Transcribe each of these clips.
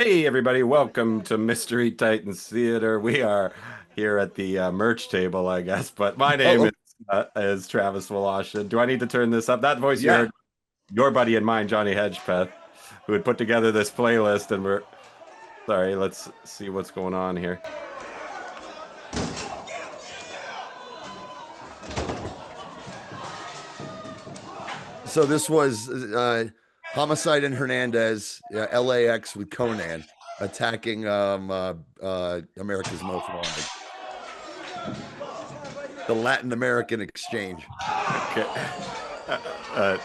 Hey, everybody, welcome to Mystery Titans Theater. We are here at the merch table, I guess, but my name Oh, is Travis Wolosh. Do I need to turn this up? That voice you yeah. heard, your buddy and mine, Johnny Hedgepeth, who had put together this playlist, and we're sorry, let's see what's going on here. So this was Homicide and Hernandez, LAX with Conan attacking America's Most Wanted. The Latin American exchange. Okay. I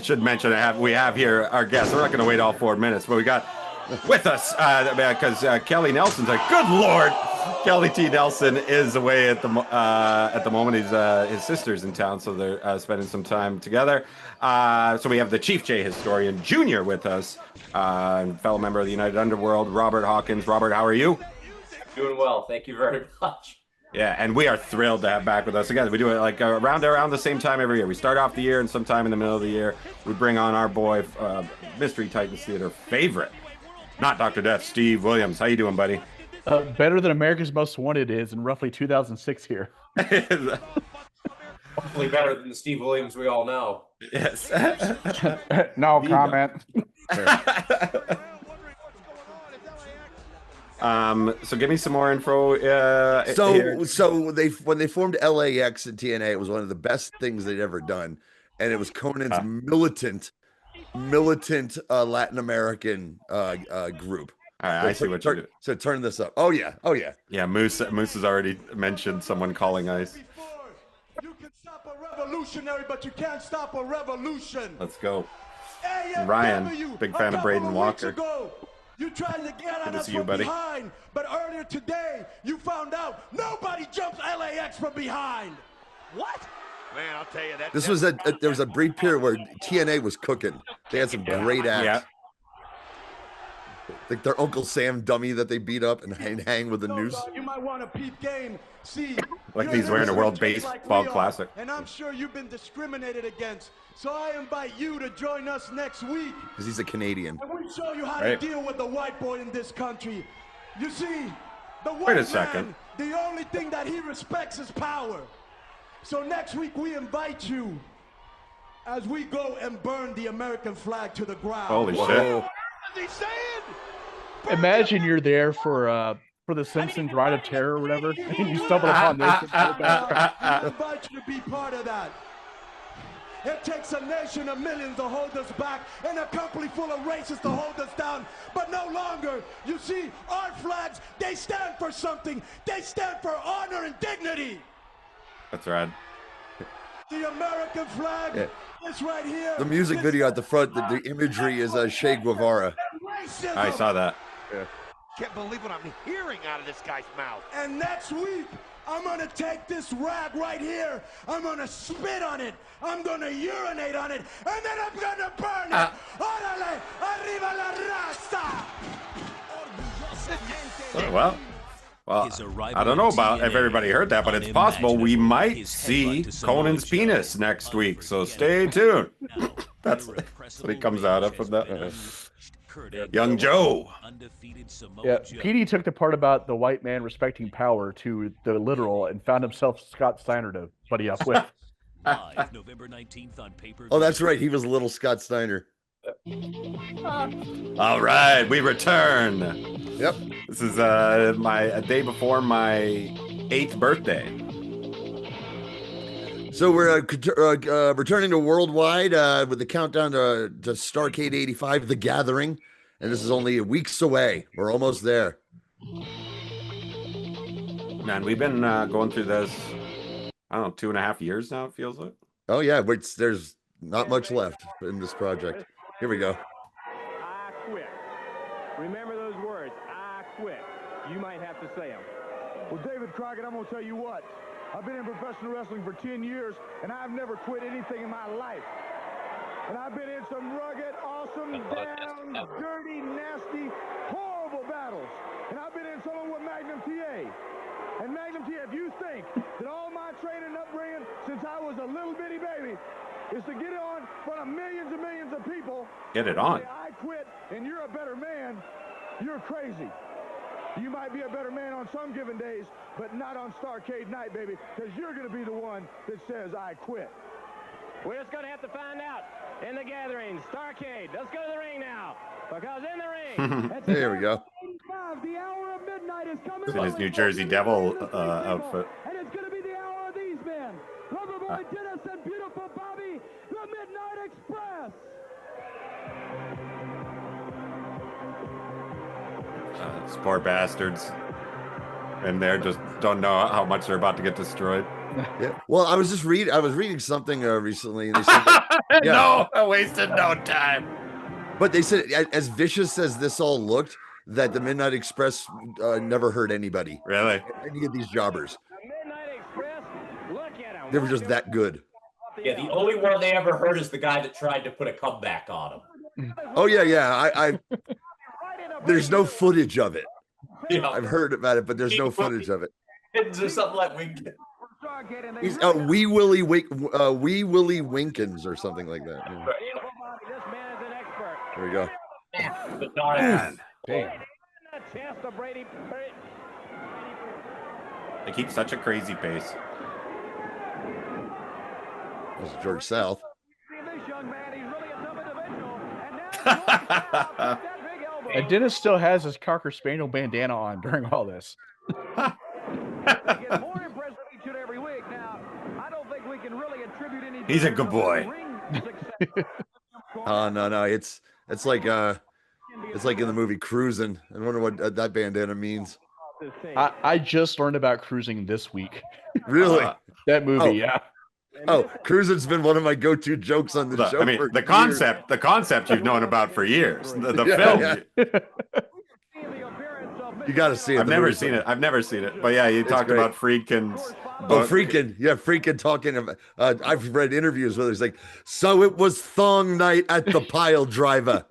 should mention we have here our guest. We're not going to wait all 4 minutes, but we got with us because Kelly Nelson's like, good Lord, Kelly T. Nelson is away at the moment. His sister's in town, so they're spending some time together. So we have the Chief J historian Jr. with us, fellow member of the United Underworld, Robert Hawkins. Robert, how are you? Doing well, thank you very much. Yeah, and we are thrilled to have back with us again. We do it like around the same time every year. We start off the year, and sometime in the middle of the year, we bring on our boy, Mystery Titans Theater favorite, not Dr. Death, Steve Williams. How you doing, buddy? Better than America's Most Wanted is in roughly 2006 here. Hopefully better than the Steve Williams we all know. Yes. No comment. So give me some more info. So when they formed LAX and TNA, it was one of the best things they'd ever done, and it was Conan's militant Latin American group. All right, I see what you're doing. So turn this up. Oh yeah. Yeah, Moose has already mentioned someone calling ice. You can stop a revolutionary, but you can't stop a revolution. Let's go. Ryan, big fan of Braden Walker. You tried to get on us from behind, but earlier today, you found out nobody jumps LAX from behind. What? Man, I'll tell you that. This was there was a brief period where TNA was cooking. They had some great acts. Yeah. Like their Uncle Sam dummy that they beat up and hang with the noose. You might want to peep game. See, Like he's wearing a World Baseball Classic. And I'm sure you've been discriminated against. So I invite you to join us next week. Because he's a Canadian. And we show you how to deal with the white boy in this country. You see, the white Wait a second. man, the only thing that he respects is power. So next week we invite you as we go and burn the American flag to the ground. Holy shit. What is he saying? Imagine you're there for the Simpsons Ride of Terror or whatever, and you stumble upon this. I invite you to be part of that. It takes a nation of millions to hold us back and a company full of racists to hold us down, but no longer. You see, our flags, they stand for something. They stand for honor and dignity. That's right. The American flag is right here. The music video at the front, the imagery is Che Guevara. I saw that. Yeah. Can't believe what I'm hearing out of this guy's mouth. And next week, I'm gonna take this rag right here. I'm gonna spit on it. I'm gonna urinate on it. And then I'm gonna burn it. Órale, arriba la raza. Well, I don't know about if everybody heard that, but it's possible we might see Conan's penis next week. So stay tuned. That's what he comes out of from that. Young Joe. Yeah, PD took the part about the white man respecting power to the literal and found himself Scott Steiner to buddy up with. November 19th on paper. Oh, that's right. He was a little Scott Steiner. All right, we return. Yep. This is a day before my 8th birthday. So we're returning to Worldwide with the countdown to Starrcade 85, The Gathering. And this is only weeks away. We're almost there. Man, we've been going through this, I don't know, 2.5 years now, it feels like. Oh, yeah. There's not much left in this project. Here we go. I quit. Remember those words, I quit. You might have to say them. Well, David Crockett, I'm going to tell you what. I've been in professional wrestling for 10 years, and I've never quit anything in my life. And I've been in some rugged, awesome, down, dirty, nasty, horrible battles. And I've been in some of them with Magnum TA. And Magnum TA, if you think that all my training and upbringing since I was a little bitty baby is to get on in front of millions and millions of people. Get it on. I quit, and you're a You're crazy. You might be a better man on some given days, but not on Starrcade night, baby, because you're going to be the one that says, I quit. We're just going to have to find out in the gathering. Starrcade, let's go to the ring now. Because in the ring, There we go. the hour of midnight is coming. In his New Jersey Devil outfit. And it's going to be the hour of these men. Loverboy Dennis and beautiful Bobby, the Midnight Express. These poor bastards. And they just don't know how much they're about to get destroyed. Yeah. Well, I was reading something recently, and they said, that, yeah. No, I wasted no time. But they said, as vicious as this all looked, that the Midnight Express never hurt anybody. Really? Any of these jobbers. The Midnight Express, look at them. They were just that good. Yeah, the only one they ever heard is the guy that tried to put a comeback on him. Oh yeah. I there's no footage of it. Yeah. I've heard about it, but there's no footage of it. Or something like He's Wee Willie Winkins or something like that. Yeah. This man is an expert. There we go. But not Man. Damn. Chance to Brady. They keep such a crazy pace. This is George South. This young man, he's really a tough individual. And now And Dennis still has his Cocker Spaniel bandana on during all this. get more impressive each and every week. Now, I don't think we can really attribute any. He's a good boy. Oh no, it's like in the movie Cruising. I wonder what that bandana means. I just learned about cruising this week. Really? That movie, Oh. yeah. Oh, Cruising's been one of my go-to jokes on the show. I mean, for the years. concept you've known about for years. The Yeah, film. You got to see it. I've The never movie's seen it. I've never seen it. But yeah, you talked great. about Friedkin's. Oh, Freakin' talking about. I've read interviews where he's like, "So it was thong night at the pile driver."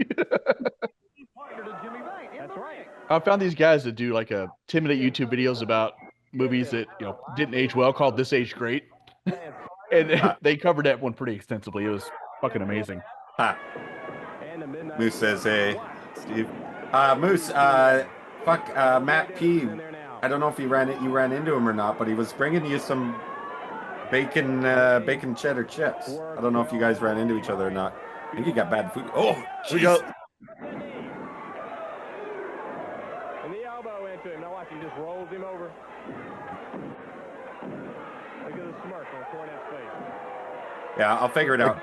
That's right. I found these guys that do like a 10-minute YouTube videos about movies that didn't age well, called This Age Great, and they covered that one pretty extensively. It was fucking amazing. Moose says, "Hey, Steve." Moose, Matt P. I don't know if you ran into him or not, but he was bringing you some bacon cheddar chips. I don't know if you guys ran into each other or not. I think you got bad food. Oh, Here we go. And the elbow into him. Now watch, he just rolls him over. Look at the smirk on Cornette's face. Yeah, I'll figure it out.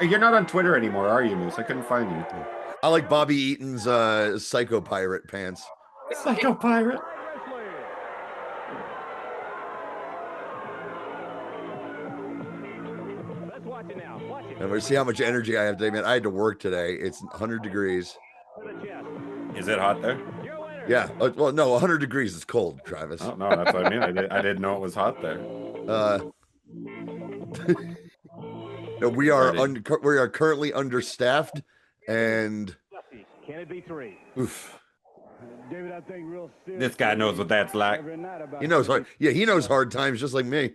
You're not on Twitter anymore, are you, Moose? I couldn't find you. I like Bobby Eaton's Psycho Pirate pants. Psycho Pirate. Let's watch it now. Watch it. And we see how much energy I have today, man. I had to work today. It's 100 degrees. Is it hot there? Yeah. Well, no, 100 degrees is cold, Travis. Oh no, that's what I mean. I didn't know it was hot there. No, we are currently understaffed, and Can it be three? oof, David, I think real serious. This guy knows what that's like. Every night about he knows hard. Yeah, he knows hard times just like me.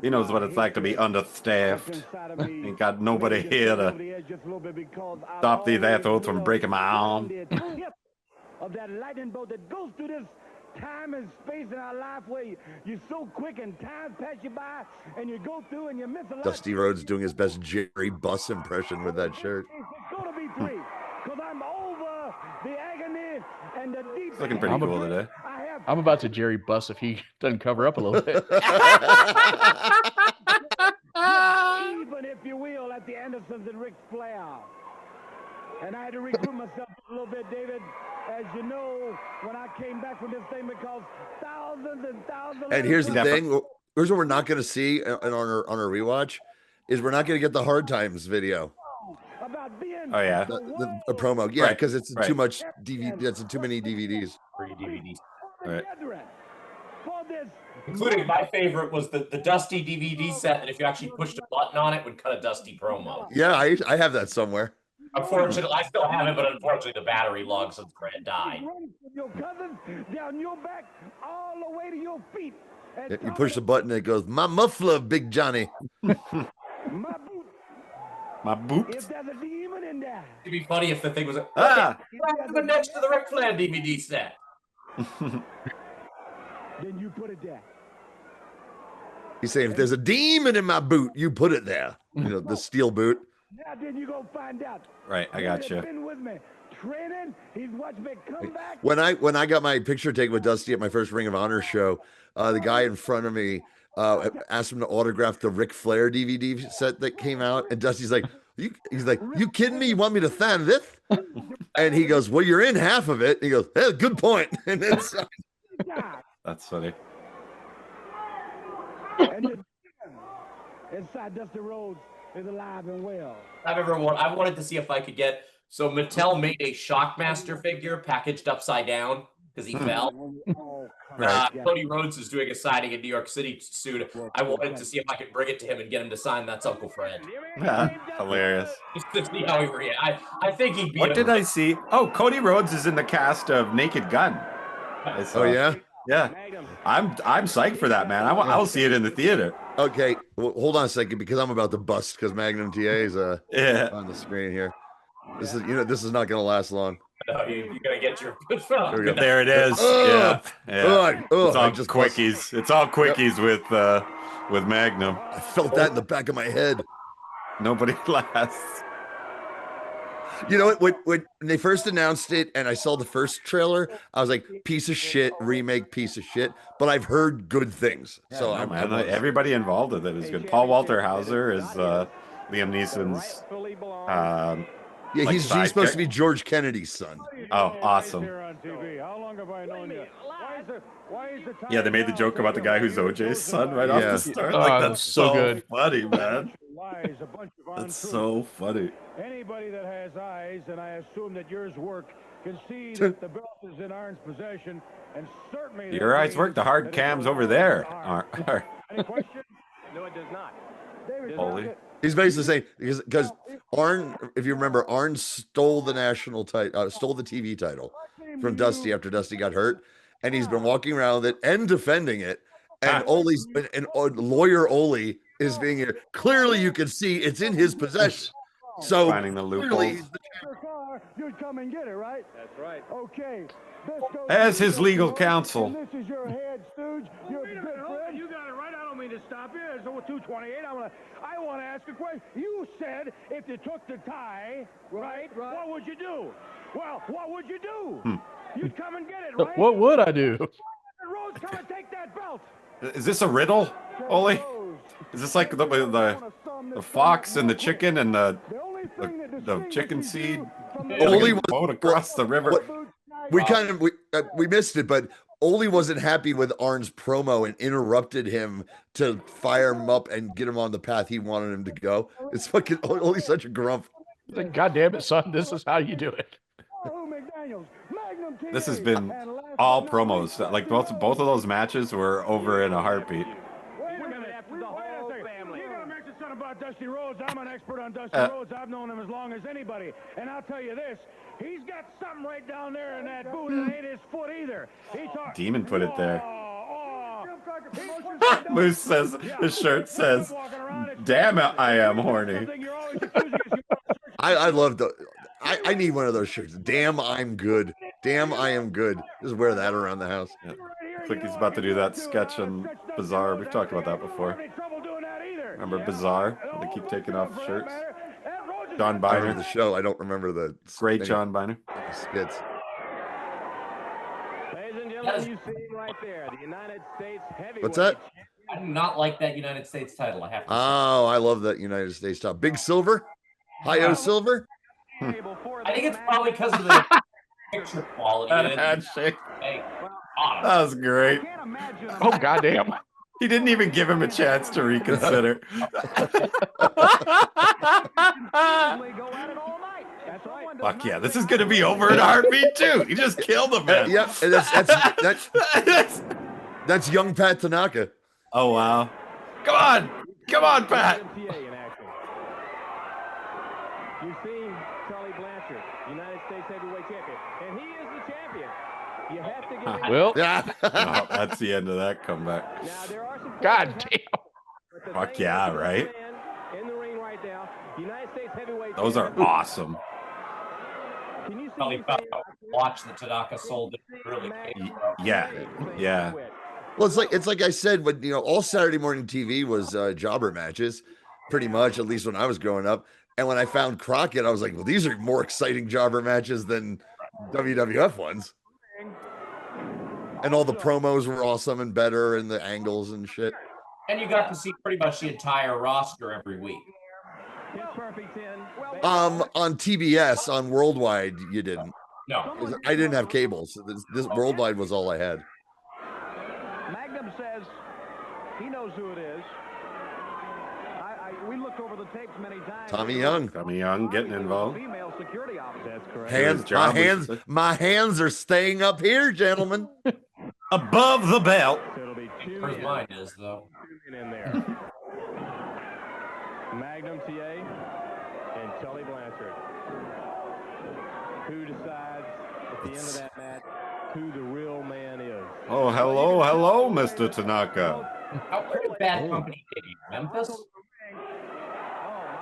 He knows what it's like to be understaffed. Ain't got nobody here to stop these assholes from breaking my arm. Of that lightning bolt that goes through this time and space in our life where you're so quick and time pass you by and you go through and you miss a lot. Dusty Rhodes doing his best Jerry Buss impression with that shirt. It's gonna be three, because I'm over the agony and the deep. It's looking pretty cool today. I have I'm about to Jerry Buss if he doesn't cover up a little bit. even, if you will, at the Andersons and Ric Flair. And I had to regroup myself a little bit, David. As you know, when I came back from this thing, because thousands and thousands. And here's the thing: here's what we're not going to see on our rewatch is we're not going to get the Hard Times video. About being Oh yeah. A promo, yeah, Right, because it's right. too much DVD. That's too many DVDs. free DVDs. Right. for this. Including my favorite was the Dusty DVD set that if you actually pushed a button on it would cut a Dusty promo. Yeah, I have that somewhere. Unfortunately, I still have it, but unfortunately the battery logged since Grant died. Your cousins down your back all the way to your feet. You push the button, it goes, "My muffler, Big Johnny." My boot. My If boots. there's a demon in there, It'd be funny if the thing was Ah. next to the Ric Flair DVD set. then you put it there. He's saying, if there's a demon in my boot, you put it there. You know, the steel boot. Now then you go find out. Right, I got He's you. been with me, training. He's watched me come back. When I got my picture taken with Dusty at my first Ring of Honor show, the guy in front of me asked him to autograph the Ric Flair DVD set that came out, and Dusty's like, he's like, you kidding me? You want me to sign this? And he goes, well, you're in half of it. And he goes, hey, good point. And then That's funny. And the inside Dusty Rhodes is alive and well. I wanted to see if I could get. So Mattel made a Shockmaster figure packaged upside down because he fell. Cody Rhodes is doing a signing in New York City soon. I wanted to see if I could bring it to him and get him to sign That's Uncle Fred. Hilarious. Just to see how he reacts. I think he'd be. What did I see? Oh, Cody Rhodes is in the cast of Naked Gun. Oh yeah. Yeah, I'm psyched for that, man. I'll see it in the theater. Okay, well, hold on a second because I'm about to bust because Magnum TA is on the screen here. This is not gonna last long. No, you're gonna get your good There it is. Yeah. It's all just quickies. It's all quickies with Magnum. I felt that in the back of my head. Nobody lasts. You know what? When they first announced it and I saw the first trailer, I was like, piece of shit, remake, piece of shit. But I've heard good things. So everybody involved with it is good. Paul Walter Hauser is Liam Neeson's. Yeah, he's supposed to be George Kennedy's son. Oh, awesome. Yeah, they made the joke about the guy who's OJ's son right off the start. Like, that's so good. Funny, man. That's so funny. Anybody that has eyes, and I assume that yours work, can see that the belt is in Arn's possession, and certainly your eyes work. The hard cams over there are. Any question? No, it does not. Holy. He's basically saying because Arn, if you remember, Arn stole the national title, stole the TV title from Dusty after Dusty got hurt, and he's been walking around with it and defending it. And Ole's and lawyer Ole is being here. Clearly, you can see it's in his possession. So finding the loopholes. You'd come and get it, right? That's right. Okay. As his legal counsel. This is your head stooge. Your good friend. You got it right. I don't mean to stop you. It's over 228. I want to ask a question. You said if you took the tie, right, what would you do? Well, what would you do? You'd come and get it, right? What would I do? Rhodes, come and take that belt. Is this a riddle, Ole? Is this like the fox and the chicken and the chicken seed? Ole boat across the river. We missed it, but Ole wasn't happy with Arn's promo and interrupted him to fire him up and get him on the path he wanted him to go. It's fucking Ole's such a grump. Like, God damn it, son! This is how you do it. This has been all promos. Like both of those matches were over in a heartbeat. About Dusty Rhodes. I'm an expert on Dusty Rhodes. I've known him as long as anybody. And I'll tell you this, he's got something right down there in that boot. It ain't his foot either. Demon put it there. Moose says, his shirt says, damn it, I am horny. I love I need one of those shirts. Damn, I'm good. Damn, I am good. Just wear that around the house. Yeah. Looks like he's about to do that sketch on Bizarre. We've talked about that before. Remember Bizarre? They keep taking off shirts. John I Biner. remember the show. I don't remember the Great John Biner. skits. Ladies and gentlemen, you see him right there, the United States heavyweight. What's that? I do not like that United States title. I have to. Oh, I love that United States top. Big Silver? Hi-Yo Silver? I think it's probably because of the picture quality. That handshake. Hey, that was great. Oh, goddamn. He didn't even give him a chance to reconsider. Fuck yeah, this is going to be over in a heartbeat too. He just killed him, man. Yep, and that's young Pat Tanaka. Oh, wow. Come on, Pat. You see Charlie Blanchard, United States heavyweight champion, and he is the champion. You have to give it. Well, No, that's the end of that comeback. Now there are some God damn. Fuck yeah, right? in the ring right now. United States heavyweight. Those are awesome. Can you see Probably me found saying, out watch that Tanaka sold it really came. Yeah. Well, it's like I said, but all Saturday morning TV was jobber matches, pretty much, at least when I was growing up. And when I found Crockett, I was like, well, these are more exciting jobber matches than WWF ones. And all the promos were awesome and better, and the angles and shit. And you got to see pretty much the entire roster every week. On TBS, on Worldwide, you didn't. No. I didn't have cable, so this Worldwide was all I had. Magnum says he knows who it is. We looked over the tapes many times. Tommy Young. Tommy Young getting involved. Female security officer. That's correct. My hands are staying up here, gentlemen. Above the belt. Where's mine is, though. In there. Magnum TA and Tully Blanchard. Who decides at the end of that match who the real man is? Oh, hello, Mr. Tanaka. How pretty bad company did he? Memphis?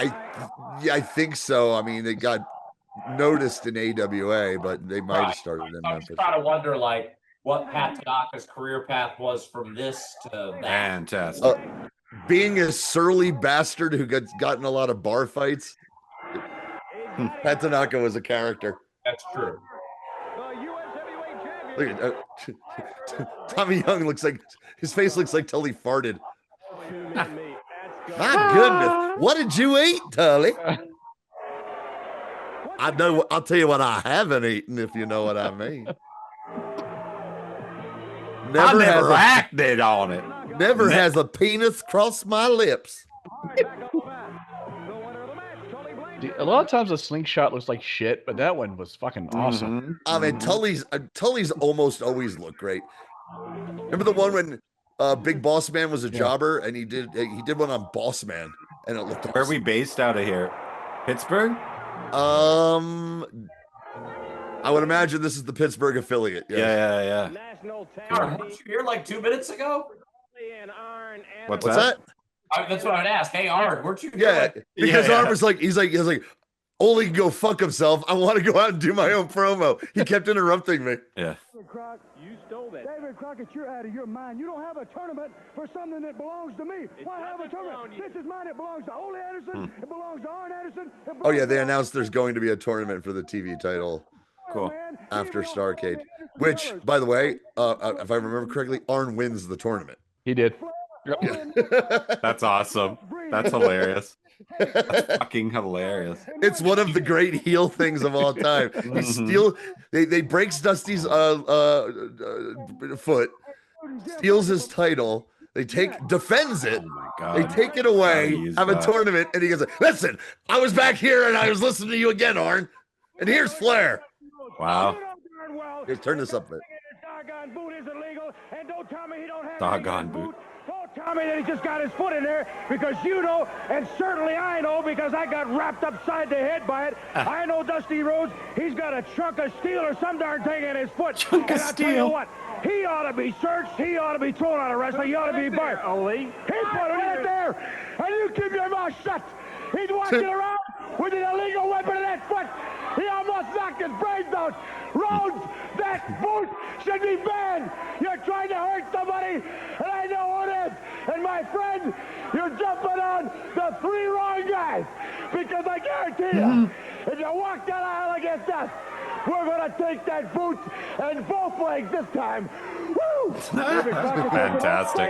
I think so. I mean, they got noticed in AWA, but they might have started in I Memphis. was trying to wonder, like, what Pat Tanaka's career path was from this to that. Fantastic. Being a surly bastard who gotten a lot of bar fights, Pat Tanaka was a character. That's true. Look at Tommy Young looks like his face looks like Tully farted. My goodness, what did you eat, Tully? I'll tell you what I haven't eaten, if you know what I mean. I never acted on it. Never has a penis crossed my lips. A lot of times a slingshot looks like shit, but that one was fucking awesome. I mean, Tully's almost always look great. Remember the one when Big Boss Man was a jobber and he did one on Boss Man and it looked awesome. Where are we based out of here? Pittsburgh? I would imagine this is the Pittsburgh affiliate. Yeah. Aaron, weren't you here like 2 minutes ago? What's that? That's what I'd ask. Hey, Arn, weren't you here? Yeah, because Yeah. Arn was like, he's like, Ole can go fuck himself. I want to go out and do my own promo. He kept interrupting me. Yeah. You stole that. David Crockett, you're out of your mind. You don't have a tournament for something that belongs to me. Why have a tournament? This is mine. It belongs to Ole Anderson. It belongs to Arn Anderson. Oh yeah, they announced there's going to be a tournament for the TV title Cool. after Starrcade. Which, by the way, if I remember correctly, Arn wins the tournament. He did. That's awesome. That's hilarious. That's fucking hilarious. It's one of the great heel things of all time. They breaks Dusty's foot, steals his title. They defends it. Oh my God. They take it away, have a tournament, and he goes, "Listen, I was back here and I was listening to you again, Arn. And here's Flair." Wow. Here, turn this up a bit. Doggone boot is illegal, and don't tell me he don't have Doggone boot. Don't tell me that he just got his foot in there, because you know, and certainly I know, because I got wrapped upside the head by it. I know Dusty Rhodes, he's got a chunk of steel or some darn thing in his foot. Chunk of I'll tell you steel. what, he ought to be searched, he ought to be thrown out of wrestling, he ought to be barred. He put it in there, and you keep your mouth shut. He's walking around with an illegal weapon in that foot. He almost knocked his brains out. Rhodes, that boot should be banned. You're trying to hurt somebody, and I know who it is. And my friend, you're jumping on the three wrong guys. Because I guarantee you, if you walk that aisle against us, we're going to take that boot and both legs this time. Woo! Fantastic.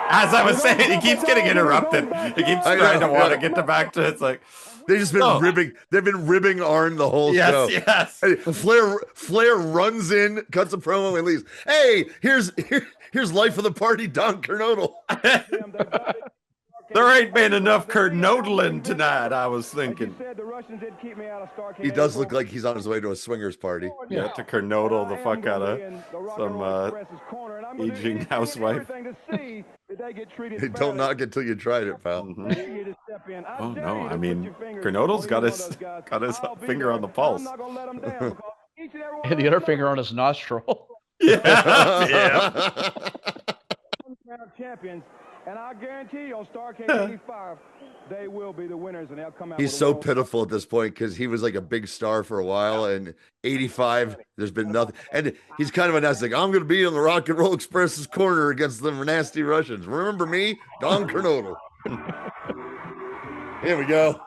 As I was saying, he keeps getting interrupted. He keeps trying to want to get back to it. It's like they've just been ribbing. They've been ribbing Arn the whole show. Yes. Hey, Flair runs in, cuts a promo, and leaves. Hey, here's life of the party, Don Kernodle. There ain't been enough Kernodling tonight, I was thinking. He does look like he's on his way to a swingers party. Yeah, to Kernodle the fuck out of some aging housewife. Hey, don't knock it till you tried it, pal. Oh no, I mean, Kernodle's got his finger on the pulse. And the other finger on his nostril. Yeah. Champions, And I guarantee you on Starrcade 85, they will be the winners, and they'll come out. He's with a so world- pitiful at this point because he was like a big star for a while, and 85, there's been nothing. And he's kind of a nice like, I'm going to be in the Rock and Roll Express's corner against the nasty Russians. Remember me, Don Kernodle. Here we go.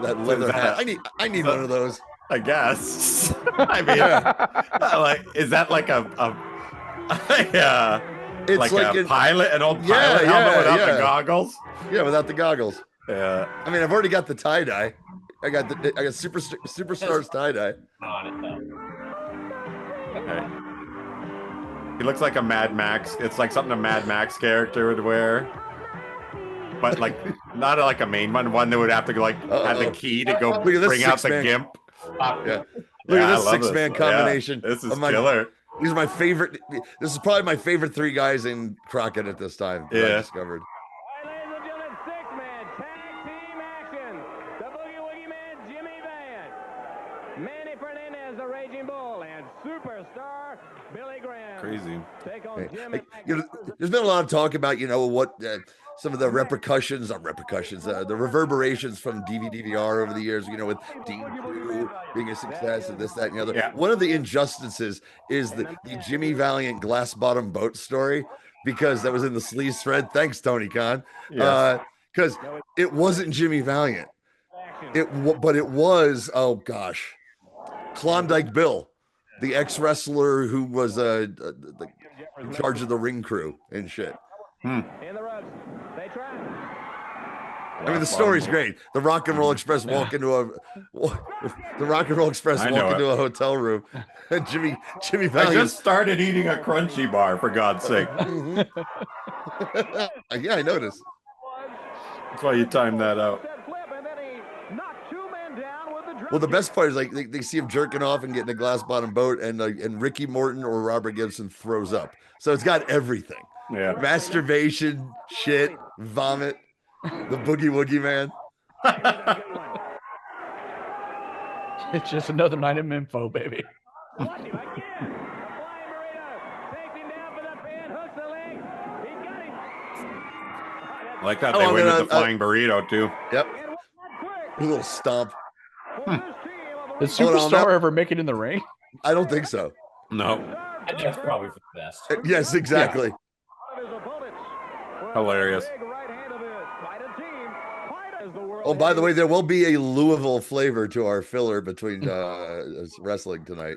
That leather hat. I need one of those. I guess. I mean, like, is that like a it's like like a pilot, an old pilot yeah, helmet without yeah. the goggles? Yeah, without the goggles. Yeah. I mean, I've already got the tie dye. I got Superstars tie dye. On it though. Okay. He looks like a Mad Max. It's like something a Mad Max character would wear. But like not like a main one that would have to go like have the key to go Look at this bring out the six-man. gimp. Yeah. Look at this I love six-man this. combination. Yeah, this is of my- killer. These are my favorite. This is probably my favorite three guys in Crockett at this time. That I Yeah. discovered. All right, ladies and gentlemen, six-man tag team action. The Boogie Woogie Man, Jimmy Valiant, Manny Fernandez, the Raging Bull, and superstar Billy Graham. Crazy. Take on Jim Hey, you know, there's been a lot of talk about what some of the repercussions, the reverberations from DVD-DVR over the years. With Dean Crew being a success and this, that, and the other. Yeah. One of the injustices is the Jimmy Valiant glass bottom boat story, because that was in the sleeves thread. Thanks, Tony Khan. Yes. Because it wasn't Jimmy Valiant. But it was, oh gosh, Klondike Bill, the ex-wrestler who was in charge of the ring crew and shit. in the ropes. They try. I mean, the story's great. The Rock and Roll Express walk into a hotel room, and Jimmy I Valiant. just started eating a crunchy bar, for God's sake. Yeah, I noticed. That's why you timed that out. That flip, and then he knocked two men down with the drop Well, the kick. best part is like they see him jerking off and getting a glass bottom boat, and Ricky Morton or Robert Gibson throws up. So it's got everything: Yeah. masturbation, shit, vomit, the Boogie Woogie Man. It's just another night of info, baby. Watch him again. A flying burrito. Takes him down for the pin. Hooks the leg. He got him. I like that Oh, they I win mean, with the flying burrito too. Yep, And one quick. a little stomp. For this team of the Did Hold on, Superstar that- ever make it in the ring? I don't think so. No. And that's probably for the best. Yes, exactly. of his opponents. Hilarious. Big right hand of his. Fight a team. Fight as the world. Oh, by the way, there will be a Louisville flavor to our filler between wrestling tonight.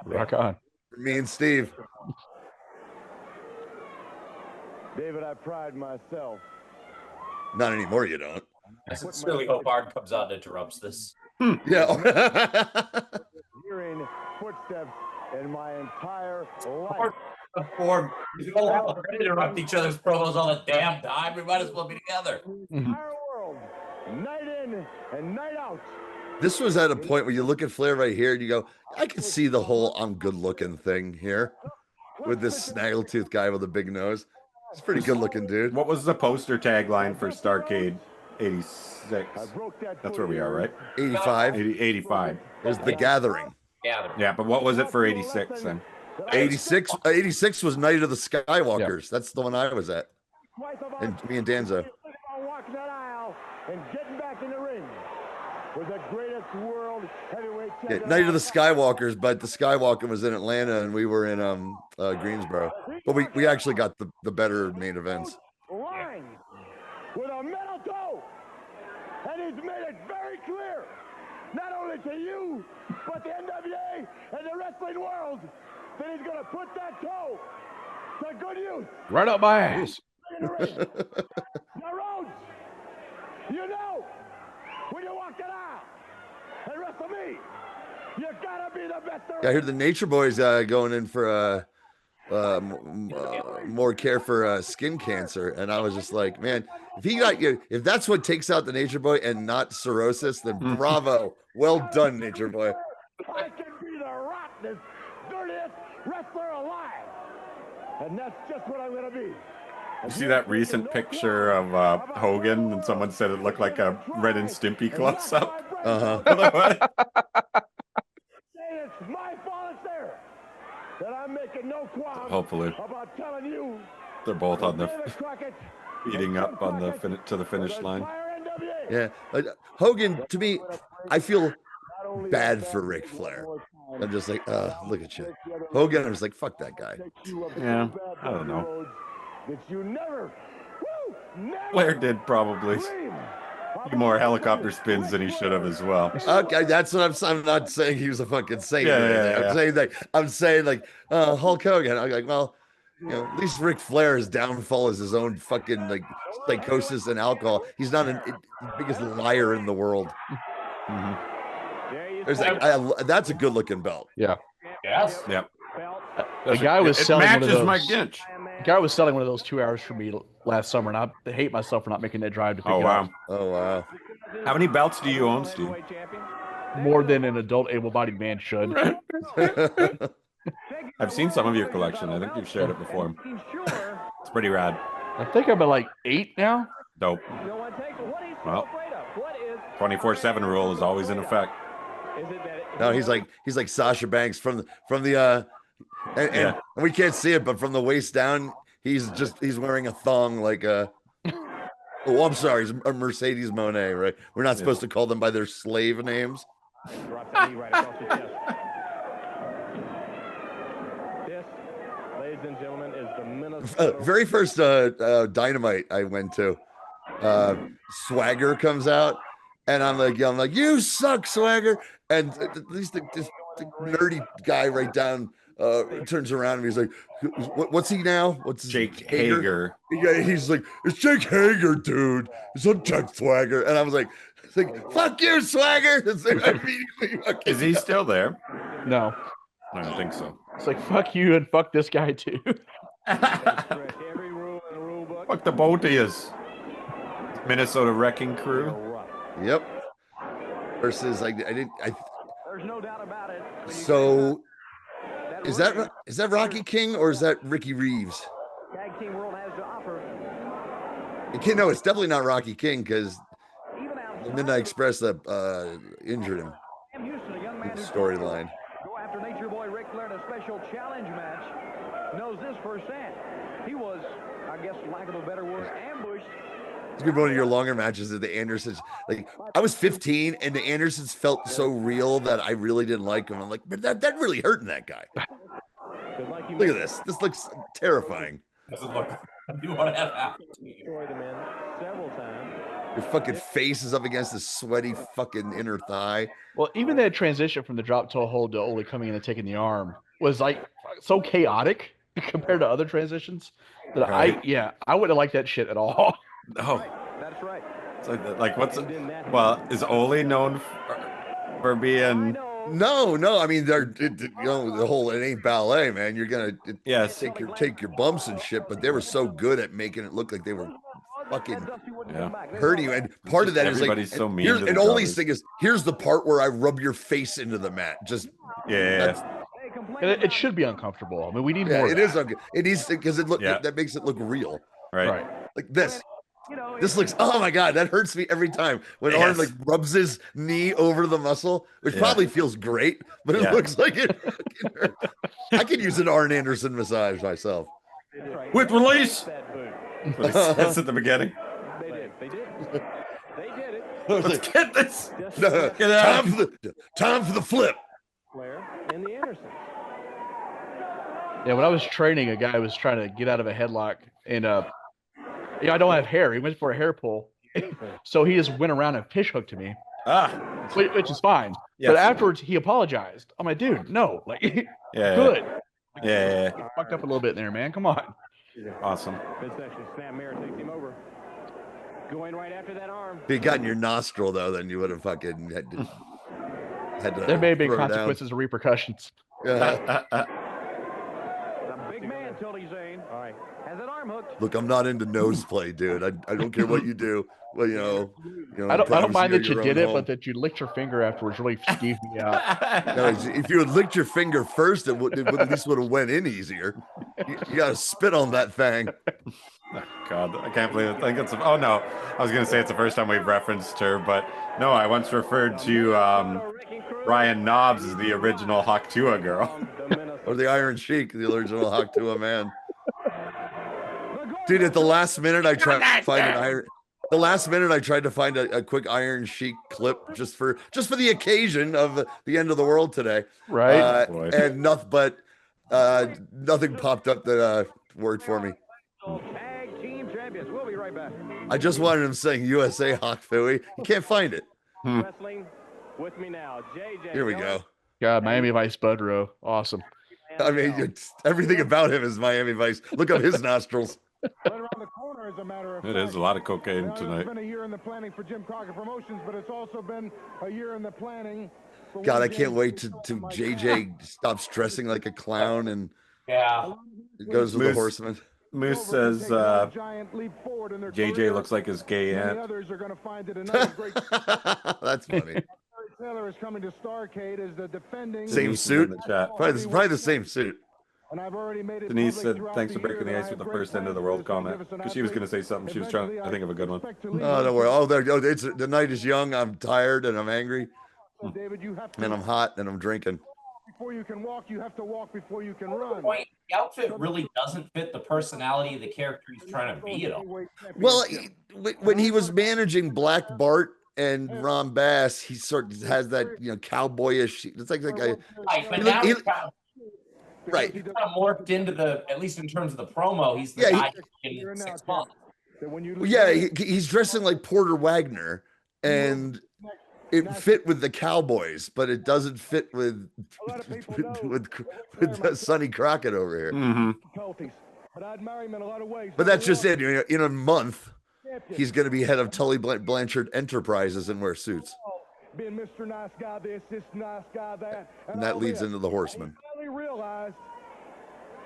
Rock on. Me and Steve. David, I pride myself. Not anymore, you don't. I sincerely hope Art comes out and interrupts this. Yeah. Hearing footsteps in my entire life. Or we all interrupt each other's promos all the damn time. We might as well be together. Entire world, night in and night out. This was at a point where you look at Flair right here and you go, I can see the whole I'm good looking thing here with this snaggletooth guy with a big nose. He's a pretty good looking dude. What was the poster tagline for Starrcade 86? I broke that. That's where we are, right? 85 85. is the gathering. Gather. Yeah, but what was it for 86 then? 86 was Night of the Skywalkers. That's the one I was at. And me and Danzo. Walking that aisle and getting back in the ring was the greatest world heavyweight Yeah, champion. Night of the Skywalkers, but the Skywalker was in Atlanta and we were in Greensboro. But we actually got the better main events. Line with a metal toe, and he's made it very clear, not only to you, but the NWA and the wrestling world, that he's going to put that toe to good use. Right up my ass. In the ring. Now, Rhodes, you know, when you walk that aisle and wrestle me, you gotta be the best there Yeah, I is. heard the Nature Boys going in for more care for skin cancer, and I was just like, man, if that's what takes out the Nature Boy and not cirrhosis, then bravo, well done, Nature Boy. I can be the rottenest, dirtiest wrestler alive. And that's just what I'm going to be. You see that recent picture of Hogan, and someone said it looked like a Ren and Stimpy close up. Uh-huh. It's my fault it's there. That I'm making no qualms Hopefully. about telling you. They're both on the David Crockett, beating up on the to the finish line. Fire NWA. Yeah, Hogan. To me, I feel bad for Ric Flair. I'm just like, look at you, Hogan. I was like, fuck that guy. Yeah, I don't know. That you never, never Flair did probably more helicopter spins than he should have as well. Okay, that's what I'm not saying he was a fucking saint. Yeah, or anything. yeah, yeah. I'm saying like Hulk Hogan. I'm like, well, you know, at least Ric Flair's downfall is his own fucking like psychosis and alcohol. He's not the biggest liar in the world. There's that's a good looking belt. Yeah. Yes. Yep. A guy was selling one of matches those. my Ginch. A guy was selling one of those 2 hours for me last summer, and I hate myself for not making that drive to pick Oh it wow. up. Oh wow. How many belts do you own, Steve? More than an adult able-bodied man should. I've seen some of your collection. I think you've shared it before. It's pretty rad. I think I'm at like 8 now. Dope. Well, 24/7 rule is always in effect. No, he's like Sasha Banks from the and we can't see it, but from the waist down, he's wearing a thong like a. Oh, I'm sorry, he's a Mercedes Monet, right? We're not supposed to call them by their slave names. This, ladies and gentlemen, is the Minnesota. Very first Dynamite I went to, Swagger comes out, and I'm like, you suck, Swagger. And at least this nerdy guy right down turns around and he's like, what's he now? What's his Jake Hager? Yeah, he's like, it's Jake Hager, dude. It's not Jack Swagger. And I was like, fuck you, Swagger. It's like, immediately Is he still there? No. I don't think so. It's like, fuck you and fuck this guy too. Fuck the both of yous. Minnesota Wrecking Crew. Yep. Versus there's no doubt about it. So is that Rocky King or is that Ricky Reeves? Tag Team World has to offer. No, it's definitely not Rocky King because the Midnight Express injured him. Storyline. Go after Nature Boy Ric Flair in a special challenge match. Knows this firsthand. He was, I guess, lack of a better word, ambushed. It's gonna be one of your longer matches at the Andersons. Like I was 15 and the Andersons felt so real that I really didn't like them. I'm like, but that really hurting that guy. Look at this. This looks terrifying. Doesn't look. You want to have happened. Destroyed him in several times. Your fucking face is up against the sweaty fucking inner thigh. Well, even that transition from the drop toe hold to Ole coming in and taking the arm was like so chaotic compared to other transitions that I wouldn't have liked that shit at all. Oh, that's right. It's like what's it? Well, is Ole known for being? No. I mean, the whole it ain't ballet, man. You're gonna take your bumps and shit, but they were so good at making it look like they were fucking hurting you. And part of that is like, so mean. And Ole's thing is, here's the part where I rub your face into the mat. Just it should be uncomfortable. I mean, we need more. It is. It needs because that makes it look real. Right. Like this. This looks, oh my God, that hurts me every time when Arn like rubs his knee over the muscle, which probably feels great, but it looks like it fucking hurts. I could use an Arn Anderson massage myself. With release. That's at the beginning. They did. They did it. Let's get this. Get out. Time for the flip. Flair and the Andersons. Yeah, when I was training, a guy was trying to get out of a headlock, and I don't have hair. He went for a hair pull, so he just went around and fish hooked to me. Which is fine. Yes. But afterwards, he apologized. I'm like, dude, no, like, good. Yeah. Fucked up a little bit there, man. Come on. Awesome. Midsection snap mirror takes him over. Going right after that arm. If you got in your nostril though, then you would have fucking had to. There may be consequences or repercussions. The big man, Tony Zane. All right. Has an arm hooked. Look, I'm not into nose play, dude. I don't care what you do. Well, you know I don't mind that you did it, but that you licked your finger afterwards really skeeved me out. No, if you had licked your finger first, it would at least would have went in easier. You got to spit on that thing. God, I can't believe it. I think it's. Oh no, I was gonna say it's the first time we've referenced her, but no, I once referred to Ryan Knobs as the original Haktua girl. or the Iron Sheik, the original Hawk to a Man. Dude, at the last minute, I tried to find an Iron. The last minute, I tried to find a quick Iron Sheik clip just for the occasion of the end of the world today. Right. And nothing but nothing popped up that worked for me. Tag team champions. We'll be right back. I just wanted him saying USA Hawk Fooey. You can't find it. Wrestling with me now, JJ. Here we go. God, Miami Vice Budrow. Awesome. I mean, everything about him is Miami Vice. Look up his nostrils. Right around the corner, as a matter of It fact. is a lot of cocaine tonight. It's been a year in the planning for Jim Crockett Promotions, but it's also been a year in the planning. For God, one I can't James wait to Bond. My JJ stops dressing like a clown and Yeah. goes with the Moose. Horseman. Moose says JJ looks like his gay aunt. Others are going to find it another great. That's funny. Terry Taylor is coming to Starrcade as the defending. Same Denise suit? in the chat. Probably the same suit. And I've already made it Denise public said, throughout thanks for the breaking year the that ice I with the have first great end of the plans world for this comment. magnificent Because she was going to say athlete. something. She was trying to think of a good one. Eventually, Oh, don't worry. It's the night is young. I'm tired and I'm angry David, you have to, and I'm hot and I'm drinking. before you can walk, you have to walk before you can run. Point, the outfit really doesn't fit the personality of the character he's trying to be at all. Well, when he was managing Black Bart and Ron Bass, he sort of has that cowboyish. It's like a Right, but He now look- he- he's kind right. of morphed into at least in terms of the promo, he's the Yeah, guy in 6 months. Yeah, he's dressing like Porter Wagner, and it fit with the Cowboys, but it doesn't fit with Sonny Crockett over here. Mm-hmm. But I admire him in a lot of ways. But that's just it. In a month, he's going to be head of Tully Blanchard Enterprises and wear suits, being Mr. Nice Guy this nice guy that. and that all leads this. into the Horseman.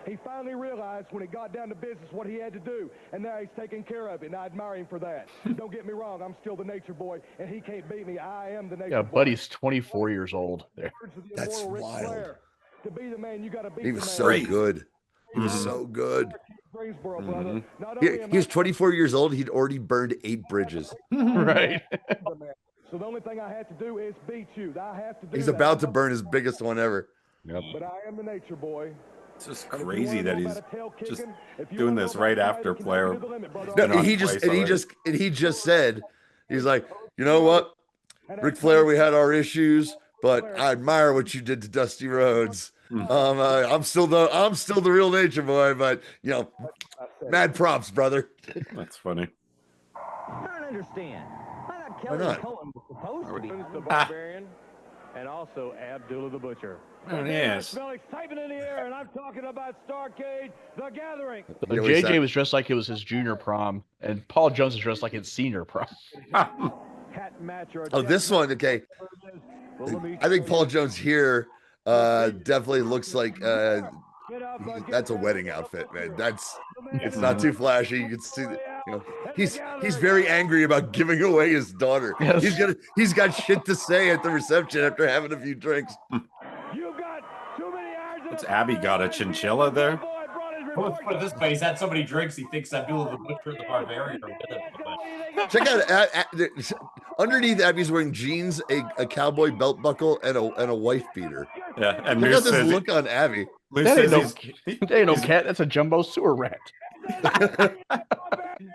He finally realized when it got down to business what he had to do, and now he's taking care of it, and I admire him for that. Don't get me wrong, I'm still the nature boy, and he can't beat me. I am the nature Yeah, boy. Buddy's 24 years old. There. That's Immortal Ric wild. Flair. To be the man, you got to be He the was man. so good. He was so good. Greensboro, brother. Not He, only am he was I 24 years old. He'd already burned 8 bridges. Right. the man. So the only thing I have to do is beat you. I have to do He's that. about to burn his biggest one ever. Yep. But I am the nature boy. It's just And if you crazy wanna that know he's about a tail just kicking, if you doing wanna this know right about after fighting, Flair. you can do the limit, brother. No, Been on he twice already. just said, he's like, you know what, Ric Flair, we had our issues, but I admire what you did to Dusty Rhodes. I'm still the real nature boy, but mad props, brother. That's funny. I don't understand. I thought Why Kelly not? Cohen was supposed to be. The Barbarian, and also Abdullah the Butcher. Oh, yes. Smell excitement in the air, and I'm talking about Starrcade, The Gathering. He always JJ said- was dressed like it was his junior prom, and Paul Jones is dressed like his senior prom. Cat match or Oh, this one, okay. I think Paul Jones here definitely looks like that's a wedding outfit, man. It's not too flashy. You can see that, he's very angry about giving away his daughter. Yes. He's got shit to say at the reception after having a few drinks. You got too many irons in What's the Abby fire. got, a chinchilla there? Boy brought his Let's report put it this way, he's had so many drinks, he thinks Abdullah the Butcher and the Barbarian are with him. But Check out underneath Abby's wearing jeans, a cowboy belt buckle, and a wife beater. Yeah, and Check Moose out this says, look on Abby. Moose That ain't says, that ain't no cat. That's a jumbo sewer rat.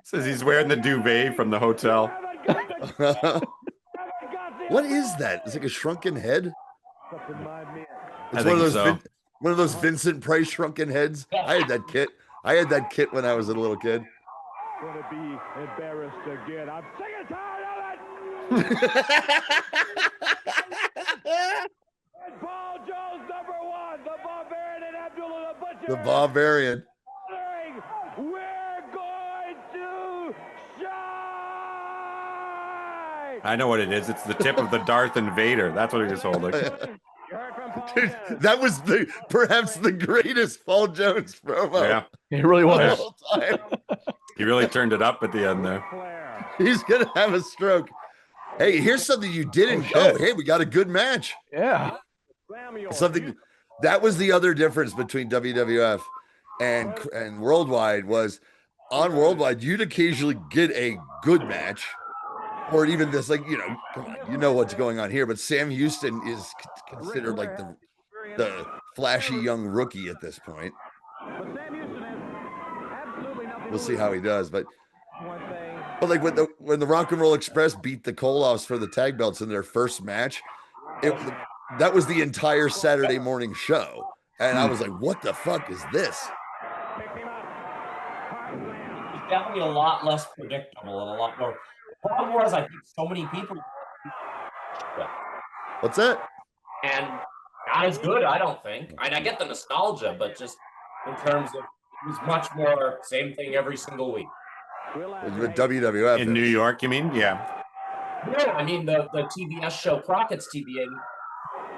says he's wearing the duvet from the hotel. What is that? It's like a shrunken head. I It's think so. One of those Vincent Price shrunken heads. I had that kit. I had that kit when I was a little kid. Gonna be embarrassed again. I'm sick and tired of it. And Paul Jones, #1, the Barbarian and Abdullah the Butcher. The Barbarian. We're going to shine. I know what it is. It's the tip of the Darth Invader. That's what he was holding. You heard from Paul Dude, Jones. that was perhaps the greatest Paul Jones promo Yeah, It really of was. all time. he really turned it up at the end there. Flair. He's gonna have a stroke. Hey, here's something you didn't. Oh, hey, we got a good match. Yeah. Samuel. Something that was the other difference between WWF and Worldwide was on Worldwide you'd occasionally get a good match, or even this come on, you know what's going on here. But Sam Houston is considered like the flashy young rookie at this point. But Sam Houston has absolutely nothing. We'll see how he does, but One thing. like when the Rock and Roll Express beat the Koloffs for the tag belts in their first match, that was the entire Saturday morning show, and I was like, "What the fuck is this?" It's definitely a lot less predictable and a lot more. The problem was, I think so many people. What's that? And not as good, I don't think. I get the nostalgia, but just in terms of it was much more same thing every single week. The WWF in New York, you mean? Yeah. No, I mean the TBS show, Crockett's TBA.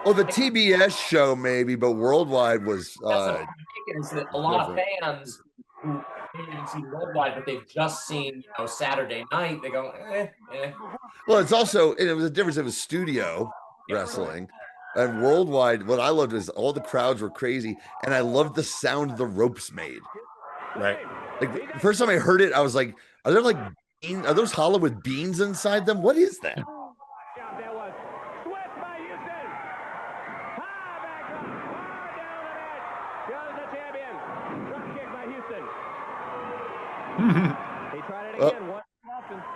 Oh, the TBS show maybe, but Worldwide was. That's what I'm thinking is that a lot of fans who didn't see Worldwide, but they've just seen Saturday night, they go, eh. Well, it's also it was a difference. It was studio wrestling. And Worldwide, what I loved is all the crowds were crazy, and I loved the sound the ropes made. Right. Like the first time I heard it, I was like, "Are there like are those Hollywood beans inside them? What is that?" He tried it again.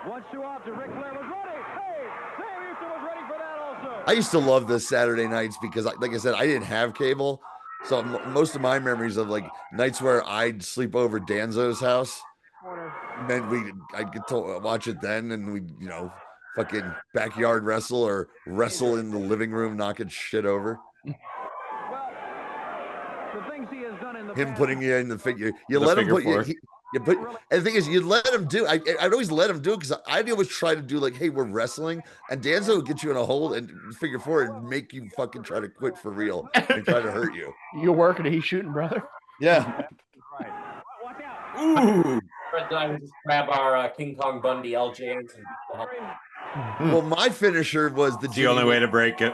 Once too often. Ric Flair was ready. Hey, Sam Houston was ready for that also. I used to love the Saturday nights because, like I said, I didn't have cable, so most of my memories of like nights where I'd sleep over Danzo's house, and then I'd get to watch it then, and we'd fucking backyard wrestle or wrestle in the living room, knocking shit over. Well, the things he has done in the Him past, putting you in the figure, you let him put you. And the thing is, you let him do. I'd always let him do it because I'd always try to do like, "Hey, we're wrestling," and Danzo would get you in a hold and figure four and make you fucking try to quit for real and try to hurt you. You're working and he's shooting, brother. Yeah. right. Watch out. Ooh. I would just grab our King Kong Bundy LJs and Well, my finisher was the only way to break it.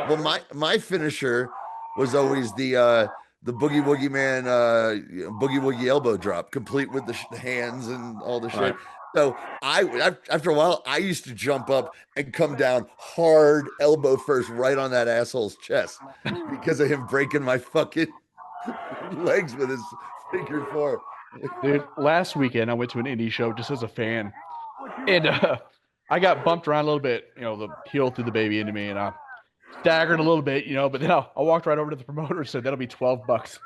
Well, my finisher was always the Boogie Woogie Man Boogie Woogie elbow drop, complete with the hands and all the shit. Right. So after a while, I used to jump up and come down hard, elbow first, right on that asshole's chest because of him breaking my fucking legs with his figure four. Dude, last weekend I went to an indie show just as a fan, and I got bumped around a little bit. The heel threw the baby into me, and I staggered a little bit, but then I walked right over to the promoter and said, "That'll be $12."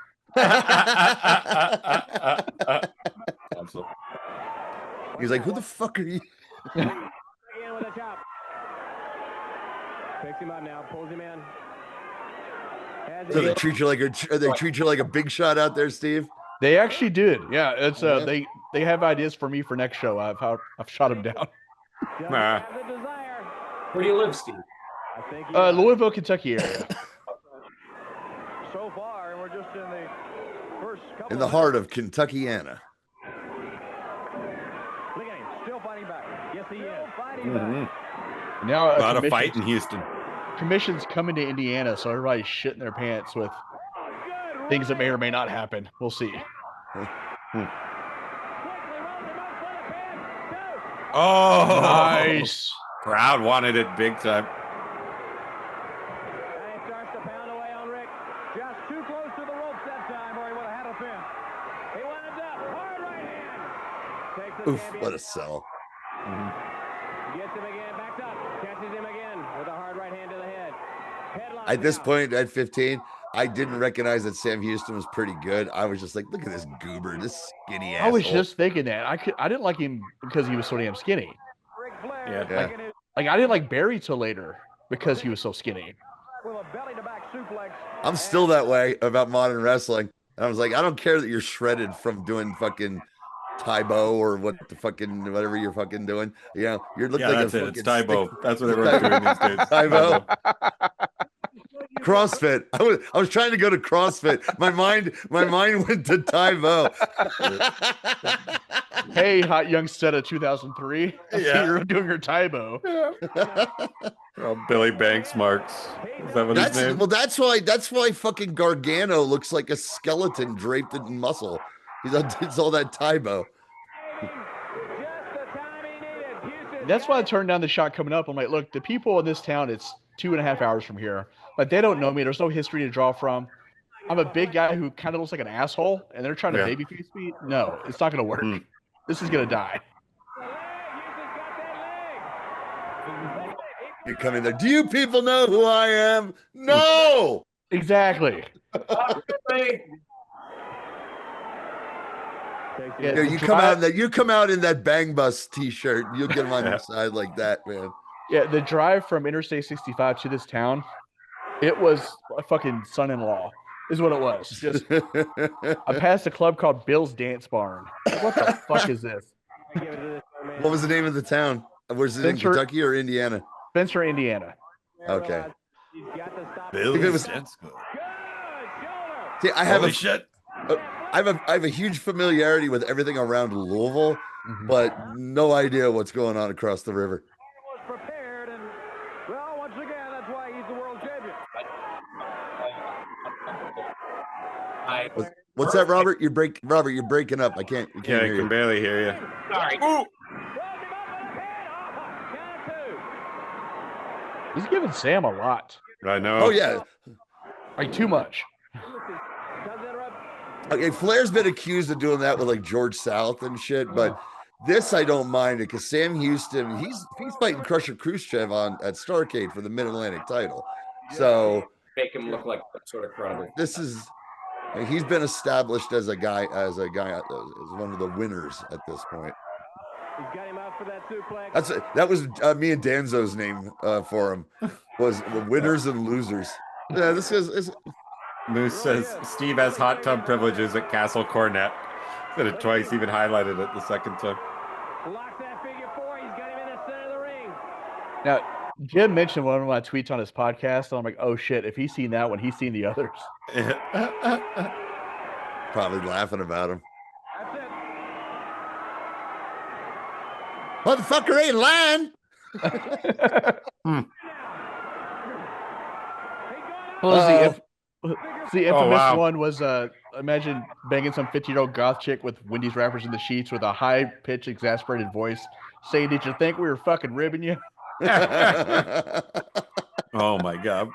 He's like, "Who the fuck are you?" Again with a chop. Picks him up now, pulls him in. So they treat you like a big shot out there, Steve? They actually did. Yeah, it's they have ideas for me for next show. I've shot them down. Nah. Where do you live, Steve? Louisville, Kentucky area. So far, and we're just in the first couple. In the heart of Kentuckiana. Look at him, still fighting back. Yes, he is fighting back. Now A lot of fight in Houston. Commission's coming to Indiana, so everybody's shitting their pants with things that may or may not happen. We'll see. Oh, nice. Crowd wanted it big time. And he starts to pound away on Rick. Just too close to the ropes that time, or he would have had a pin. He winds up. Hard right hand. Takes the Oof, champion. what a sell. Gets him again. Backed up. Catches him again with a hard right hand to the head. Headlock At this now. point, at 15, I didn't recognize that Sam Houston was pretty good. I was just like, look at this goober, this skinny asshole. I was just thinking that. I didn't like him because he was so damn skinny. Ric Flair Yeah. taking his Like I didn't like Barry till later because he was so skinny. with a belly-to-back suplex. I'm still that way about modern wrestling. And I was like, I don't care that you're shredded from doing fucking Tybo or whatever you're fucking doing. You're looking Yeah, like that's a it. It's fucking Tybo. stick- That's what everyone's doing these days. Tybo. CrossFit. I was trying to go to CrossFit. My mind went to Tybo. Hey, hot young stud of 2003. I see Yeah. you're doing your Tybo. Oh, Billy Banks Marks. Is that what his name? That's why fucking Gargano looks like a skeleton draped in muscle. It's all that Tybo. Just the time he needed. Houston. That's why I turned down the shot coming up. I'm like, look, the people in this town, it's 2.5 hours from here. Like, they don't know me. There's no history to draw from. I'm a big guy who kind of looks like an asshole, and they're trying to babyface me. No, it's not going to work. This is going to die. You come in there. Do you people know who I am? No. Exactly. Yeah, you come out in that Bang Bus t-shirt. You'll get them on your side like that, man. Yeah, the drive from Interstate 65 to this town, it was a fucking son-in-law. Is what it was. Just I passed a club called Bill's Dance Barn. What the fuck is this? What was the name of the town? Was it in Kentucky or Indiana? Spencer, Indiana. Okay. Bill's Dance Barn. See, I have I have a huge familiarity with everything around Louisville, but no idea what's going on across the river. Prepared, and well, once again, that's why he's the world champion. What's that, Robert? You're breaking up. I can't hear you. I can barely hear you. Sorry. He's giving Sam a lot. I know. Oh yeah, like too much. Okay, Flair's been accused of doing that with like George South and shit, but this I don't mind it because Sam Houston, he's fighting Crusher Khrushchev at Starrcade for the Mid-Atlantic title. So make him look like sort of credible. He's been established as a guy as one of the winners at this point. He's got him out for that suplex. That was me and Danzo's name for him was winners and losers. Yeah, this is. Moose says Steve has hot tub privileges at Castle Cornet. Said it twice, even highlighted it the second time. Lock that figure four. He's got him in the center of the ring. Now, Jim mentioned one of my tweets on his podcast, and I'm like, oh shit, if he's seen that one, he's seen the others. Probably laughing about him. That's it. Motherfucker ain't lying. The infamous one was imagine banging some 50-year-old goth chick with Wendy's wrappers in the sheets with a high-pitched, exasperated voice saying, "Did you think we were fucking ribbing you?" Oh my god.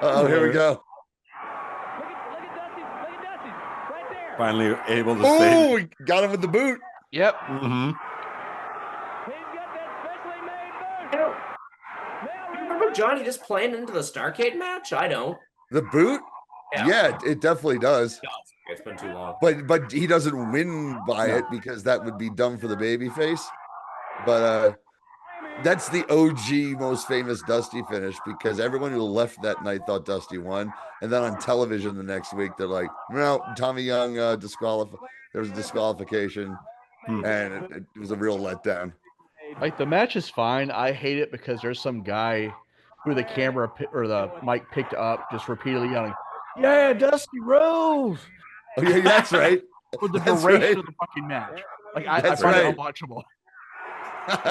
Oh, here we go. Look at Dusty. Look at Dusty. Right there. Finally able to Oh, save. we got him with the boot. Yep. Mm-hmm. He's got that specially made boot. Remember Johnny just playing into the Starrcade match? I don't. The boot? Yeah, it definitely does. It's been too long. But he doesn't win by it because that would be dumb for the babyface. But that's the OG most famous Dusty finish because everyone who left that night thought Dusty won. And then on television the next week, they're like, no, Tommy Young there was a disqualification. And it was a real letdown. Like, the match is fine. I hate it because there's some guy who the camera or the mic picked up just repeatedly yelling, "Yeah, Dusty Rose!" Oh, yeah, that's right. For the duration of the fucking match. Like, I find it unwatchable.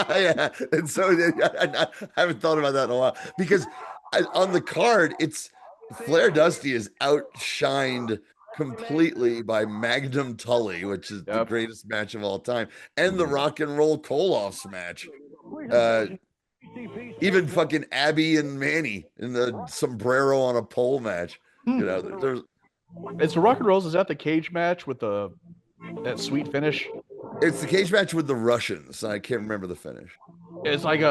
Yeah, and so I haven't thought about that in a while because on the card, it's Flair Dusty is outshined completely by Magnum Tully, which is the greatest match of all time, and the Rock and Roll Koloffs match. Even fucking Abby and Manny in the sombrero on a pole match. You know, there's. It's the Rock and Rolls. Is that the cage match with that sweet finish? It's the cage match with the Russians. I can't remember the finish. It's like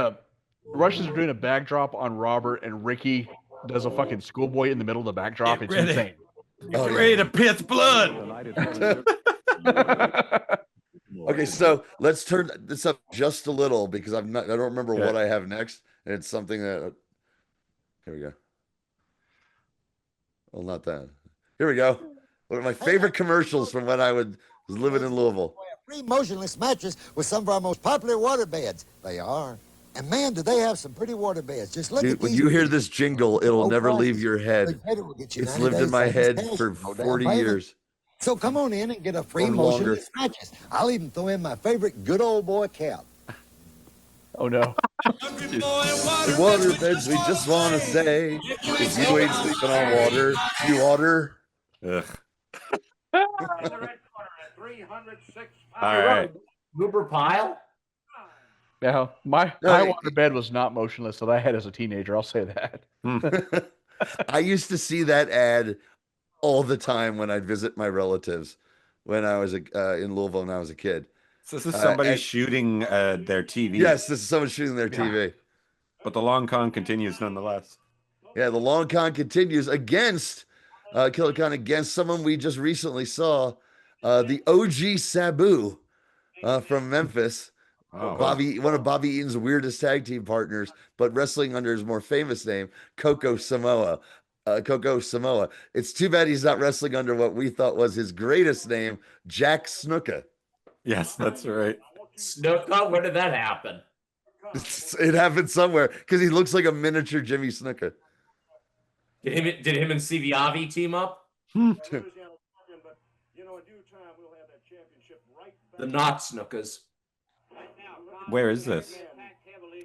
Russians are doing a backdrop on Robert, and Ricky does a fucking schoolboy in the middle of the backdrop. It's insane. Get ready to piss blood. Okay, so let's turn this up just a little because I don't remember what I have next, and it's something that. Here we go. Well, not that. Here we go. One of my favorite commercials from when I was living in Louisville. Free motionless mattress with some of our most popular water beds. They are. And man, do they have some pretty water beds. Just look at these. When you hear this jingle, it'll never leave your head. It's lived in my head for 40 years. So come on in and get a free motionless mattress. I'll even throw in my favorite good old boy cap. Oh no. The water beds, we just want to say, if you ain't sleeping on water, you water. Ugh. All right. Goober pile? Now, my water bed was not motionless that I had as a teenager. I'll say that. I used to see that ad all the time when I'd visit my relatives when I was in Louisville when I was a kid. So this is somebody shooting their TV. Yes, this is someone shooting their TV. But the long con continues nonetheless. Yeah, the long con continues against Killer Khan against someone we just recently saw, the OG Sabu from Memphis. Oh, One of Bobby Eaton's weirdest tag team partners, but wrestling under his more famous name, Coco Samoa. It's too bad he's not wrestling under what we thought was his greatest name, Jack Snuka. Yes, that's right. Snuka? When did that happen? It happened somewhere because he looks like a miniature Jimmy Snuka. Did him and Siviavi team up? The not Snukas. Where is this?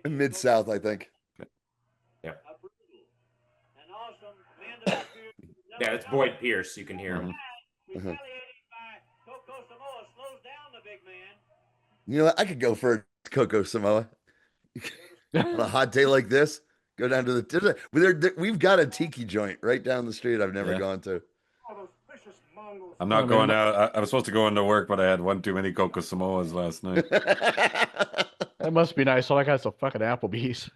In Mid-South, I think. Yeah. Yeah, it's Boyd Pierce. You can hear him. Uh-huh. You know what? I could go for Coco Samoa. On a hot day like this, go down to the. We've got a tiki joint right down the street I've never gone to. I'm not going out. I was supposed to go into work, but I had one too many Coco Samoas last night. That must be nice. All I got is some fucking Applebee's.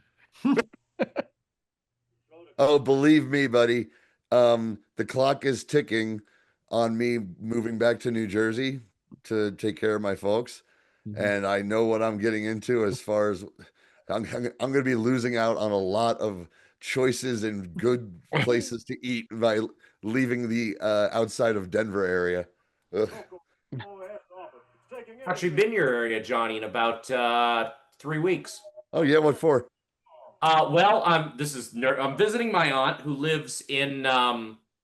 Oh, believe me, buddy. The clock is ticking on me moving back to New Jersey to take care of my folks. Mm-hmm. And I know what I'm getting into as far as I'm going to be losing out on a lot of choices and good places to eat by leaving the outside of Denver area. Ugh. Actually been your area, Johnny, in about 3 weeks. Oh yeah, what for? Well, I'm visiting my aunt who lives in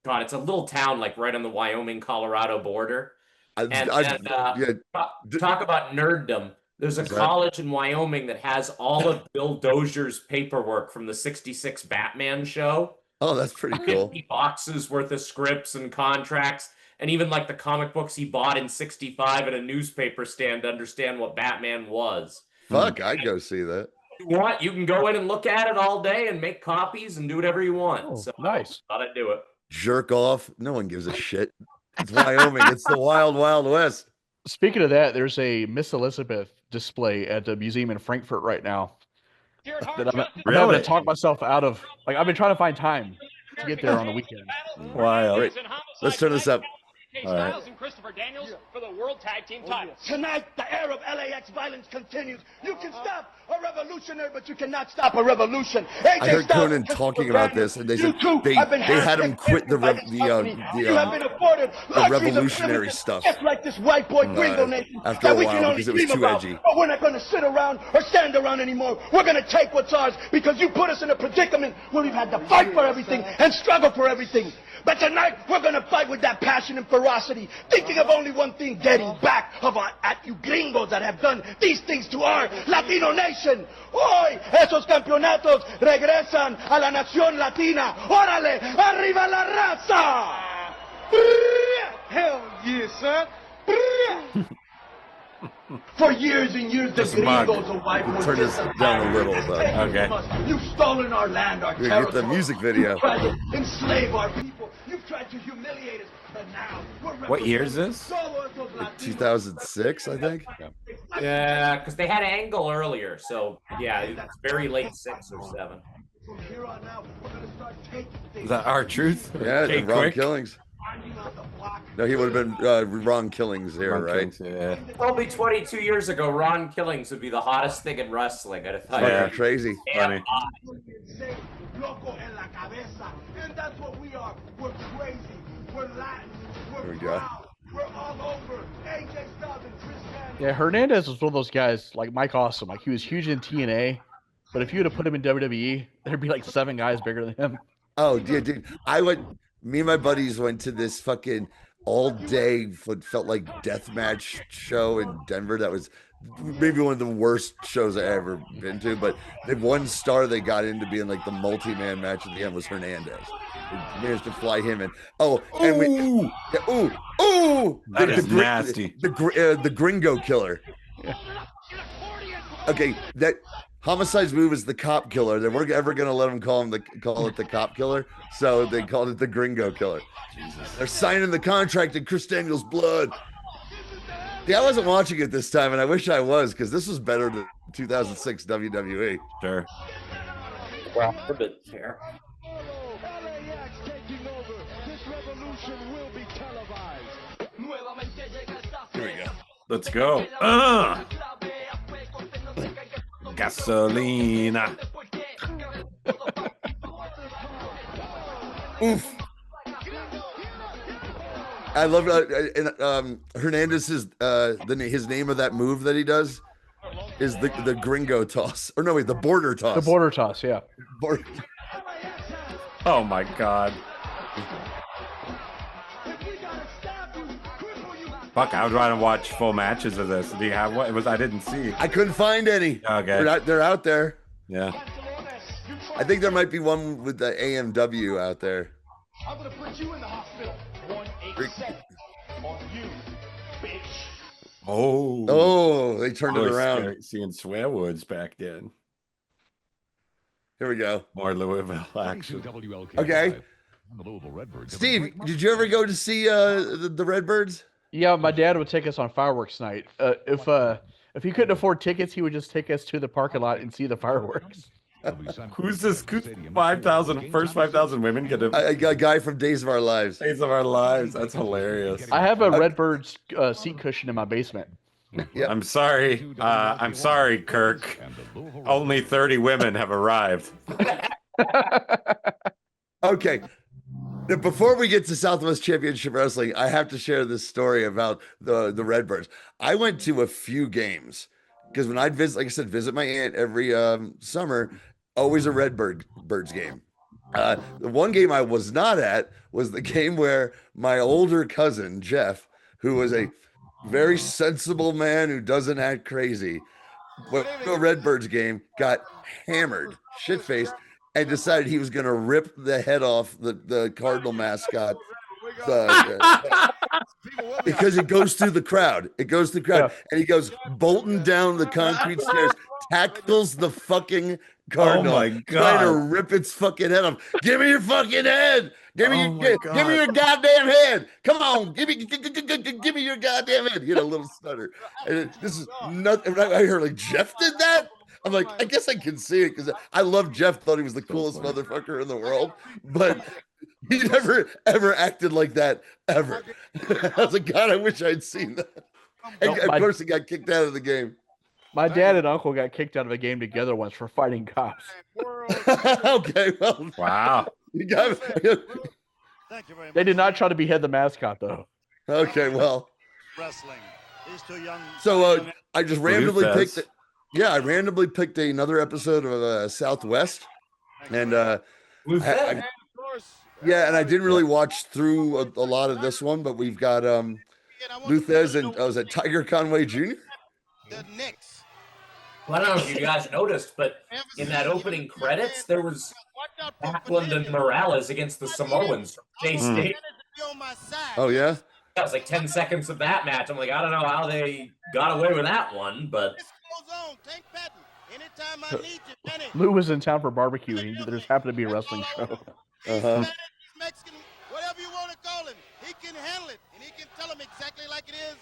it's a little town like right on the Wyoming-Colorado border. Talk about nerddom. There's a college in Wyoming that has all of Bill Dozier's paperwork from the '66 Batman show. Oh, that's pretty cool. 50 boxes worth of scripts and contracts, and even like the comic books he bought in '65 at a newspaper stand to understand what Batman was. Fuck, I'd go see that. You can go in and look at it all day and make copies and do whatever you want. Oh, so nice. Thought I'd do it. Jerk off. No one gives a shit. It's Wyoming. It's the wild, wild west. Speaking of that, there's a Miss Elizabeth display at the museum in Frankfurt right now. That I'm having to talk myself out of. Like, I've been trying to find time to get there on the weekend. Wow. Right. Let's turn this up. All right. And Christopher Daniels for the World Tag Team titles. Tonight, the era of LAX violence continues. You can stop a revolutionary, but you cannot stop a revolution. I heard Conan talking about this, and they said they had him quit the revolutionary stuff. Just like this white boy Gringo Nation. After a while, because it was too edgy. But we're not going to sit around or stand around anymore. We're going to take what's ours because you put us in a predicament where we've had to fight for everything and struggle for everything. But tonight, we're going to fight with that passion and ferocity, thinking of only one thing, getting back at you gringos that have done these things to our Latino nation. Hoy, esos campeonatos regresan a la nación latina. Órale, arriba la raza! Hell yes, son! For years and years, the gringos of white boys turn this down a little, but okay. You've stolen our land, our territory. Get the music video. You've tried to enslave our people. You've tried to humiliate us. But now we're what year is this? 2006, I think. Yeah, because they had Angle earlier, so yeah, it's very late 6 or 7. From here on out, we're gonna start taking things. Is that R-Truth? Yeah, Jay Ron Quick? Killings. No, he would have been Ron Killings here, Ron right? Killings, yeah. Only 22 years ago, Ron Killings would be the hottest thing in wrestling. I'd have thought. Yeah, crazy. Funny. And that's what we are. We're crazy. We're Latin. Here we go. We're all over. AJ Styles and Chris Cannon. Yeah, Hernandez was one of those guys like Mike Awesome. Like, he was huge in TNA, but if you would have put him in WWE, there'd be like 7 guys bigger than him. Oh, yeah, dude. Me and my buddies went to this fucking all-day, what felt like deathmatch show in Denver. That was maybe one of the worst shows I ever been to. But the one star they got into being like the multi-man match at the end was Hernandez. They managed to fly him in. Oh, and that is nasty. The Gringo Killer. Okay, Homicide's move is the cop killer. They weren't ever going to let him call it the cop killer, so they called it the Gringo Killer. Jesus. They're signing the contract in Chris Daniels' blood. Yeah, I wasn't watching it this time, and I wish I was, because this was better than 2006 WWE. Sure. Well, a bit fair. LAX taking over. This revolution will be televised. Here we go. Let's go. Gasolina. Oof. I love Hernandez's his name of that move that he does is the Gringo toss. Or no, wait, the border toss. The border toss, yeah. Oh my God. Fuck, I would rather watch full matches of this. Do you have what? It was I didn't see. I couldn't find any. Okay. They're out there. Yeah. I think there might be one with the AMW out there. I'm gonna put you in the hospital. 187 on you, bitch. Oh, they turned it around. Seeing Swearwoods back then. Here we go. More Louisville action. Okay. Steve, did you ever go to see the Redbirds? Yeah, my dad would take us on fireworks night. If he couldn't afford tickets, he would just take us to the parking lot and see the fireworks. Who's this? 5,000 first 5,000 women get a guy from Days of Our Lives. Days of Our Lives. That's hilarious. I have a Redbirds seat cushion in my basement. Yep. I'm sorry. I'm sorry, Kirk. Only 30 women have arrived. Okay. Now, before we get to Southwest Championship Wrestling, I have to share this story about the Redbirds. I went to a few games because when I'd visit, like I said, visit my aunt every summer, always a Redbirds game. The one game I was not at was the game where my older cousin, Jeff, who was a very sensible man who doesn't act crazy, went to a Redbirds game, got hammered, shit-faced, and decided he was going to rip the head off the Cardinal mascot because it goes through the crowd. It goes through the crowd, and he goes bolting down the concrete stairs, tackles the fucking Cardinal, trying to rip its fucking head off. Give me your fucking head. Give me your goddamn head. Come on, give me your goddamn head. You know, a little stutter. And this is nothing. I heard like Jeff did that. I'm like, I guess I can see it because I love Jeff. Thought he was the coolest motherfucker in the world, but he never ever acted like that ever. I was like, God, I wish I'd seen that. And of course, he got kicked out of the game. My dad and uncle got kicked out of a game together once for fighting cops. Okay, well, wow. They did not try to behead the mascot, though. Okay, well. So I just randomly picked it. Yeah, I randomly picked another episode of Southwest, and and I didn't really watch through a lot of this one, but we've got Luthez and was it Tiger Conway Jr.? Well, I don't know if you guys noticed, but in that opening credits, there was Backlund and Morales against the Samoans from J-State. Oh, yeah? That was like 10 seconds of that match. I'm like, I don't know how they got away with that one, but... Lou was in town for barbecue. There just happened to be a wrestling show. Uh-huh. Mexican, whatever you want to call him, he can handle it, and he can tell him exactly like it is.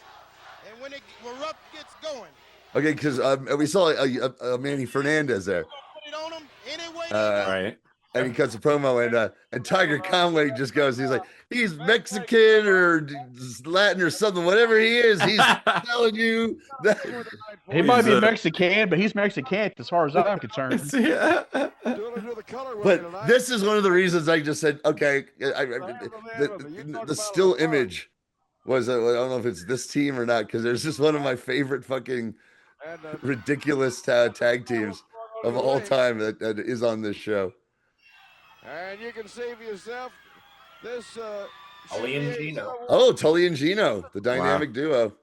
And when rough gets going. Okay, because we saw a Manny Fernandez there. Right. And he cuts a promo, and Tiger Conway just goes, he's like, he's Mexican or Latin or something, whatever he is, he's telling you that. He might be Mexican, but he's Mexican as far as I'm concerned. Yeah. But this is one of the reasons I just said, okay, the still image was, I don't know if it's this team or not, because there's just one of my favorite fucking ridiculous tag teams of all time that is on this show. And you can see for yourself this Tully and Gino. Oh, Tully and Gino, the dynamic duo.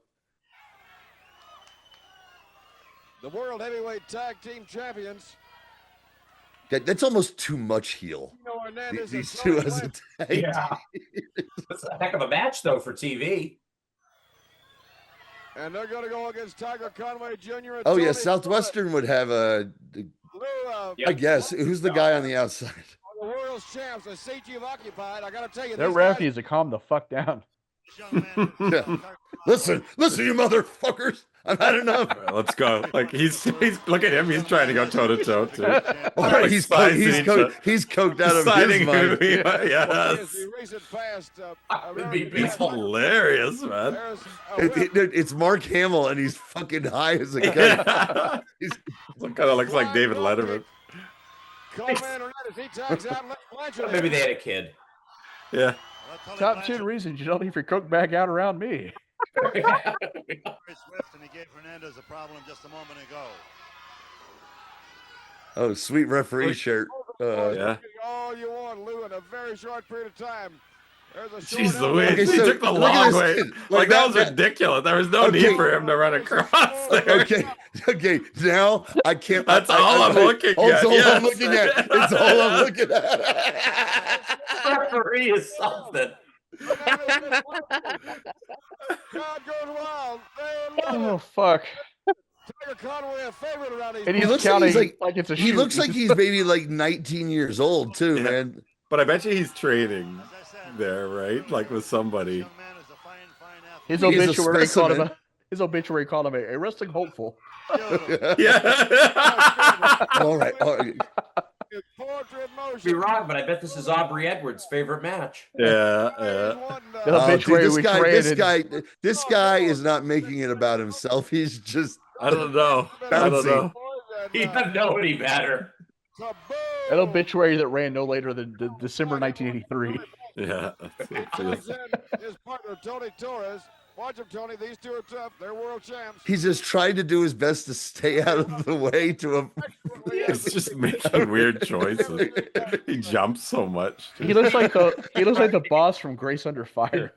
The World Heavyweight Tag Team Champions. That's almost too much heel. These two as a tag. Yeah. It's a heck of a match, though, for TV. And they're going to go against Tiger Conway Jr. Oh yeah, Southwestern would have a. I guess who's the guy on the outside? The world's champs, the seat you've occupied. I got to tell you, That ref needs to calm the fuck down. Yeah. Listen, you motherfuckers! I've had enough. Right, let's go. Like he's look at him. He's trying to go toe to toe too. Oh, he's coked out of his mind. Yes. He's hilarious, man. It's Mark Hamill, and he's fucking high as a kite. He kind of looks like David Letterman. Maybe they had a kid. Yeah. Top 10 reasons you don't leave your coke bag out around me. Very swift, and he gave Fernandez a problem just a moment ago. Oh, sweet referee shirt. Yeah. All you want, Lou, in a very short period of time. Jeez Louise, he took the long way. Like that was ridiculous. There was no need for him to run across there. Okay. Now I can't. That's all I'm looking at. That's all I'm looking at. It's all I'm looking at. Referee is something. Oh fuck. And he looks like it's a shoot. He looks like he's maybe like 19 years old too, man. But I bet you he's training there, right? Like with somebody. His obituary called him a wrestling hopeful. Yeah. All right. Be wrong, but I bet this is Aubrey Edwards' favorite match. Yeah. This guy is not making it about himself. He's just. I don't know. He doesn't know any better. An obituary that ran no later than December 1983. Yeah. His partner Tony Torres. Watch him, Tony. These two are tough. They're world champs. He's just trying to do his best to stay out of the way to him. He's just making weird choices. He jumps so much. He looks like the boss from Grace Under Fire.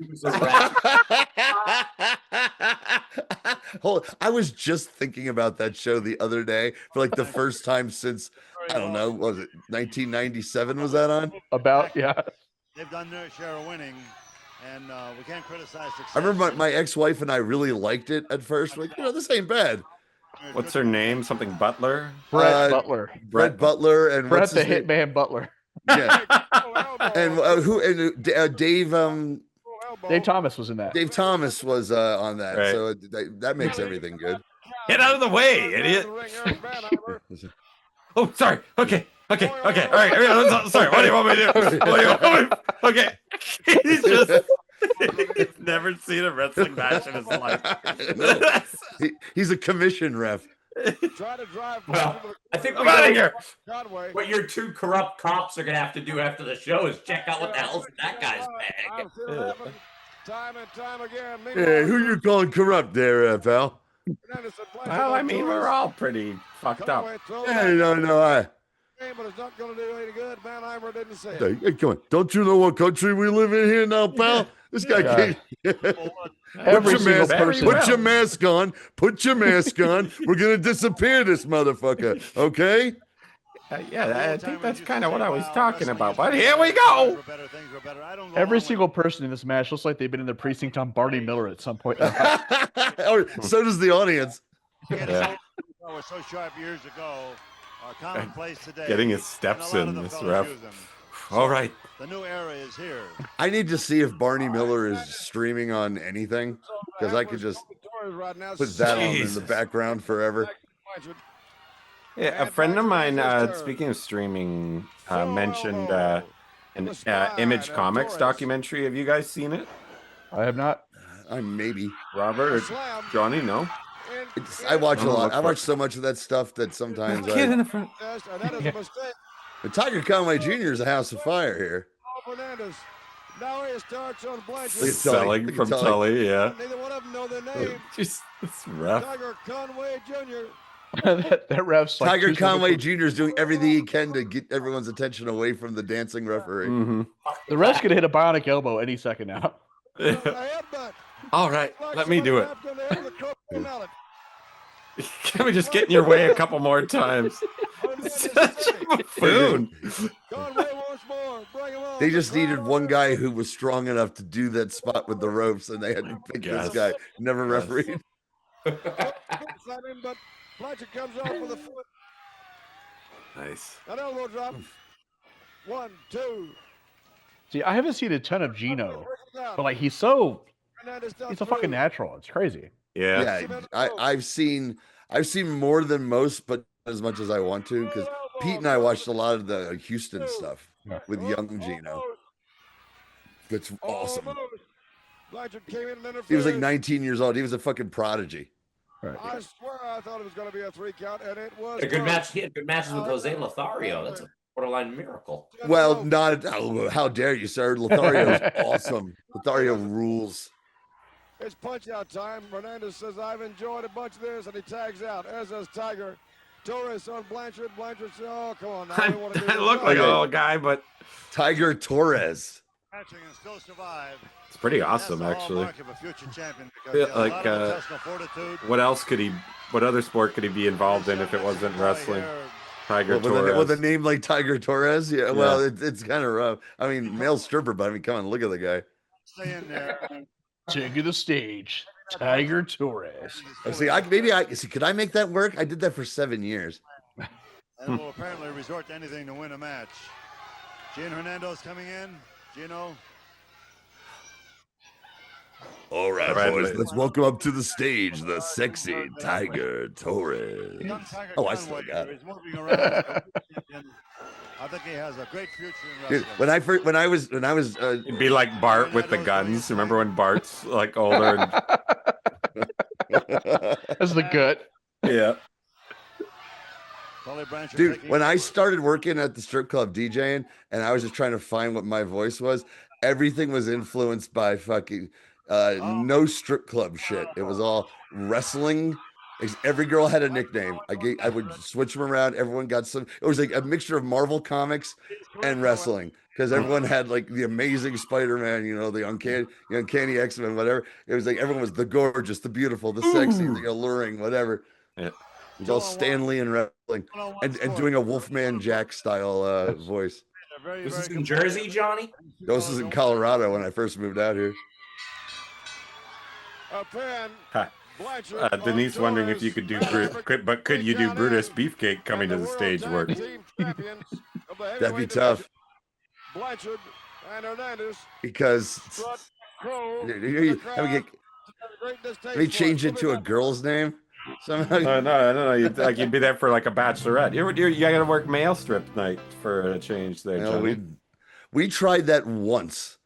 I was just thinking about that show the other day for like the first time since I don't know, what was it 1997? Was that on? Yeah. They've done their share of winning. And we can't criticize success. I remember my ex-wife and I really liked it at first. We're like, this ain't bad. What's her name? Something Butler? Brett Butler. Brett Butler and Brett the Hitman Butler. Yeah. And Dave. Dave Thomas was in that. Dave Thomas was on that, right. So that makes everything good. Get out of the way, idiot! Oh, sorry. Okay. All right. Sorry. What do you want me to do? Okay. He's never seen a wrestling match in his life. No. He's a commission ref. Well, I think I'm out of here. What your two corrupt cops are gonna have to do after the show is check out what the hell's in that guy's bag. Time and time again. Hey, who you calling corrupt there, pal? Well, I mean, we're all pretty fucked up. Hey, no. But it's not going to do any good. Manheimer didn't say it. Hey, come on. Don't you know what country we live in here now, pal? This guy can't. Every single person. Put your mask on. Put your mask on. We're going to disappear this motherfucker. Okay? Yeah, I think that's kind of what I was talking about. But here we go. Every single person in this match looks like they've been in the precinct on Barney Miller at some point. Or so does the audience. Yeah. Was so sharp years ago. Commonplace today. Getting his steps in, this ref. All right. The new era is here. I need to see if Barney Miller is streaming on anything, because I could just put that on in the background forever. Yeah, a friend of mine, speaking of streaming, mentioned an Image Comics documentary. Have you guys seen it? I have not. Maybe. Robert or Johnny? No. I watch a lot. I watch so much of that stuff that sometimes kid in the front. The Tiger Conway Jr. is a house of fire here. Now he starts on He's selling from Tully, yeah. Neither one of them know their name. Jeez, this ref. Tiger Conway Jr. that ref's like Tiger Conway Jr. is doing everything he can to get everyone's attention away from the dancing referee. Mm-hmm. The ref's gonna hit a bionic elbow any second now. All right, let me do it. Can we just get in your way a couple more times? Such a buffoon. They just needed one guy who was strong enough to do that spot with the ropes, and they had to pick this guy. Never refereed. But Blanchard comes off with a foot. Nice. An elbow drop. 1, 2. See, I haven't seen a ton of Gino, but like he's a fucking natural. It's crazy. Yeah. I've seen more than most, but not as much as I want to, because Pete and I watched a lot of the Houston stuff with young Gino. It's awesome. He was like 19 years old. He was a fucking prodigy. Right. I swear I thought it was going to be a 3 count, and it was. A good match. He had good matches with Jose Lothario. That's a borderline miracle. Well, not how dare you, sir? Lothario is awesome. Lothario rules. It's punch out time. Hernandez says, I've enjoyed a bunch of this, and he tags out, as does Tiger. Torres on Blanchard. Blanchard says, oh, come on now. I look like an old guy, but Tiger Torres. Catching and still survive. It's pretty awesome, actually. Like, what else could he? What other sport could he be involved in if it wasn't wrestling? Tiger Torres. With a name like Tiger Torres, yeah. Well, it's kind of rough. I mean, male stripper, but I mean, come on, look at the guy. Stay in there. Taking the stage, Tiger Torres. See, could I make that work? I did that for 7 years. And will apparently resort to anything to win a match. Gene Hernandez coming in. Gino. All right, boys, let's welcome up to the stage the sexy Tiger Torres. Oh, I still got it. I think he has a great future in Dude, wrestling. when I was it'd be like Bart with the guns. Remember when Bart's like older? And... That's the gut. Yeah. Dude, when I started working at the strip club DJing, and I was just trying to find what my voice was, everything was influenced by fucking no strip club shit. It was all wrestling. Every girl had a nickname. I would switch them around. Everyone got some. It was like a mixture of Marvel comics and wrestling, because everyone had like the Amazing Spider-Man, the uncanny X-Men, whatever. It was like everyone was the gorgeous, the beautiful, the sexy, the alluring, whatever. Yeah. It was all Stanley and wrestling, and doing a Wolfman Jack style voice. Was this in Jersey, Johnny? This was in Colorado when I first moved out here. Denise wondering if you could do could you do Brutus Beefcake coming to the stage work? That'd be tough. Blanchard and Hernandez. Because let me change it to a girl's name. Somehow. No. You'd be there for like a bachelorette. You got to work male strip night for a change there. No, we tried that once,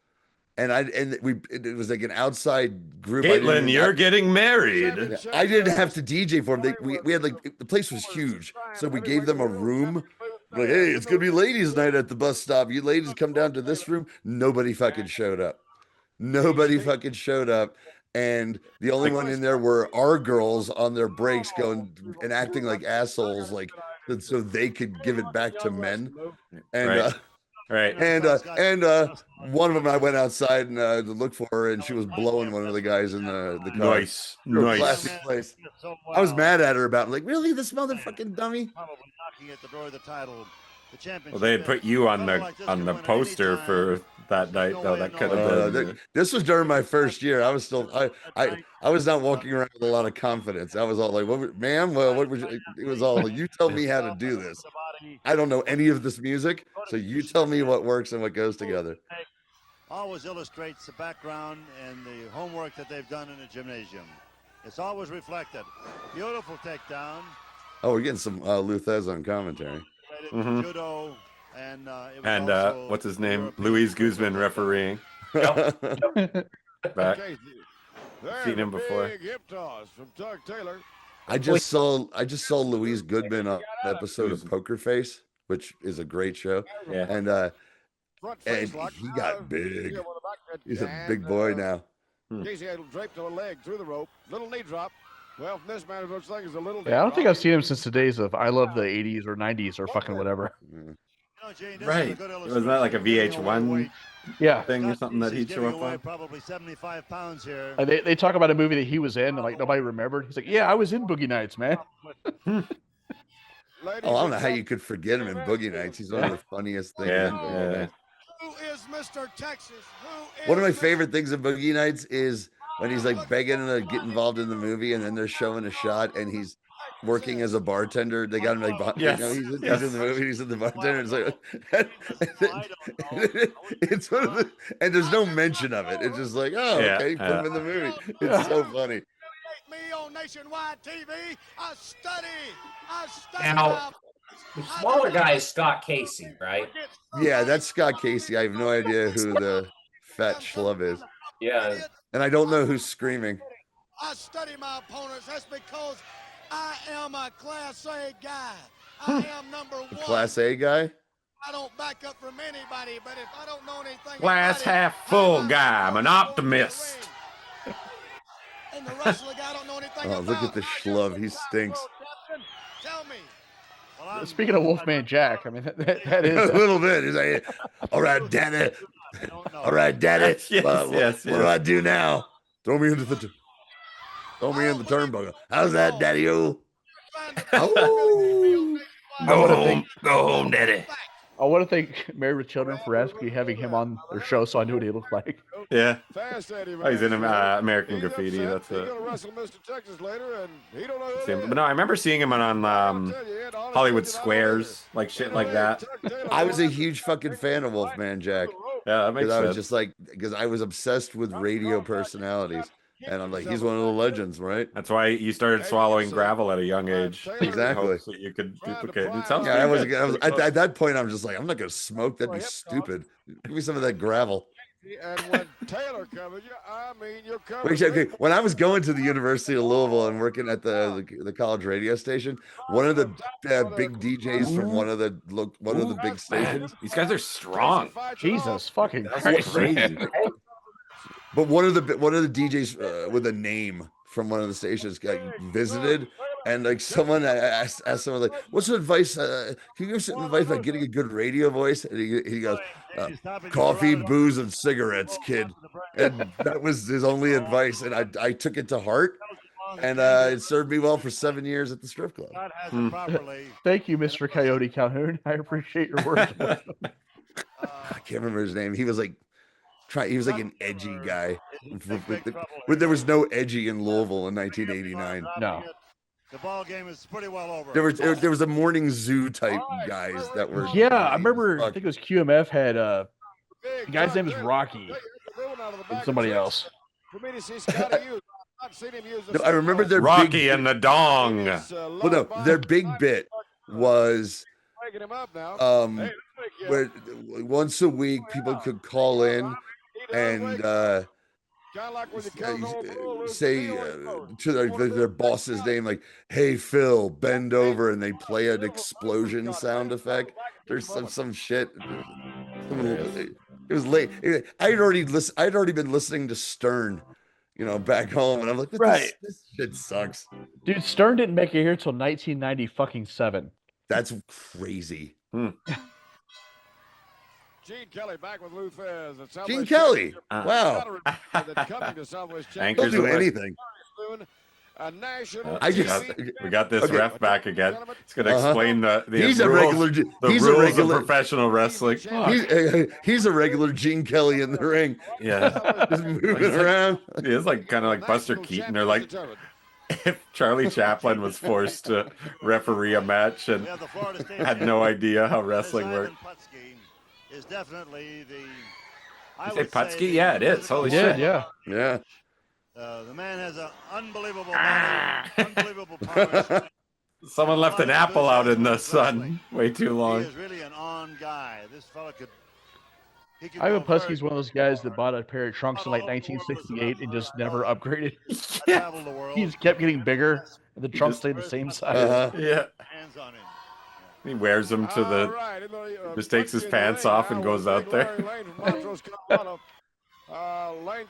and it was like an outside group. Caitlin, you're getting married. I didn't have to DJ for them. We had like, the place was huge, so we gave them a room. Like, hey, it's gonna be ladies' night at the bus stop. You ladies come down to this room. Nobody fucking showed up. And the only one in there were our girls on their breaks going and acting like assholes, like so they could give it back to men. And and one of them, I went outside and to look for her, and she was blowing one of the guys in the car. Nice. Classic place. I was mad at her about it. Like, really, this motherfucking dummy. Probably knocking at the door of the title. Well, they had put you on the poster for that night, though. That could have been. This was during my first year. I was still, I was not walking around with a lot of confidence. I was all like, "Ma'am, what was?" It was all, "You tell me how to do this. I don't know any of this music, so you tell me what works and what goes together." Always illustrates the background and the homework that they've done in the gymnasium. It's always reflected. Beautiful takedown. Oh, we're getting some Luthez on commentary. Judo, and what's his name? Luis Guzman refereeing. Back. Seen him before. Hip toss from Doug Taylor. I just saw Louise Goodman on an episode of Poker Face, which is a great show. Yeah. And he got big. He's a big boy now. Casey had draped to a leg through the rope. Little knee drop. Well, this man looks like he's a little. Yeah, I don't think I've seen him since the days of I Love the 80s or 90s or fucking whatever. Right. Wasn't that like a VH1 thing or something that he'd show up on? Probably 75 pounds here. They talk about a movie that he was in, and like nobody remembered. He's like, "Yeah, I was in Boogie Nights, man." Oh, I don't know how you could forget him in Boogie Nights. He's one of the funniest things. Who is Mr. Texas? One of my favorite things in Boogie Nights is when he's like begging to get involved in the movie, and then they're showing a shot, and he's working as a bartender. They got him like, Yes, he's yes. in the movie. He's in the bartender. It's like, it's one of the, and there's no mention of it. It's just like, oh, Yeah, okay, put him in the movie. It's so funny. Me on Nationwide TV. I study. Now, the smaller guy is Scott Casey, right? Yeah, that's Scott Casey. I have no idea who the fat schlub is. Yeah. And I don't know who's screaming. I study my opponents. That's because I am a Class A guy. I am number one. Class A guy? I don't back up from anybody, but if I don't know anything, Glass half full guy. I'm an optimist. And the wrestler guy don't know anything Oh, look at the schlub. He stinks. Tell me. Speaking of Wolfman Jack, I mean that is a little bit. He's like, all right, daddy. All right, daddy. Yes, what do I do now? Throw me into the turnbuckle. How's that, daddy-o? Oh. Go home, daddy. I want to thank Married with Children for asking having him on their show, so I knew what he looked like. Yeah. Oh, he's in American Graffiti. That's it. But no, I remember seeing him on Hollywood Squares, like shit like that. I was a huge fucking fan of Wolfman Jack. Yeah, that makes sense. I was just like, because I was obsessed with radio personalities. And I'm like, he's one of the legends, right? That's why you started swallowing gravel at a young age. Exactly. So you could duplicate. It sounds I was at that point. I'm just like, I'm not gonna smoke. That'd be stupid. Give me some of that gravel. And when Taylor comes, I mean, you're coming. Wait, okay. When I was going to the University of Louisville and working at the college radio station, one of the big DJs from one of the big stations. These guys are strong. Jesus fucking Christ. Crazy. But one of the DJs with a name from one of the stations got visited, and like someone asked someone like, "What's the advice? Can you give some advice about getting a good radio voice?" And he goes, "Coffee, booze, and cigarettes, kid." And that was his only advice, and I took it to heart, and it served me well for 7 years at the strip club. Thank you, Mr. Coyote Calhoun. I appreciate your work. I can't remember his name. He was like. He was like an edgy guy. But there was no edgy in Louisville in 1989. No. The ball game is pretty well over. There was a morning zoo type guys that were. Yeah, I remember. I think it was QMF had the guy's name is Rocky and somebody else. No, I remember their Rocky and the Dong. Well, no, their big bit was where once a week people could call in and say to their boss's name, like, "Hey Phil, bend over," and they play an explosion sound effect. There's some shit. It was late. I'd already been listening to Stern, back home, and I'm like, this shit sucks. Dude, Stern didn't make it here till 1997. That's crazy. Gene Kelly back with Lou Fez. Gene Kelly. Wow. Anchors do anything. We got this ref back again. He's going to explain the he's rules, a regular of professional wrestling. He's a regular Gene Kelly in the ring. Yeah. Just moving around. He is like kind of like Buster Keaton. They're like, if Charlie Chaplin was forced to referee a match and had no idea how wrestling worked. Is definitely the. You say Putski? Yeah, it is. Holy shit. Yeah. The man has an unbelievable body, unbelievable power. Someone left an apple out in the sun way too long. He is really an on guy. This fella could. Ivan Putski's one of those guys that bought a pair of trunks in like 1968 and just never upgraded. Yeah. He just kept getting bigger, and the trunks stayed the same size. Yeah. Hands on him. He wears them to just takes his pants off and goes out there.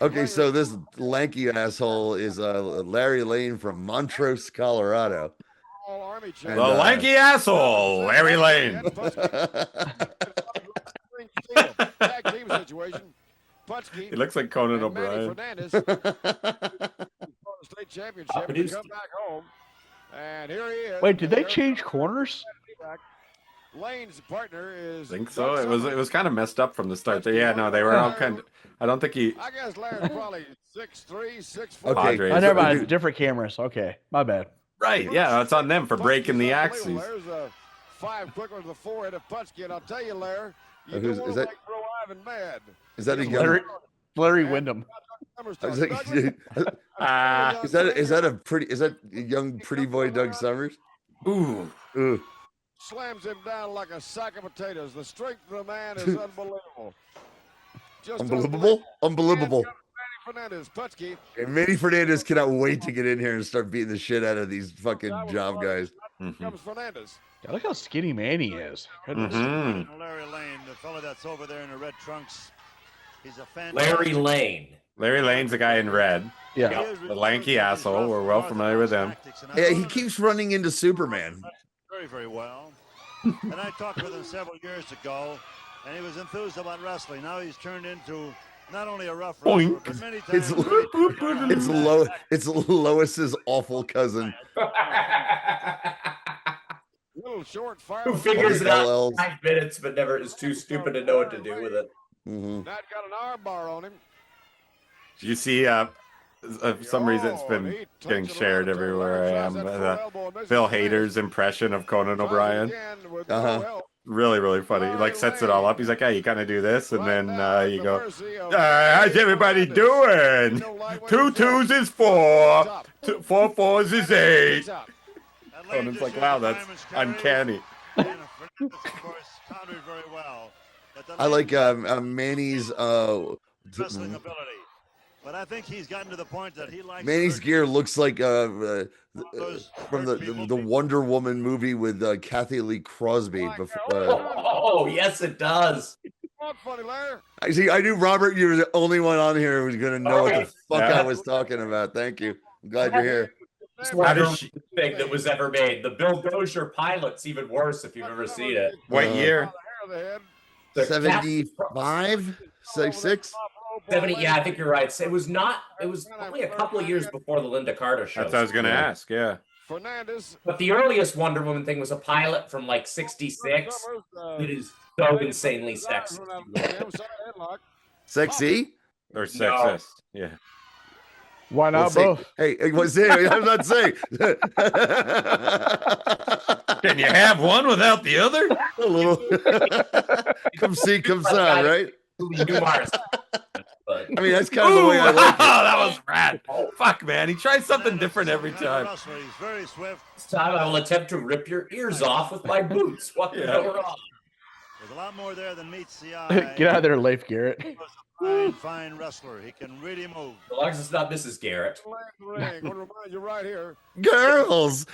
Okay, so this lanky asshole is Larry Lane from Montrose, Colorado. And, the lanky asshole, Larry Lane. He looks like Conan O'Brien. State championship. Come back home, and here he is. Wait, did they change corners? Lane's partner is. I think so. It was kind of messed up from the start. Yeah, no, they were all kind of. I don't think he. I guess Larry's probably 6'3", 6'4". Okay, I never mind. Different cameras. Okay, my bad. Right, yeah, it's on them for breaking the axes. There's a 5 quick one to the forehead of Putski, and I'll tell you, Larry, you Who's- don't is want that- to throw Ivan mad. Is that a young? Larry Wyndham. Is that a young pretty boy Doug Summers? Ooh. Slams him down like a sack of potatoes. The strength of the man is unbelievable. Just Unbelievable. Fernandez, Putski. And Manny Fernandez cannot wait to get in here and start beating the shit out of these fucking job guys. Comes Fernandez. Yeah, look how skinny Manny is. Goodness. Larry Lane, the fellow that's over there in the red trunks. He's a fan. Larry Lane. Larry Lane's the guy in red. Yeah. The lanky asshole. We're well familiar with him. Yeah, he keeps running into Superman. Very, very well. And I talked with him several years ago, and he was enthused about wrestling. Now he's turned into not only a rough wrestler, but many times It's Lois's awful cousin. Little short fire. Who figures it out in 5 minutes, but never is too stupid to know what to do with it. Not got an arm bar on him. Do you see? For some reason, it's been getting shared everywhere I am. Phil Hader's impression of Conan O'Brien. Really, really funny. He like sets it all up. He's like, "Hey, you kind of do this, and then you go, how's everybody doing? 2 2s is 4, 4 4s is 8." Conan's like, "Wow, that's uncanny." I like Manny's wrestling ability. But I think he's gotten to the point that he likes Manny's gear looks like from the Wonder Woman movie with Kathy Lee Crosby. Oh, yes, it does. Funny, Larry. I see. I knew Robert. You were the only one on here who was gonna know what the fuck I was talking about. Thank you. I'm glad you're here. Thing that was ever made. The Bill Dozier pilot's even worse if you've ever seen it. What year? 75, 66. 70. Yeah, I think you're right. It was not. It was only a couple of years before the Linda Carter show. That's what I was gonna ask. Yeah. Fernandez. But the earliest Wonder Woman thing was a pilot from like '66. It is so insanely sexy. Sexy or sexist? Yeah. Why not both? Hey, what's it? I'm not saying. Can you have one without the other? A little. Come see, come saw, right? I mean, that's kind of the way I like it. Oh, that was rad. Fuck, man. He tries something different every time. He's very swift. This time I will attempt to rip your ears off with my boots. What the hell wrong? There's a lot more there than meets the eye. Get out of there, Leif Garrett. Fine wrestler. He can really move. As long as it's not Mrs. Garrett. I'm gonna remind you right here. Girls.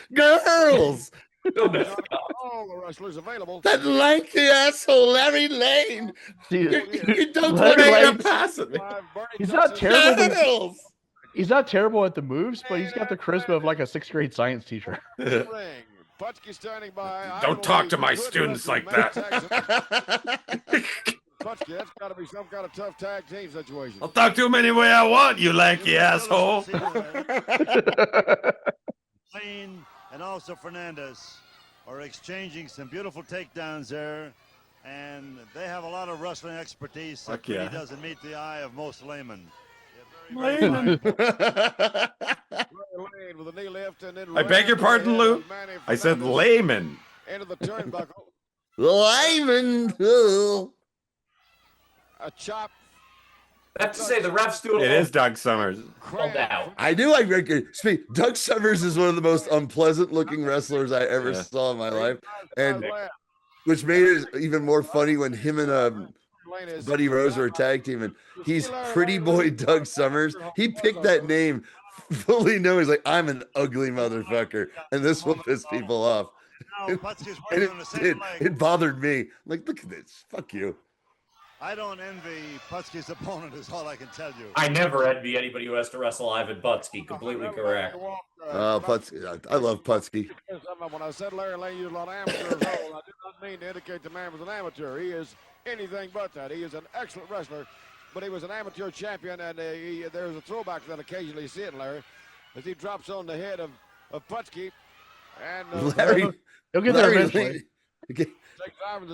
All the wrestlers available. That lanky asshole, Larry Lane. You don't want to pass it. He's not terrible. He's not terrible at the moves, but he's got the charisma of like a 6th grade science teacher. Standing by. Don't talk to my students like that. Putski, that's got to be some kind of tough tag team situation. I'll talk to him any way I want, you lanky asshole. Lane and also Fernandez are exchanging some beautiful takedowns there, and they have a lot of wrestling expertise that really doesn't meet the eye of most laymen. Layman. I beg your pardon, Lou. I said layman. End of the turnbuckle. Layman. A chop. I have to say, the refs do it. It is Doug Summers. I do. I reckon. Doug Summers is one of the most unpleasant-looking wrestlers I ever saw in my life, and which made it even more funny when him and Buddy Rose were a tag team, and he's Pretty Boy Doug Summers. He picked that name fully knowing he's like, I'm an ugly motherfucker, and this will piss people off. And it bothered me. Like, look at this. Fuck you. I don't envy Putski's opponent, is all I can tell you. I never envy anybody who has to wrestle Ivan Putski. Completely correct. Putski. I love Putski. When I said Larry Lane used a lot of amateurs, I did not mean to indicate the man was an amateur. He is anything but that. He is an excellent wrestler, but he was an amateur champion, and there's a throwback that occasionally you see it, Larry, as he drops on the head of Putski. And Larry, he'll get there eventually.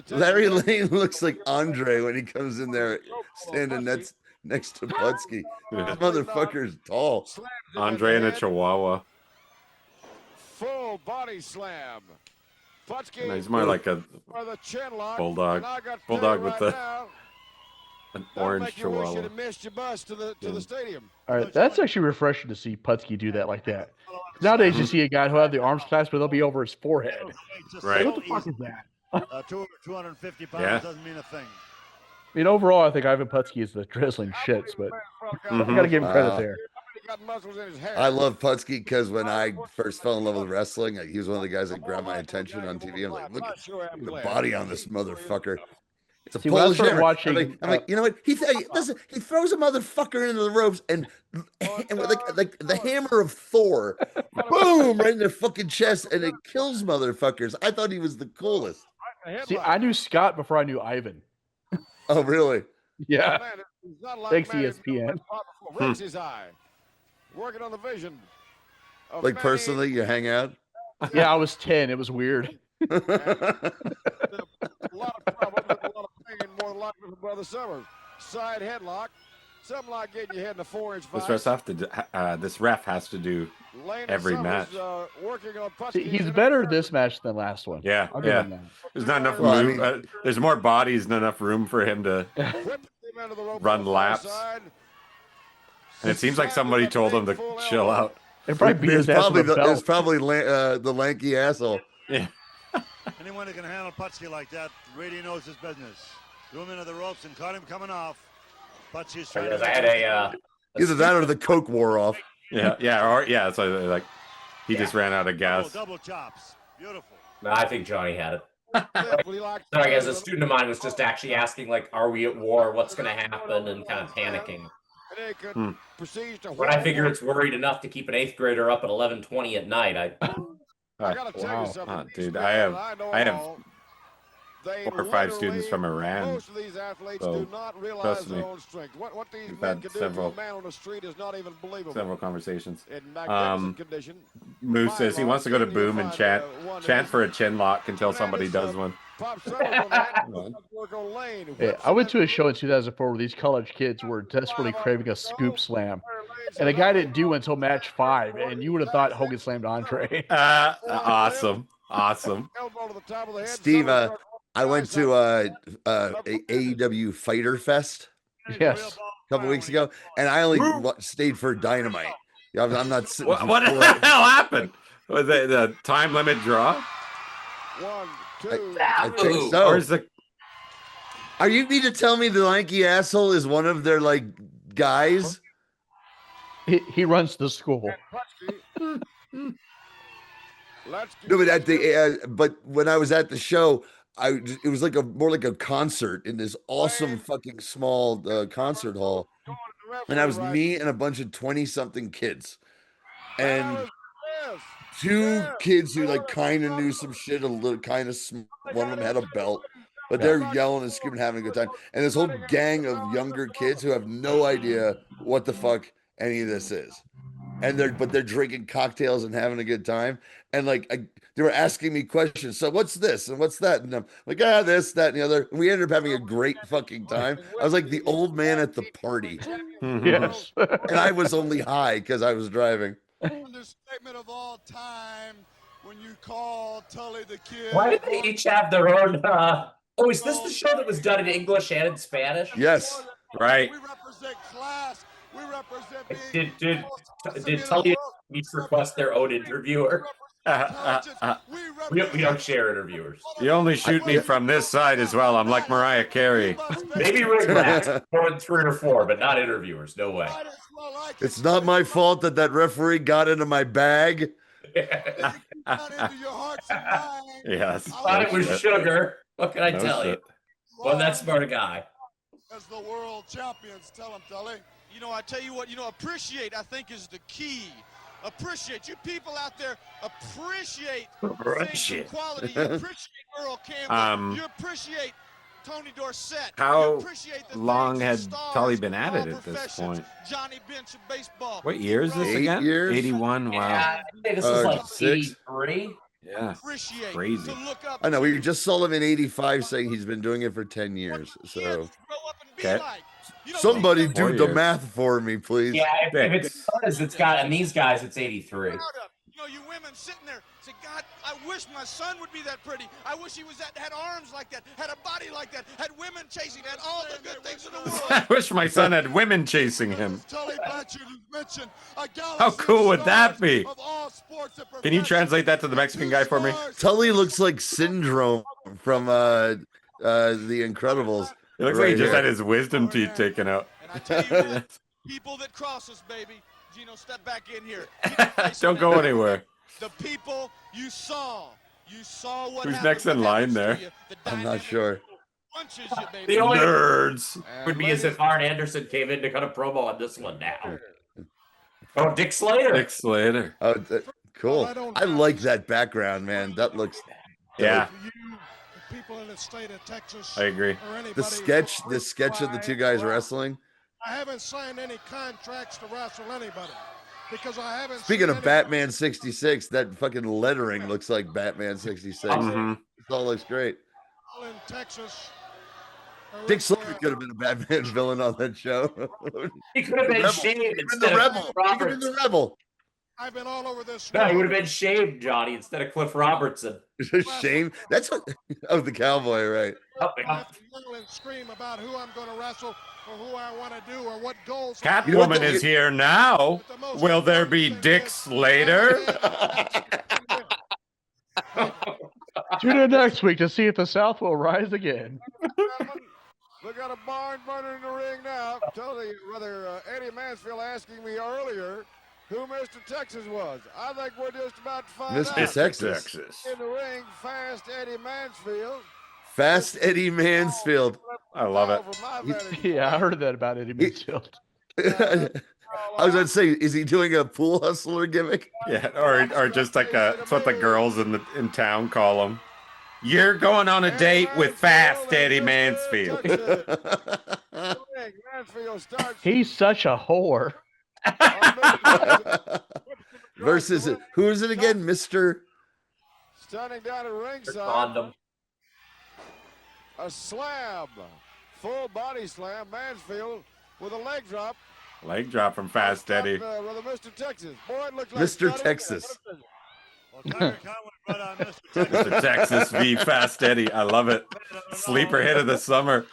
Larry Lane looks like Andre when he comes in there standing next to Putski. This motherfucker is tall. Andre and a Chihuahua. Full body slam. Putski. No, he's more like a bulldog. Bulldog with an orange Chihuahua. To the stadium. All right, that's actually refreshing to see Putski do that like that. Nowadays, you see a guy who have the arms clasped, but they'll be over his forehead. Right. What the fuck is that? 250 pounds doesn't mean a thing. I mean, overall, I think Ivan Putski is the drizzling shits, but I got to give him credit there. I love Putski because when I first fell in love with wrestling, he was one of the guys that grabbed my attention on TV. I'm like, look at the body on this motherfucker. It's a Polish hammer. I'm like, you know what? He throws a motherfucker into the ropes and like the hammer of Thor, boom, right in their fucking chest, and it kills motherfuckers. I thought he was the coolest. See, I knew Scott before I knew Ivan. Oh, really? Yeah. Thanks, ESPN. Working on the vision. Like personally, you hang out? Yeah, I was 10. It was weird. A lot of problems, a lot of pain, more than likely from Brother Summers. Side headlock, something like getting your head in a 4-inch vise. This ref has to do every match. See, he's better this match than the last one. Yeah, There's not enough room. There's more bodies, not enough room for him to run laps. And it seems like somebody told him to chill out. It's probably the lanky asshole. Yeah. Anyone who can handle Putski like that really knows his business. Threw him into the ropes and caught him coming off. Putski's trying to... I had either that or the coke wore off. So like he just ran out of gas. Double chops. Beautiful. No, I think Johnny had it. Sorry, guys. A student of mine was just actually asking, like, are we at war? What's going to happen? And kind of panicking. When I figure it's worried enough to keep an 8th grader up at 11:20 at night, I gotta tell you something, dude, I have 4 or 5 students from Iran. Most of these athletes do not realize their own strength. What these men can do to a man on the street is not even believable. Several conversations. In magnificent condition. Moose says he wants to go to Boom and chant for a chin lock until somebody does one. Yeah, I went to a show in 2004 where these college kids were desperately craving a scoop slam. And the guy didn't do until match 5, and you would have thought Hogan slammed Andre. Awesome. Steve, I went to AEW Fighter Fest. Yes. A couple weeks ago, and I only stayed for Dynamite. I'm not sitting. What the hell happened? Was it the time limit draw? 1, 2. I think so. Are you need to tell me the lanky asshole is one of their like guys? He runs the school. No, but when I was at the show, it was like more like a concert in this awesome fucking small concert hall, and that was me and a bunch of 20-something kids, and 2 kids who like kind of knew some shit a little, kind of. One of them had a belt, but they're yelling and screaming, having a good time, and this whole gang of younger kids who have no idea what the fuck any of this is, and they're drinking cocktails and having a good time, and like they were asking me questions. So what's this and what's that? And I'm like, this, that, and the other. And we ended up having a great fucking time. I was like the old man at the party. Yes. And I was only high because I was driving. Understatement of all time when you call Tully the Kid. Why did they each have their own? Is this the show that was done in English and in Spanish? Yes. Right. We represent class. We represent Did Tully each request their own interviewer? We don't share interviewers. You only shoot me from this side as well. I'm like Mariah Carey. Maybe ring rats, 3 or 4, but not interviewers. No way. It's not my fault that referee got into my bag. Yes. Thought it was sugar. What can I tell you? Well, that smart a guy. As the world champions, tell him, Tully. You know, I tell you what, appreciate, I think, is the key. Appreciate. You people out there appreciate quality. You appreciate Earl Campbell. You appreciate Tony Dorsett. How long had Tully been at it at this point? Johnny Bench of baseball. What year is this again? 8 years? 81. Wow. Yeah, I think this is like 83. Yeah. appreciate, Crazy. to look up I know. to. We just saw him in '85 saying he's been doing it for 10 years. So Grow up and be Okay. like. You know, somebody people- do the math for me, please. Yeah, if it's cars, it's got, and these guys, it's 83. You know, you women sitting there say, God, I wish my son would be that pretty. I wish he was that, had arms like that, had a body like that, had women chasing, had all the good things in the world. I wish my son had women chasing him. Tully Blanchard has mentioned a galaxy How cool of would that stars be? of all sports and Can you translate that to the Mexican guy for me? Tully looks like Syndrome from The Incredibles. It looks like he just had his wisdom teeth taken out. And I tell you what, people that cross us, baby. Gino, step back in here. Don't go anywhere. The people you saw what Who's happened, next in what line happens there? to you, the I'm not sure. punches you, baby. The only Nerds. would be as if Arn Anderson came in to cut a promo on this one now. Oh, Dick Slater. Dick Slater. Oh, cool. I like that background, man. That looks Yeah. You, the people in the state of Texas, I agree. or anybody the sketch of the two guys wrestling. I haven't signed any contracts to wrestle anybody because I haven't. Speaking seen of Batman 66, that fucking lettering looks like Batman 66. It all looks great. in Texas. Dick Slater could have been a Batman villain on that show. He could have been Rebel. shaved He could instead have of been the Cliff Rebel. He could have been Robertson. the Rebel. I've been all over this. No, he would have been shaved, Johnny, instead of Cliff Robertson. Shame. That's what. Oh, the cowboy, right? Oh, I have to yell and scream about who I'm going to wrestle or who I want to do or what goals. Catwoman is here now. Will there be Dick Slater? Tune in next week to see if the South will rise again. Look at a barn burner in the ring now. Totally, Eddie Mansfield asking me earlier who Mr. Texas was. I think we're just about to find out. Mr. Texas. In the ring, Fast Eddie Mansfield. Fast Eddie Mansfield. I love it. Yeah, I heard that about Eddie Mansfield. I was going to say, is he doing a pool hustler gimmick? Yeah, or just like it's what the girls in town call him. You're going on a date with Fast Eddie Mansfield. He's such a whore. Versus, who is it again? Mr. Standing down at ringside. Condom. A slam. Full body slam. Mansfield with a leg drop. Leg drop from Fast Eddie. With a Mr. Texas. Boy, it looks like Mr. Texas. Mr. Texas v. Fast Eddie. I love it. Sleeper hit of the summer.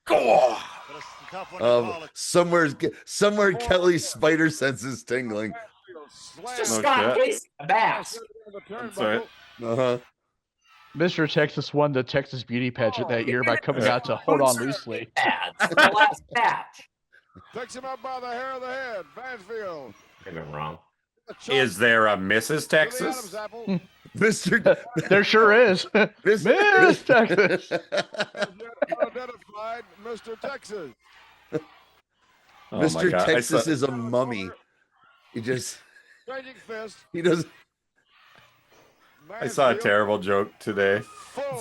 Go on. Somewhere Kelly's spider sense is tingling. Just Scott Casey, a bass. That's right. Uh-huh. Mr. Texas won the Texas Beauty Pageant that year by coming out to Hold On Loosely. The last match. Picks him up by the hair of the head. Mansfield. I've been wrong. Is there a Mrs. Texas? Mr. There sure is. Miss Texas. Unidentified Mr. Texas. Oh my Mr. God. Texas is a mummy. He just, Changing fist. he does. I saw a terrible joke today.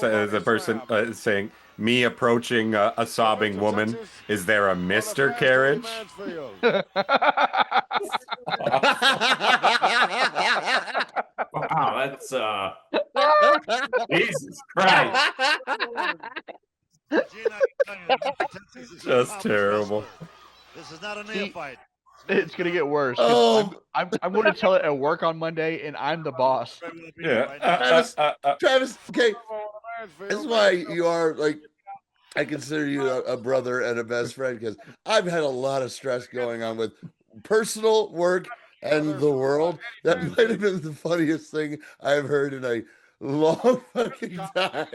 There's a person saying, me approaching a sobbing woman. Is there a Mr. Carriage? Wow, that's Jesus Christ. Just terrible. This is not a neophyte. It's gonna get worse. I'm going to tell it at work on Monday, and I'm the boss. Yeah. Travis, okay. This is why you are like, I consider you a brother and a best friend because I've had a lot of stress going on with personal work and the world. That might have been the funniest thing I've heard in a long fucking time.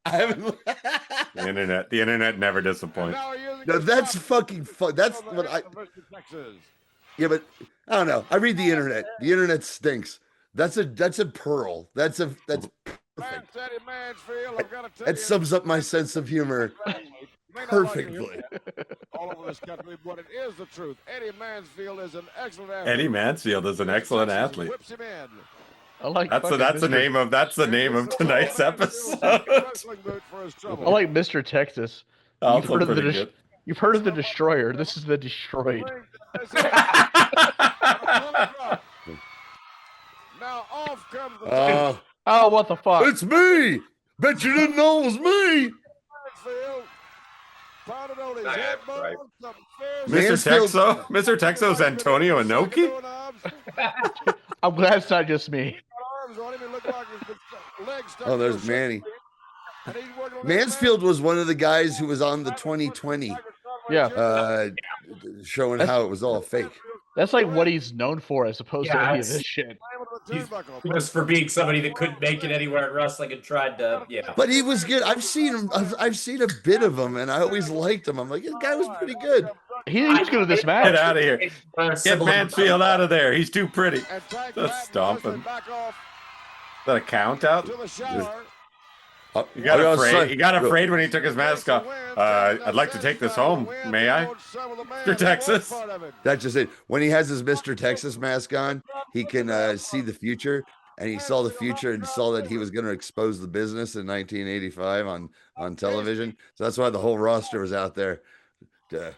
I haven't. The internet never disappoints. No, that's fucking fun. That's what I. Yeah, but I don't know. I read the internet. The internet stinks. That's a pearl. That's perfect. That sums up my sense of humor perfectly. All over this country, but it is the truth. Eddie Mansfield is an excellent athlete. Eddie Mansfield is an excellent athlete. Whips him in. I like That's the name of tonight's episode. I like Mr. Texas. You've heard of the Destroyer. This is the Destroyed. now off comes the oh, what the fuck? It's me. Bet you didn't know it was me. Mr. Texo's Antonio Inoki? I'm glad it's not just me. Oh, there's Manny. Mansfield was one of the guys who was on the 2020. Yeah. Showing how it was all fake. That's like what he's known for as opposed to any of this shit. He's famous for being somebody that couldn't make it anywhere in wrestling and tried to, But he was good. I've seen him. I've seen a bit of him, and I always liked him. I'm like, this guy was pretty good. He's good at this match. Get out of here. Get Mansfield out of there. He's too pretty. Just stomping. Is that a count out? You got afraid when he took his mask off. I'd like to take this home. May I? Mr. Texas. That's just it. When he has his Mr. Texas mask on, he can see the future. And he saw the future and saw that he was going to expose the business in 1985 on television. So that's why the whole roster was out there to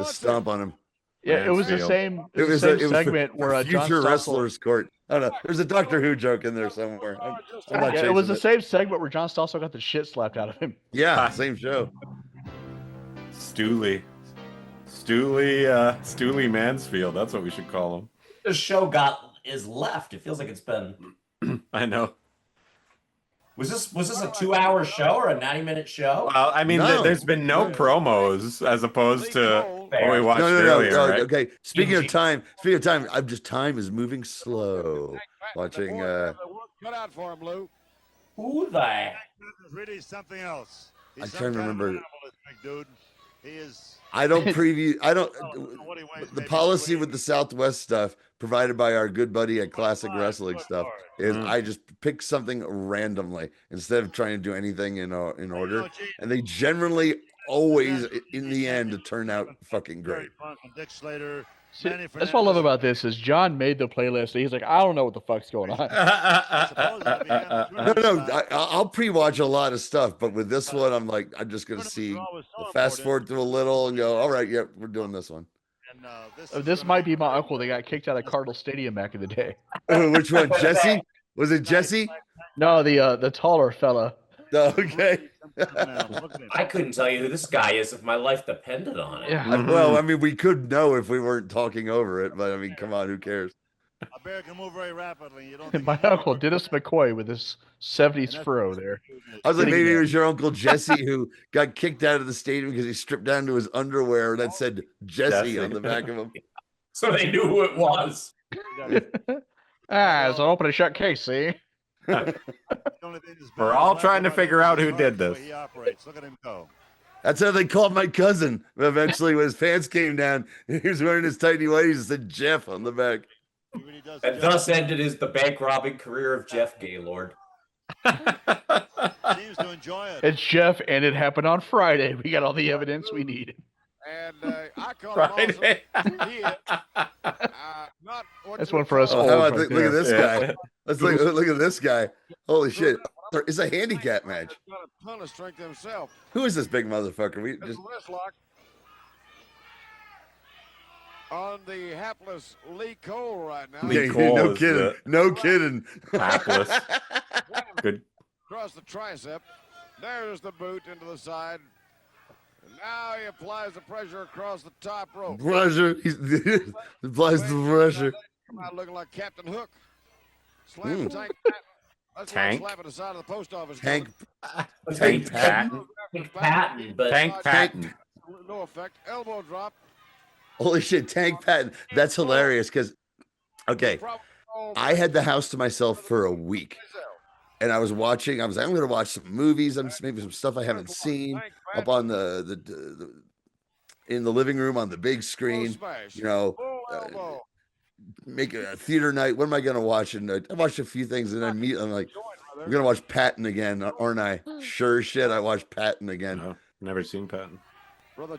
stomp on him. Yeah, it was the same. It was the same segment where future wrestlers court. I don't know. There's a Doctor Who joke in there somewhere. It was the same segment where John Stossel got the shit slapped out of him. Yeah, same show. Stooley Mansfield. That's what we should call him. The show is left. It feels like it's been. I know. Was this a 2-hour show or a 90-minute show? Well, I mean, there's been no promos as opposed to what we watched earlier. Right? Okay. Speaking of time, time is moving slow. Watching. Cut out for him, Lou. Who the? Really something else. I'm trying to remember. Dude. He is. I don't preview. I don't. The policy with the Southwest stuff provided by our good buddy at Classic Wrestling stuff is I just pick something randomly instead of trying to do anything in order, and they generally always in the end turn out fucking great. See, that's what I love about this is John made the playlist. And he's like, I don't know what the fuck's going on. I'll pre-watch a lot of stuff, but with this one, I'm like, I'm just gonna see, fast forward through a little and go, all right, yep, we're doing this one. This might be my uncle that got kicked out of Cardinal Stadium back in the day. Which one, Jesse? Was it Jesse? No, the taller fella. Okay. I couldn't tell you who this guy is if my life depended on it. Yeah. Well, I mean, we could know if we weren't talking over it, but I mean, come on, who cares? A bear can move very rapidly. You don't My uncle, Dennis McCoy, with his 70s fro there. I was like, maybe it was your Uncle Jesse who got kicked out of the stadium because he stripped down to his underwear that said Jesse on the back of him. So they knew who it was. It's an open and shut case, see? We're all trying to figure out who did this. He operates. Look at him go. That's how they called my cousin. Eventually, when his pants came down, he was wearing his tighty whities and said Jeff on the back. And thus ended the bank robbing career of Jeff Gaylord. Seems to enjoy it. It's Jeff, and it happened on Friday. We got all the evidence we needed. And I call him also, he is, not what That's you one for us. Oh, old how about right look at there. this guy. Let's look at this guy. Holy shit. It's a handicap match. He's got a ton of strength himself. Who is this big motherfucker? We This just wrist lock on the hapless Lee Cole right now. Lee Yeah, Cole no is kidding. No kidding. Hapless. Good. Across the tricep. There's the boot into the side. And now he applies the pressure across the top rope. Pressure. He applies the pressure. Come out looking like Captain Hook. Slam the tank. That's Tank? Slap at the side of the post office. Tank. Tank Patton. Patton, but Tank Patton. No effect. Elbow drop. Holy shit, Tank Patton. That's hilarious because, okay, I had the house to myself for a week. And I was watching, I was like, I'm going to watch some movies, maybe some stuff I haven't seen up on the in the living room on the big screen, you know, make it a theater night. What am I going to watch? And I watched a few things and I'm like, I'm going to watch Patton again, aren't I? Sure shit, I watched Patton again. No, never seen Patton.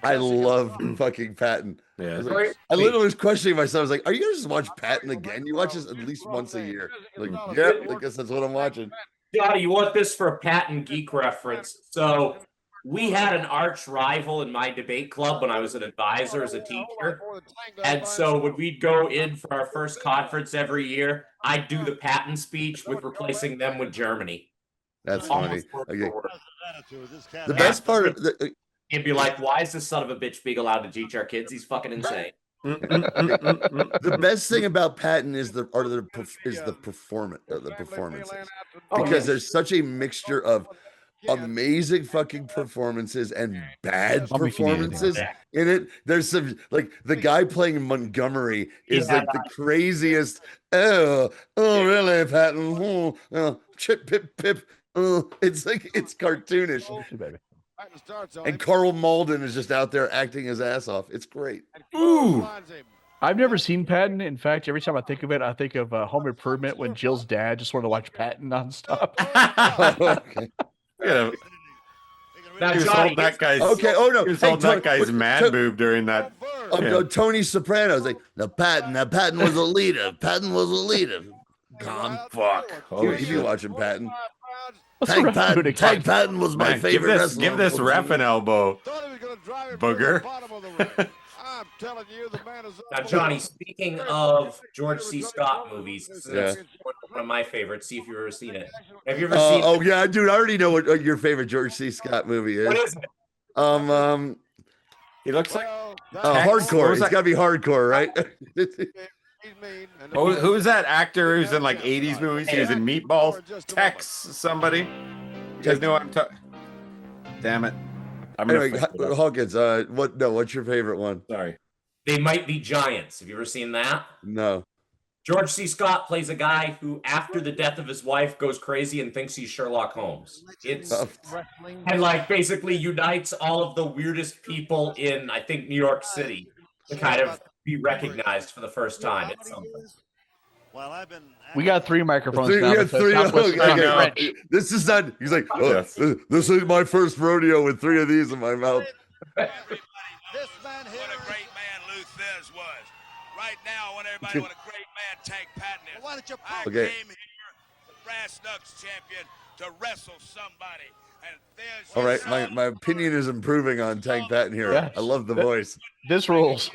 I love fucking Patton. Yeah. I literally was questioning myself. I was like, are you going to just watch Patton again? You watch this at least once a year. Like, yep, I guess that's what I'm watching. Johnny, you want this for a Patton geek reference? So we had an arch rival in my debate club when I was an advisor as a teacher. And so when we'd go in for our first conference every year, I'd do the Patton speech with replacing them with Germany. That's funny. Okay. The Yeah. best part of He'd be like, "Why is this son of a bitch being allowed to teach our kids? He's fucking insane." the best thing about Patton is the performance performances, because there's such a mixture of amazing fucking performances and bad performances in it. There's some, like, the guy playing Montgomery is like the craziest. Oh really, Patton? Chip pip pip. It's like, it's cartoonish. And Carl Malden is just out there acting his ass off. It's great. Ooh. I've never seen Patton. In fact, every time I think of it, I think of Home Improvement when Jill's dad just wanted to watch Patton nonstop. Okay. Yeah. Now, He was Johnny, holding that guy's. Okay. Oh no. He was Hey, holding that guy's man boob during that. Tony Soprano's like, now Patton was a leader. Patton was a leader. Gone. Fuck. You'd be watching Patton. What's Tank the ref doing Patton, again? Tank Patton was my favorite wrestler. Give this ref an elbow. Booger. I'm telling you, the man is. Now, Johnny, speaking of George C. Scott movies, that's one of my favorites. See if you've ever seen it. Have you ever seen? Oh yeah, dude, I already know what your favorite George C. Scott movie is. What is it? He looks like hardcore. It's got to be hardcore, right? Who's that actor who's in like 80s movies? He was in Meatballs. Tex somebody. You guys know what I'm talking? Damn it. Anyway, Hawkins, what's your favorite one? Sorry. They Might Be Giants. Have you ever seen that? No. George C. Scott plays a guy who, after the death of his wife, goes crazy and thinks he's Sherlock Holmes. It's and like basically unites all of the weirdest people in, I think, New York City to kind of be recognized for the first time. It's something. Well, We got 3 microphones We now. got 3. Okay. This is not. He's like, this ain't my first rodeo with 3 of these in my mouth. This man here, what a great man Luthez was. Right now, I want everybody what a great man Tank Patton is. Why don't you I came here, the Brass Knucks champion, to wrestle somebody. And there's all right, my opinion is improving on Tank Patton here. Yes. I love the voice. This rules.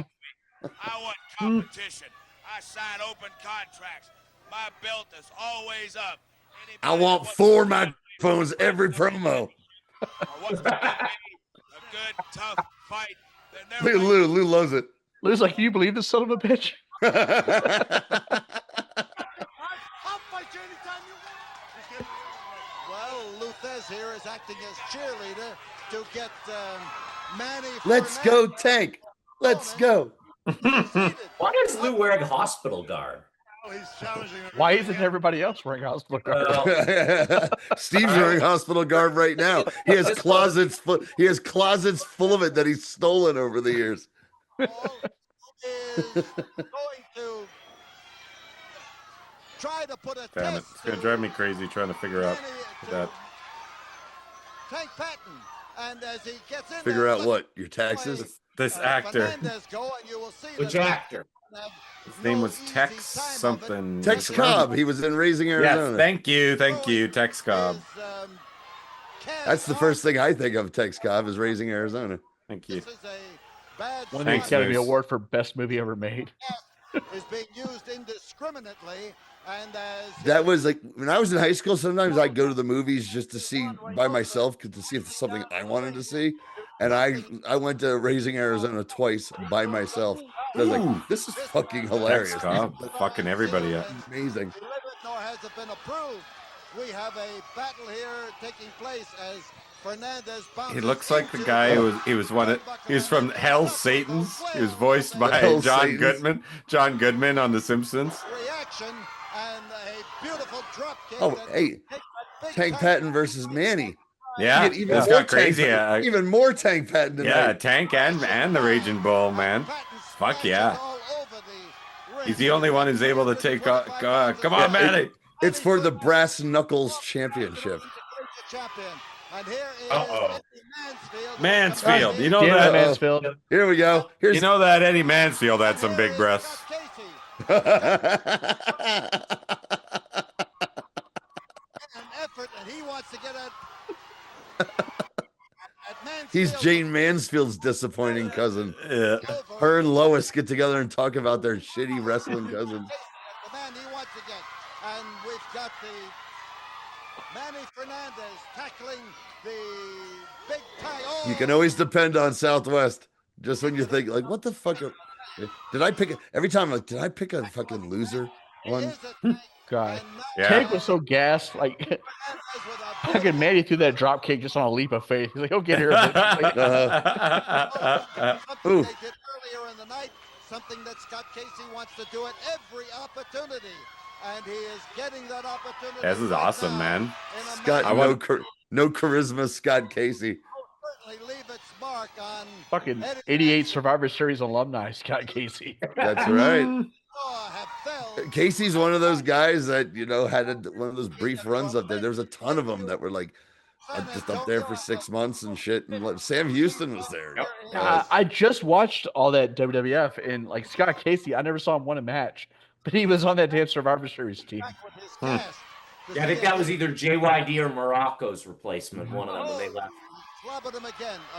I want competition. I sign open contracts. My belt is always up. I want 4 microphones every promo. A good, tough fight. Look at Lou. Lou loves it. Lou's like, can you believe this son of a bitch? I'll fight you anytime you want. Well, Luthez here is acting as cheerleader to get Manny. Let's go, Tank. Let's go. Why is Lou wearing hospital garb? Why isn't everybody else wearing hospital garb? Steve's wearing hospital garb right now. He has closets full. He has closets full of it that he's stolen over the years. Is going to try to put a Damn it. test It's going to drive me crazy trying to figure out that. Tank Patton, and as he gets in Figure there, out what? Your taxes? This actor. go, and you will see Which that actor? His name was Tex something. Tex Cobb. He was in Raising Arizona. Yes, thank you, Tex Cobb. That's the first thing I think of. Tex Cobb is Raising Arizona. Thank you. One Academy Award for Best Movie Ever Made. is being used indiscriminately, and as That was like when I was in high school. Sometimes I'd go to the movies just to see by myself, to see if it's something I wanted to see. And I went to Raising Arizona twice by myself. I was like, this is fucking hilarious. Tex Cobb, fucking everybody up. Amazing. nor has it been approved. We have a battle here taking place as Fernandez bounces. He looks like the guy who he was from Hell Satan's. He was voiced by John Goodman. John Goodman on The Simpsons. Reaction and a beautiful drop kick. Oh, hey, Tank Patton versus Manny. Yeah, even it's more got crazy. Even more Tank Patton tonight. Yeah, Tank and the Raging Bull, man. Fuck yeah. He's the only one who's able to take. Come on, Manny. It's for the Brass Knuckles Championship. Mansfield. You know that Mansfield. Here we go. You know that Eddie Mansfield had some big breasts. An effort, and he wants to get at He's Jane Mansfield's disappointing cousin. Yeah. Her and Lois get together and talk about their shitty wrestling cousins. The man he wants to get. And we've got the Manny Fernandez tackling the big tie. Oh. You can always depend on Southwest. Just when you think, like, what the fuck? Did I pick every time? Like, did I pick a fucking loser one? God, Yeah. Tank was so gassed. Like, fucking Manny threw that drop kick just on a leap of faith. He's like, "He'll get here." Something they did earlier in the night. Something that Scott Casey wants to do at every opportunity. And he is getting that opportunity. This is awesome, man. Scott, no charisma, Scott Casey. Certainly leave its mark on Fucking 88 Survivor Series alumni, Scott Casey. That's right. Casey's one of those guys that, you know, had one of those brief runs up there. There was a ton of them that were like just up there for 6 months and shit. And like, Sam Houston was there. I just watched all that WWF, and like Scott Casey, I never saw him win a match, but he was on that damn Survivor Series team. Yeah, I think that was either JYD or Morocco's replacement, one of them, when they left.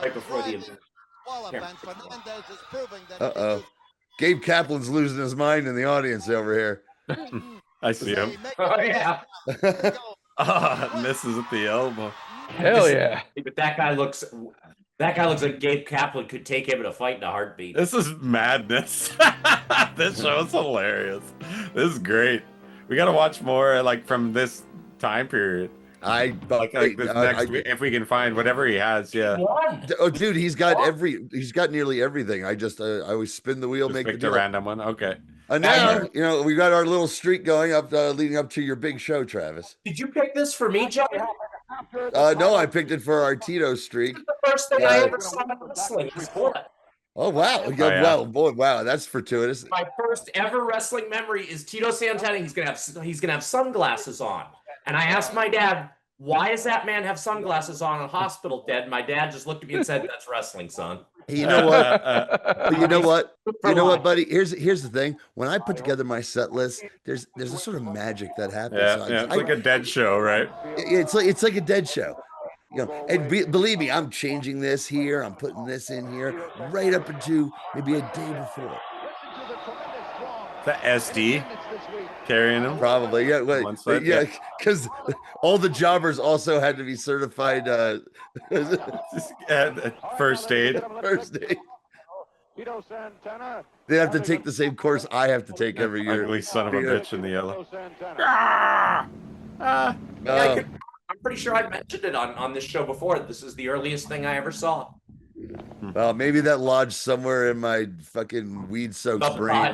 Right before the event. Uh-oh. Gabe Kaplan's losing his mind in the audience over here. I see him. Oh, yeah. Misses at the elbow. Hell yeah. But that guy looks like Gabe Kaplan could take him in a fight in a heartbeat. This is madness. This show is hilarious. This is great. We got to watch more like from this time period. Like this next week, if we can find whatever he has. Yeah. Oh, dude, he's got nearly everything. I always spin the wheel, Just make picked the a random one. Okay. And now, you know, we got our little streak going up, leading up to your big show, Travis. Did you pick this for me, John? No, I picked it for our Tito streak. The first thing I ever saw in wrestling was what? Oh wow! yeah. Well, boy, wow, that's fortuitous. My first ever wrestling memory is Tito Santana. He's gonna have sunglasses on, and I asked my dad, "Why does that man have sunglasses on a hospital bed?" My dad just looked at me and said, "That's wrestling, son." You know what? You know what? You know what, buddy? Here's the thing. When I put together my set list, there's a sort of magic that happens. Yeah, it's like a dead show, right? It's like a dead show. You know, and believe me, I'm changing this here. I'm putting this in here, right up into maybe a day before. The SD carrying him, probably. Yeah, yeah, because all the jobbers also had to be certified first aid. First aid. They have to take the same course I have to take every year. Ugly son of a bitch in the yellow. I'm pretty sure I mentioned it on this show before. This is the earliest thing I ever saw. Well, maybe that lodged somewhere in my fucking weed-soaked brain.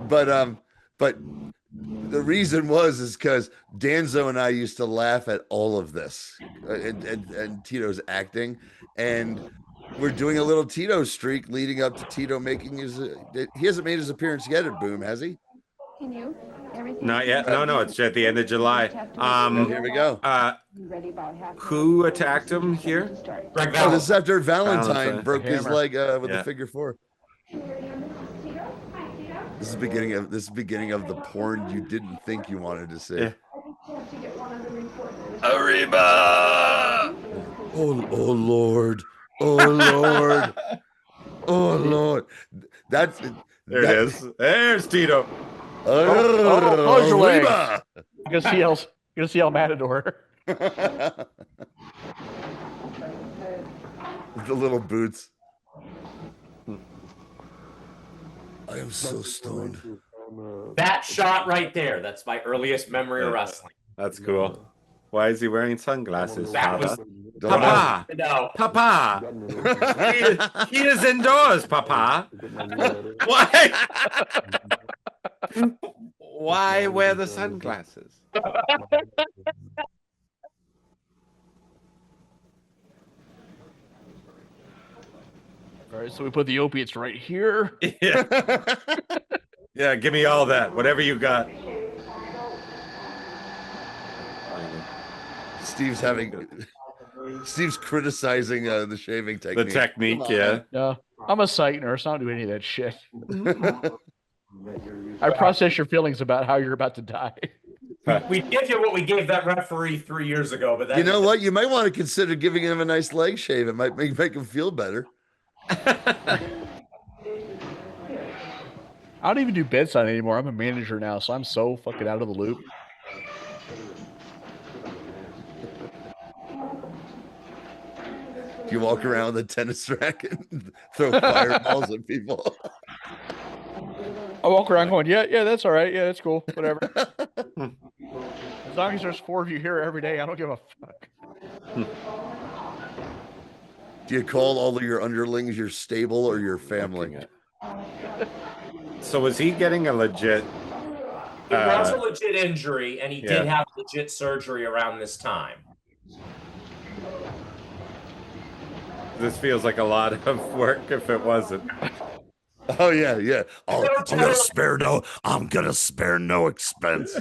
But the reason is because Danzo and I used to laugh at all of this and Tito's acting, and we're doing a little Tito streak leading up to Tito making he hasn't made his appearance yet at Boom, has he? Can you? Everything? Not yet. No, it's at the end of July. Here we go. Who attacked him here? Oh, this is after Valentine broke his leg with a figure four. This is beginning of the porn you didn't think you wanted to see. Yeah. Arriba! Oh Lord! Oh Lord! Oh Lord! There it is. There's Tito. Close your leg. You're gonna see El Matador. The little boots. I am so stoned. That shot right there. That's my earliest memory of wrestling. That's cool. Why is he wearing sunglasses? That was Papa. No. Papa. he is indoors, Papa. Why? Why wear the sunglasses? All right, so we put the opiates right here. Yeah, give me all that. Whatever you got. Steve's criticizing the shaving technique. The technique, yeah. No, I'm a psych nurse. I don't do any of that shit. I process your feelings about how you're about to die. We give you what we gave that referee 3 years ago, but that, you know what? You might want to consider giving him a nice leg shave. It might make him feel better. I don't even do bedside anymore. I'm a manager now, so I'm so fucking out of the loop. Do you walk around with a tennis racket and throw fireballs at people? I walk around going, yeah, that's all right. Yeah, that's cool. Whatever. As long as there's 4 of you here every day, I don't give a fuck. Do you call all of your underlings your stable or your family? So was he getting a legit? It was a legit injury, and he did have legit surgery around this time. This feels like a lot of work if it wasn't. Oh yeah. I'm gonna spare no expense.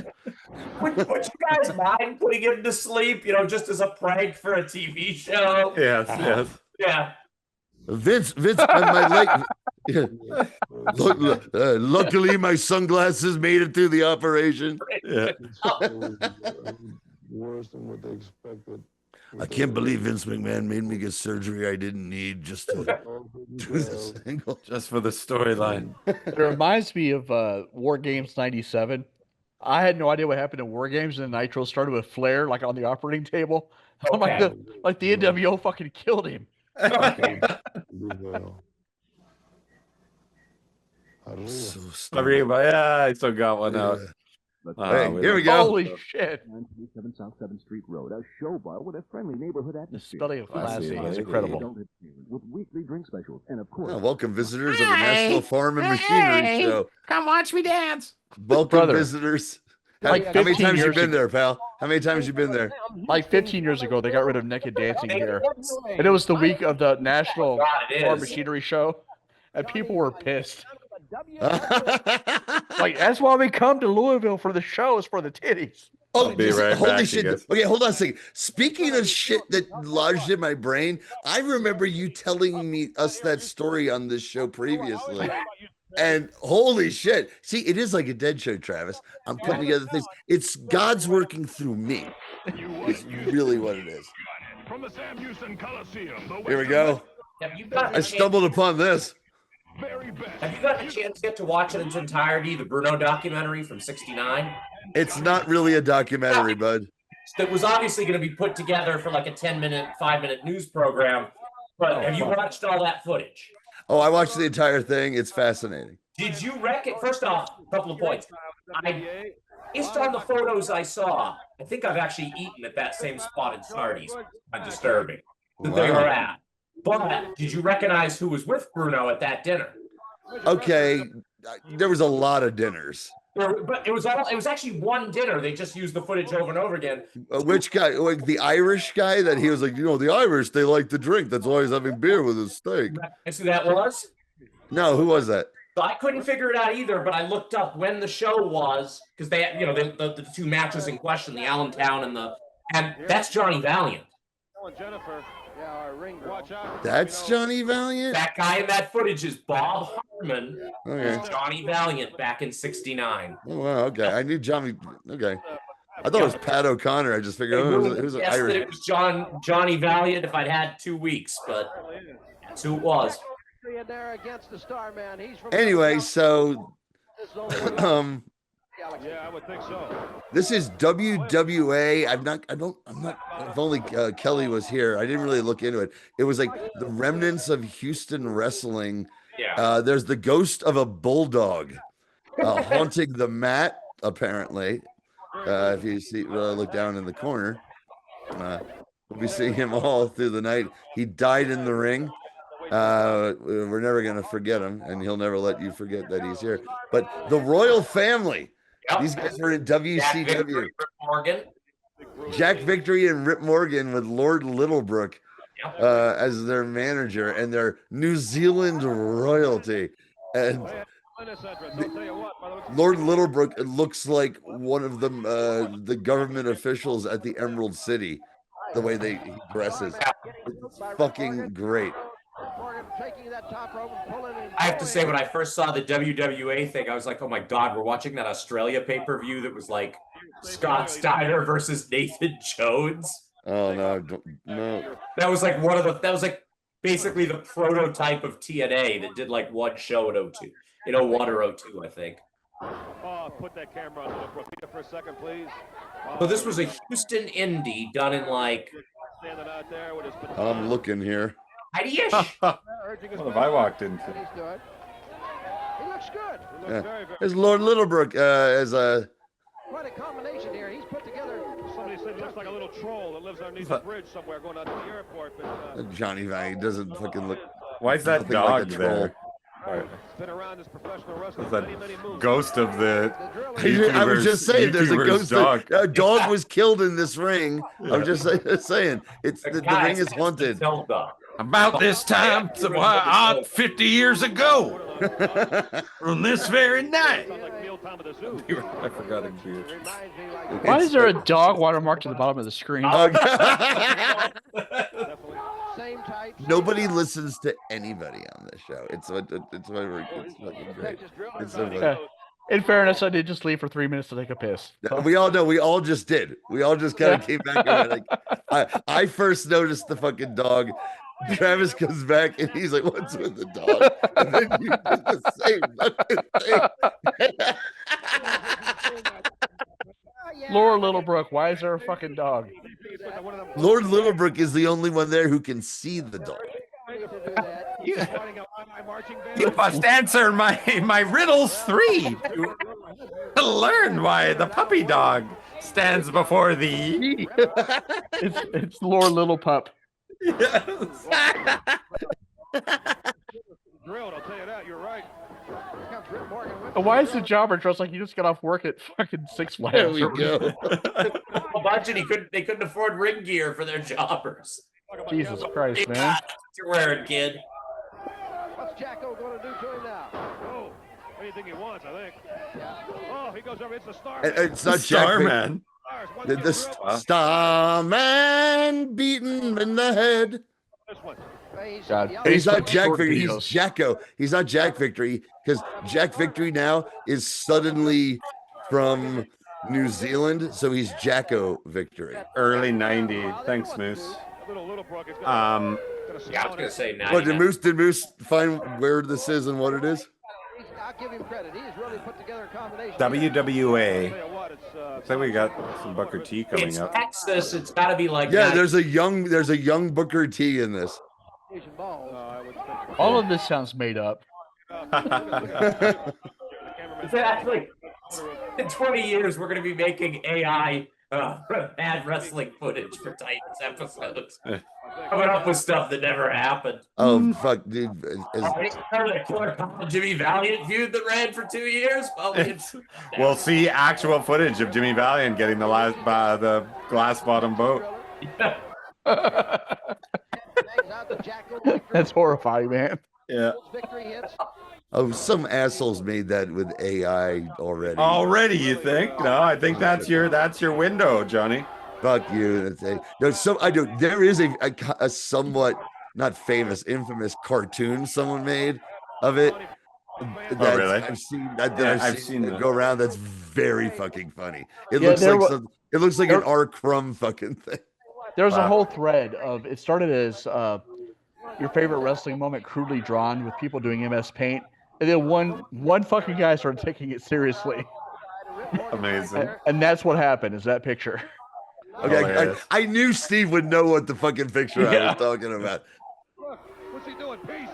Would you guys mind putting him to sleep? Just as a prank for a TV show. Yes. Yeah. Vince, my leg. Yeah. Luckily, my sunglasses made it through the operation. Yeah. Worse than what they expected. I can't believe Vince McMahon made me get surgery I didn't need just to do this angle. Just for the storyline. It reminds me of War Games 97. I had no idea what happened in War Games, and Nitro started with Flair, like on the operating table. I'm like the NWO fucking killed him. I still got one out. Hey, here we go. Holy shit. 937 South 7th Street Road, a show bar with a friendly neighborhood The atmosphere. spelling of classy is incredible. With weekly drink specials and, of course, Welcome, visitors of the National Farm and Machinery Show. Come watch me dance. Welcome, visitors. How many 15 times you years been ago- there, pal? How many times you been there? Like 15 years ago, they got rid of naked dancing here. And it was the week of the National God, it Farm is. Machinery Show. And people were pissed. Like, that's why we come to Louisville for the shows, for the titties. Oh, Be right holy back, shit. you guys. Okay, hold on a second. Speaking of shit that lodged in my brain, I remember you telling us that story on this show previously. And holy shit. See, it is like a dead show, Travis. I'm putting together things. It's God's working through me. It's really what it is. From the Sam Houston Coliseum. Here we go. I stumbled upon this. Have you gotten a chance yet to watch it in its entirety, the Bruno documentary from '69? It's not really a documentary, bud. That was obviously going to be put together for like a 10-minute, 5-minute news program. But have you watched all that footage? Oh, I watched the entire thing. It's fascinating. Did you reckon? First off, a couple of points. Based on the photos I saw, I think I've actually eaten at that same spot in Smarties. Kind of disturbing that they were at. But did you recognize who was with Bruno at that dinner? Okay, there was a lot of dinners. But it was actually one dinner. They just used the footage over and over again. Which guy? Like the Irish guy that he was like, the Irish, they like to drink. That's why he's having beer with his steak. And who that was? No, who was that? So I couldn't figure it out either, but I looked up when the show was because they, the two matches in question, the Allentown and that's Johnny Valiant. Jennifer, our ring watch out. That's Johnny Valiant? That guy in that footage is Bob Hartman. Okay. Johnny Valiant back in '69. Oh, wow, okay. I knew Johnny. Okay. I thought it was Pat O'Connor. I just figured it was an Irish. It was Johnny Valiant if I'd had 2 weeks, but that's who it was. Anyway, so Yeah, I would think so. this is WWA. If only Kelly was here. I didn't really look into it. It was like the remnants of Houston wrestling. Yeah. There's the ghost of a bulldog haunting the mat, apparently. If you see, look down in the corner, we'll be seeing him all through the night. He died in the ring. We're never going to forget him, and he'll never let you forget that he's here. But the royal family, these guys were in WCW. Jack Victory and Rip Morgan with Lord Littlebrook as their manager and their New Zealand royalty. And Lord Littlebrook looks like one of them, the government officials at the Emerald City, the way he dresses. It's fucking great. I have to say, when I first saw the WWA thing, I was like, oh my God, we're watching that Australia pay-per-view that was like Scott Steiner versus Nathan Jones. Oh no, no. That was like that was like basically the prototype of TNA that did like one show in 02, in 01 or 02, I think. Oh, put that camera on Little Brook for a second, please. So this was a Houston indie done in like. Standing out there with his I'm looking here. Heidi-ish. What have I walked into? He's good. He looks good. He looks Yeah. very, very There's Lord Littlebrook as a. quite a combination here. He's put together. Somebody said he looks like a little troll that lives underneath the bridge somewhere going out to the airport. But, Johnny Vine doesn't fucking look. Why is that nothing dog like a troll. there? it's been around this professional wrestling Is that many moves. ghost of the I was just saying, there's a YouTuber's ghost. dog. A dog was killed in this ring. I'm just saying, it's the ring is haunted. About this time, 50 years ago, on this very night. I forgot it. Why is there a dog watermark to the bottom of the screen? Nobody listens to anybody on this show. It's fucking great. It's so funny. In fairness, I did just leave for 3 minutes to take a piss. We all know. We all just did. We all just kind of came back. Like, I first noticed the fucking dog. Travis comes back and he's like, "What's with the dog?" And then you did the same fucking thing. Lord Littlebrook, why is there a fucking dog? Lord Littlebrook is the only one there who can see the dog. You must answer my riddles 3 to learn why the puppy dog stands before thee. It's Lord Littlepup. Yes. Drilled, I'll tell you that. You're right. Why is the jobber dressed like he just got off work at fucking Six Flags? There we go. A budget they couldn't afford ring gear for their jobbers. Jesus Christ, man. You're wearing, kid. What's Jacko going to do to him now? Oh, anything he wants, I think. Oh, he goes over. It's the star. It's not Starman. The Starman beaten in the head. God, He's not Jack short Victory. He's videos. Jacko. He's not Jack Victory because Jack Victory now is suddenly from New Zealand, so he's Jacko Victory. Early 90. Thanks, Moose. Yeah, I was gonna say 90. What did Moose find where this is and what it is? I'll give him credit. He's really put together a combination. WWA. So we got some Booker T coming It's up. Texas. It's got to be like Yeah, that. there's a young Booker T in this. All of this sounds made up. It's actually in 20 years we're going to be making AI bad wrestling footage for Titans episodes. Coming up with stuff that never happened. Oh fuck, dude! Remember the Killer Jimmy Valiant feud that ran for 2 years? Well, We'll see actual footage of Jimmy Valiant getting the glass bottom boat. That's horrifying, man. Yeah. Oh, some assholes made that with AI already. Already, you think? No, I think that's your window, Johnny. Fuck you. There is a somewhat not famous, infamous cartoon someone made of it. Oh, really? I've seen that. Yeah, I've seen that. go around. That's very fucking funny. It Yeah, looks like an R. Crumb fucking thing. There's a whole thread of it started as your favorite wrestling moment crudely drawn with people doing MS Paint, and then one fucking guy started taking it seriously. Amazing. And that's what happened. Is that picture? Okay, I knew Steve would know what the fucking picture I was talking about. What's he doing? Peace.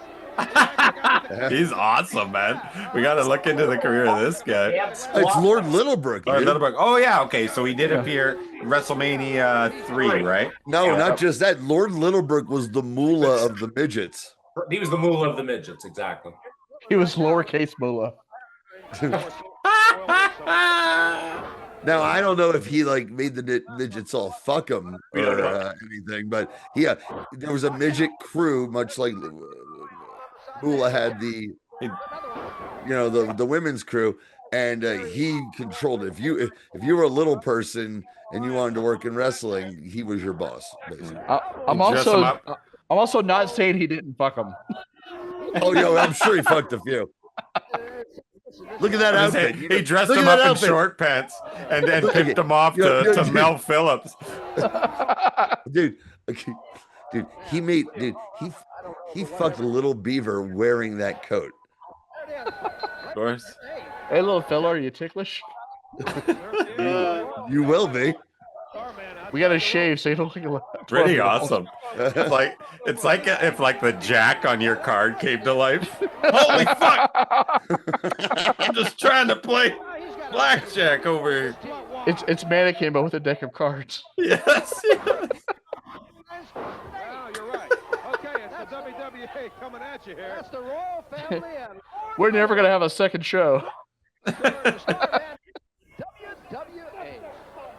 He's awesome, man. We got to look into the career of this guy. It's Lord Littlebrook. Lord Dude. Littlebrook. Oh yeah, okay. So he did appear in WrestleMania 3, right? No, not just that. Lord Littlebrook was the moolah of the midgets. He was the moolah of the midgets, exactly. He was lowercase moolah. Now I don't know if he like made the midgets all fuck him or anything, but there was a midget crew, much like Moolah had the women's crew, and he controlled it. If you were a little person and you wanted to work in wrestling, he was your boss, basically. I'm also not saying he didn't fuck him. Oh, I'm sure he fucked a few. Look at that outfit. He dressed him up in short pants and then picked him off to Mel Phillips. Dude, he fucked Little Beaver wearing that coat. Of course. Hey, little fella, are you ticklish? You will be. We got to shave so you don't look like pretty awesome. It's like if the jack on your card came to life. Holy fuck! I'm just trying to play blackjack over here. It's mannequin, but with a deck of cards. Yes. Well, you're right. Okay, it's the WWA coming at you here. That's the Royal Family. And We're never gonna have a second show.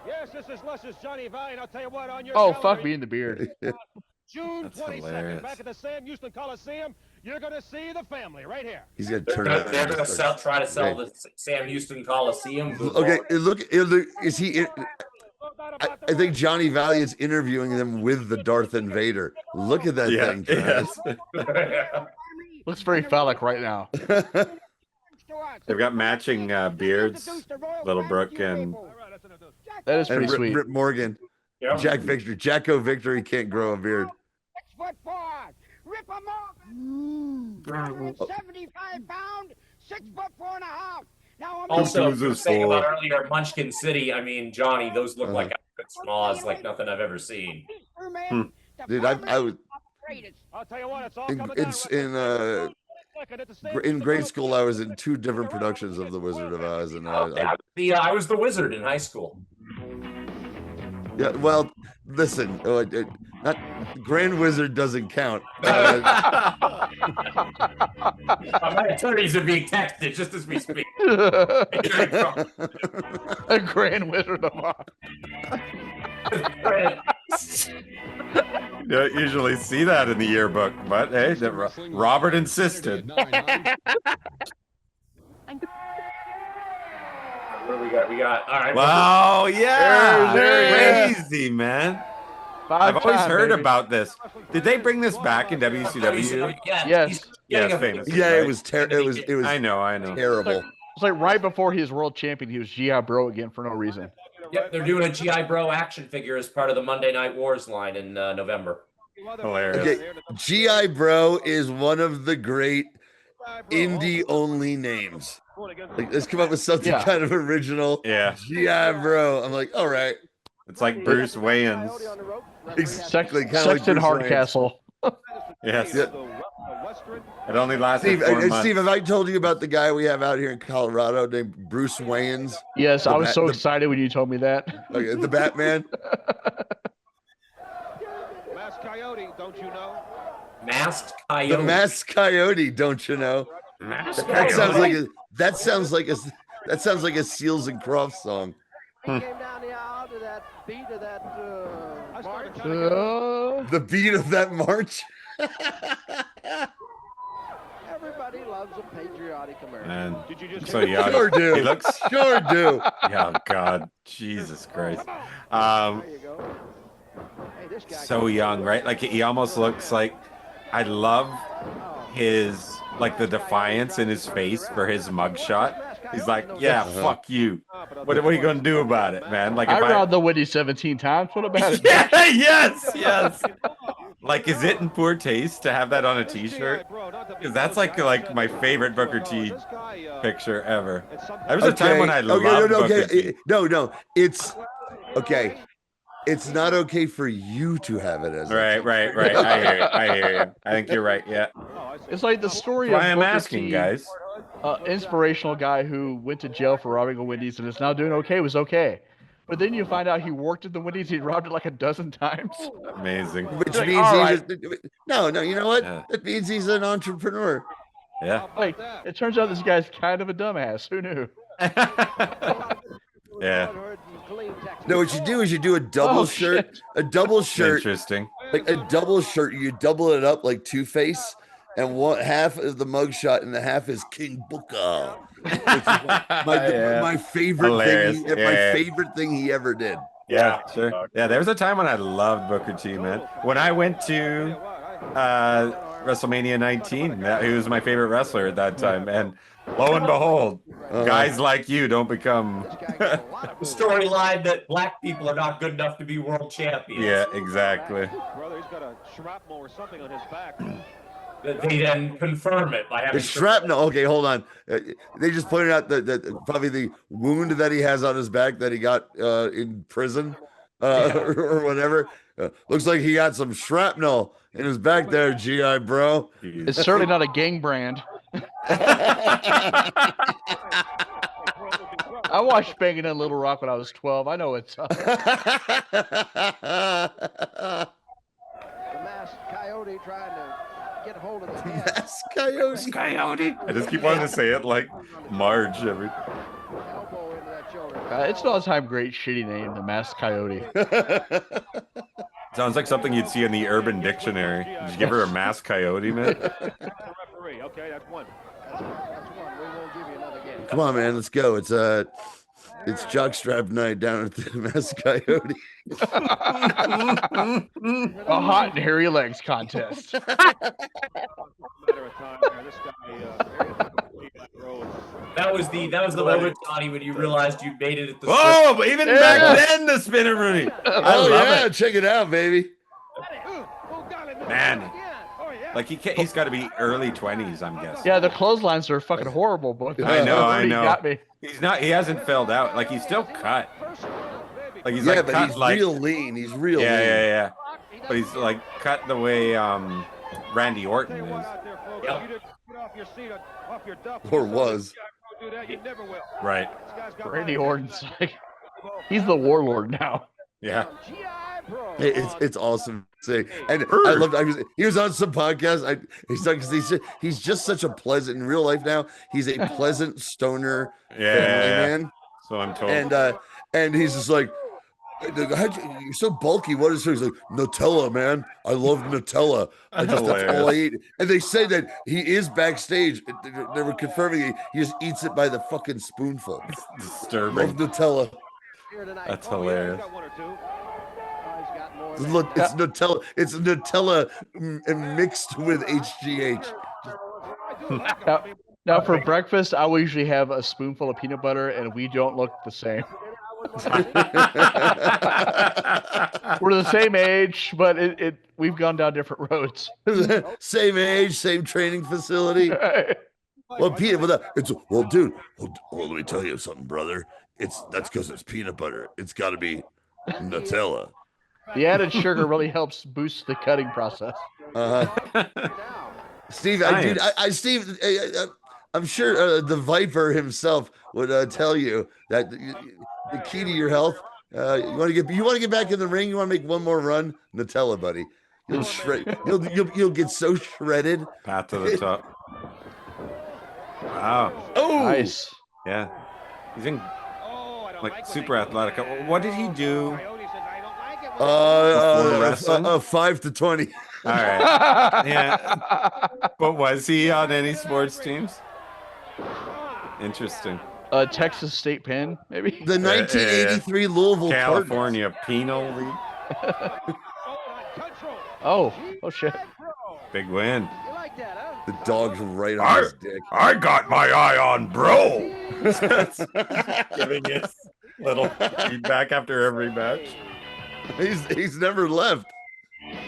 yes, this is Luscious Johnny Valiant. I'll tell you what, on your fuck me in the beard. June 22nd, back at the Sam Houston Coliseum, you're going to see the family right here. He's going to turn up. They're going to try to sell the Sam Houston Coliseum. Okay, look, is he... I think Johnny Valiant's interviewing them with the Darth Invader. Look at that thing, Travis. Looks very phallic right now. They've got matching beards, Little Brooke and... That is pretty sweet. Rip Morgan. Yep. Jack Victor. Jacko Victory can't grow a beard. 6'4", Rip Morgan. 175 pound, 6'4.5". Now I'm also saying about earlier Munchkin City. I mean, Johnny, those look like schmoz, like nothing I've ever seen. Dude, I was. I'll tell you what, it's all in grade school. I was in 2 different productions of The Wizard of Oz, and I was the wizard in high school. Yeah, well, listen, not Grand Wizard doesn't count. My attorneys are being texted just as we speak. A Grand Wizard of Oz. You don't usually see that in the yearbook, but hey, Robert insisted. What do we got? We got all right. Wow, yeah, crazy man. I've always heard about this. Did they bring this back in WCW? Yes. Yeah, famous. Yeah, it was terrible. It was. I know. Terrible. It's like right before he was world champion, he was GI Bro again for no reason. Yep, they're doing a GI Bro action figure as part of the Monday Night Wars line in November. Hilarious. Okay, GI Bro is one of the great indie-only names. Like, let's come up with something kind of original. Yeah. GI Bro. I'm like, all right. It's like Bruce Wayans. Exactly. Kind Sexton of like Hardcastle. Yes. Yeah. It only lasted 4 months. Steve, have I told you about the guy we have out here in Colorado named Bruce Wayans? Yes, I was so excited when you told me that. Okay, the Batman. Masked Coyote, don't you know? Masked Coyote. The Masked Coyote, don't you know? That sounds like a Seals and Crofts song. Came down the aisle to that beat of that march. The beat of that march. Everybody loves a patriotic American. Man, Did you just so young. Sure do. He looks Sure do. Yeah, God, Jesus Christ. There you go. Hey, this guy So young, right? Like he almost looks like. I love his the defiance in his face for his mugshot. He's like, yeah, fuck you. What are you gonna do about it, man? Like, I robbed the Wendy 17 times. What about it? Yeah, yes. Like, is it in poor taste to have that on a T-shirt? Because that's like my favorite Booker T picture ever. There was a time when I loved Booker T. No, it's okay. It's not okay for you to have it as right. I hear you. I think you're right. Yeah. It's like the story That's of why I'm Booker asking, T, guys. Inspirational guy who went to jail for robbing a Wendy's and is now doing okay. Was okay. But then you find out he worked at the Wendy's. He robbed it like a dozen times. Amazing. Which Like, means right. no. You know what? Yeah. That means he's an entrepreneur. Yeah. Like, it turns out this guy's kind of a dumbass. Who knew? Yeah. No, what you do is you do a double shirt. Shit. A double shirt. Interesting. Like a double shirt. You double it up like Two-Face. And one half is the mugshot, and the half is King Booker. Which is my favorite Hilarious. thing. My favorite thing he ever did. Yeah, sure. Yeah, there was a time when I loved Booker T, man. When I went to WrestleMania 19. He was my favorite wrestler at that time. And lo and behold, guys like you don't become storyline that black people are not good enough to be world champions. Yeah, exactly. Brother, he's got a shrapnel or something on his back. They then confirm it by having the shrapnel. Okay, hold on. They just pointed out that probably the wound that he has on his back that he got in prison or whatever. Looks like he got some shrapnel in his back there, GI bro. It's certainly not a gang brand. I watched Banging in Little Rock when I was 12. I know it's The masked coyote trying to get hold of the head. Masked coyote. Coyote. I just keep wanting to say it like Marge every. It's an all-time great shitty name, the Masked Coyote. Sounds like something you'd see in the Urban Dictionary. Did you give her a masked coyote, man? Okay, that's one. That's one. We will give you another game. Come on, man, let's go. It's jockstrap night down at the Masked Coyote. A hot and hairy legs contest. That was the moment, Tony, when you realized you made it at the. Oh, but even back then, the spinner Rooney. I love it. Check it out, baby. Man, like he's got to be early 20s, I'm guessing. Yeah, the clotheslines are fucking horrible, but I know. Got me. He's not. He hasn't filled out. Like he's still cut. Like he's but cut he's like real lean. He's real lean. Yeah. But he's like cut the way Randy Orton is. Yep. Or was. Right. Randy Orton's like, he's the warlord now. Yeah. It's awesome to say. And I loved he was on some podcast. He's just such a pleasant in real life now. He's a pleasant stoner family man. So I'm told. And he's just like, you're so bulky. What is it? He's like, Nutella, man. I love Nutella. That's all I eat. And they say that he is backstage. They were confirming he just eats it by the fucking spoonful. It's disturbing. Love Nutella. That's hilarious. Look, it's Nutella. It's Nutella mixed with HGH. Now for breakfast, I will usually have a spoonful of peanut butter, and we don't look the same. We're the same age, but we've gone down different roads. Same age, same training facility. Well, dude. Let me tell you something, brother. That's because it's peanut butter. It's got to be Nutella. The added sugar really helps boost the cutting process. Steve, Steve, I'm sure the Viper himself would tell you that the key to your health. You want to get back in the ring. You want to make one more run. Nutella, buddy. You'll shred. You'll get so shredded. Path to the top. Wow. Oh, nice. Yeah, he's in like super athletic. What did he do? 5 to 20. All right. Yeah. But was he on any sports teams? Interesting. Texas State Penn, maybe. The 1983 Louisville California Penal League. Oh shit. Big win. The dog's right on his dick. I got my eye on bro. Giving his little feedback after every match. He's never left.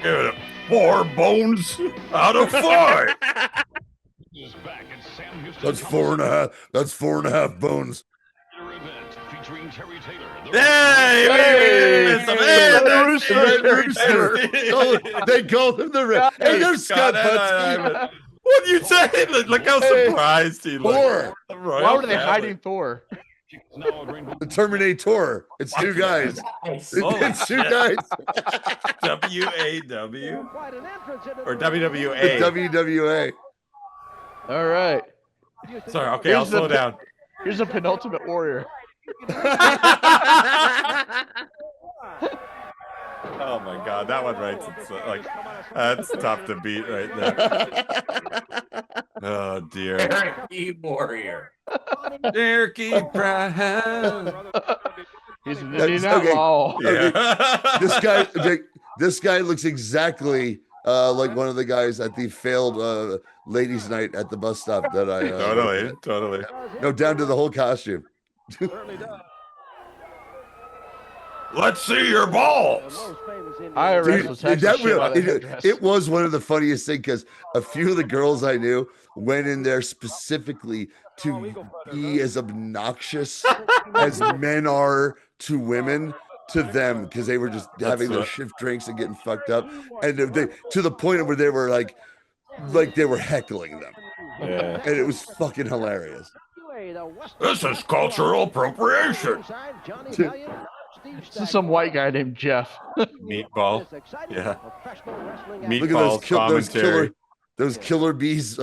4 bones out of 5. That's 4.5. That's 4.5 bones. They call him the Red. Hey, there's Scott Butts. What do you say? Look how surprised he looks. Thor. Why were they hiding Thor? The Terminator. It's 2 guys. It's 2 guys. WAW or WWA? The WWA. All right. Sorry. Okay, I'll slow down. Here's a Penultimate Warrior. Oh my God, that one writes it's like that's tough to beat right there. Oh dear. Penultimate Warrior. Derky Brown. He's an Indian outlaw. Yeah. This guy looks exactly like one of the guys at the failed ladies' night at the bus stop that I totally. No, down to the whole costume. Let's see your balls. IRS was actually shit by the dress. It was one of the funniest things because a few of the girls I knew went in there specifically to be as obnoxious as men are to women to them because they were just having their shift drinks and getting fucked up, and they to the point where they were like they were heckling them, and it was fucking hilarious. This is cultural appropriation. This is some white guy named Jeff. Meatball. Yeah. Look at those killer bees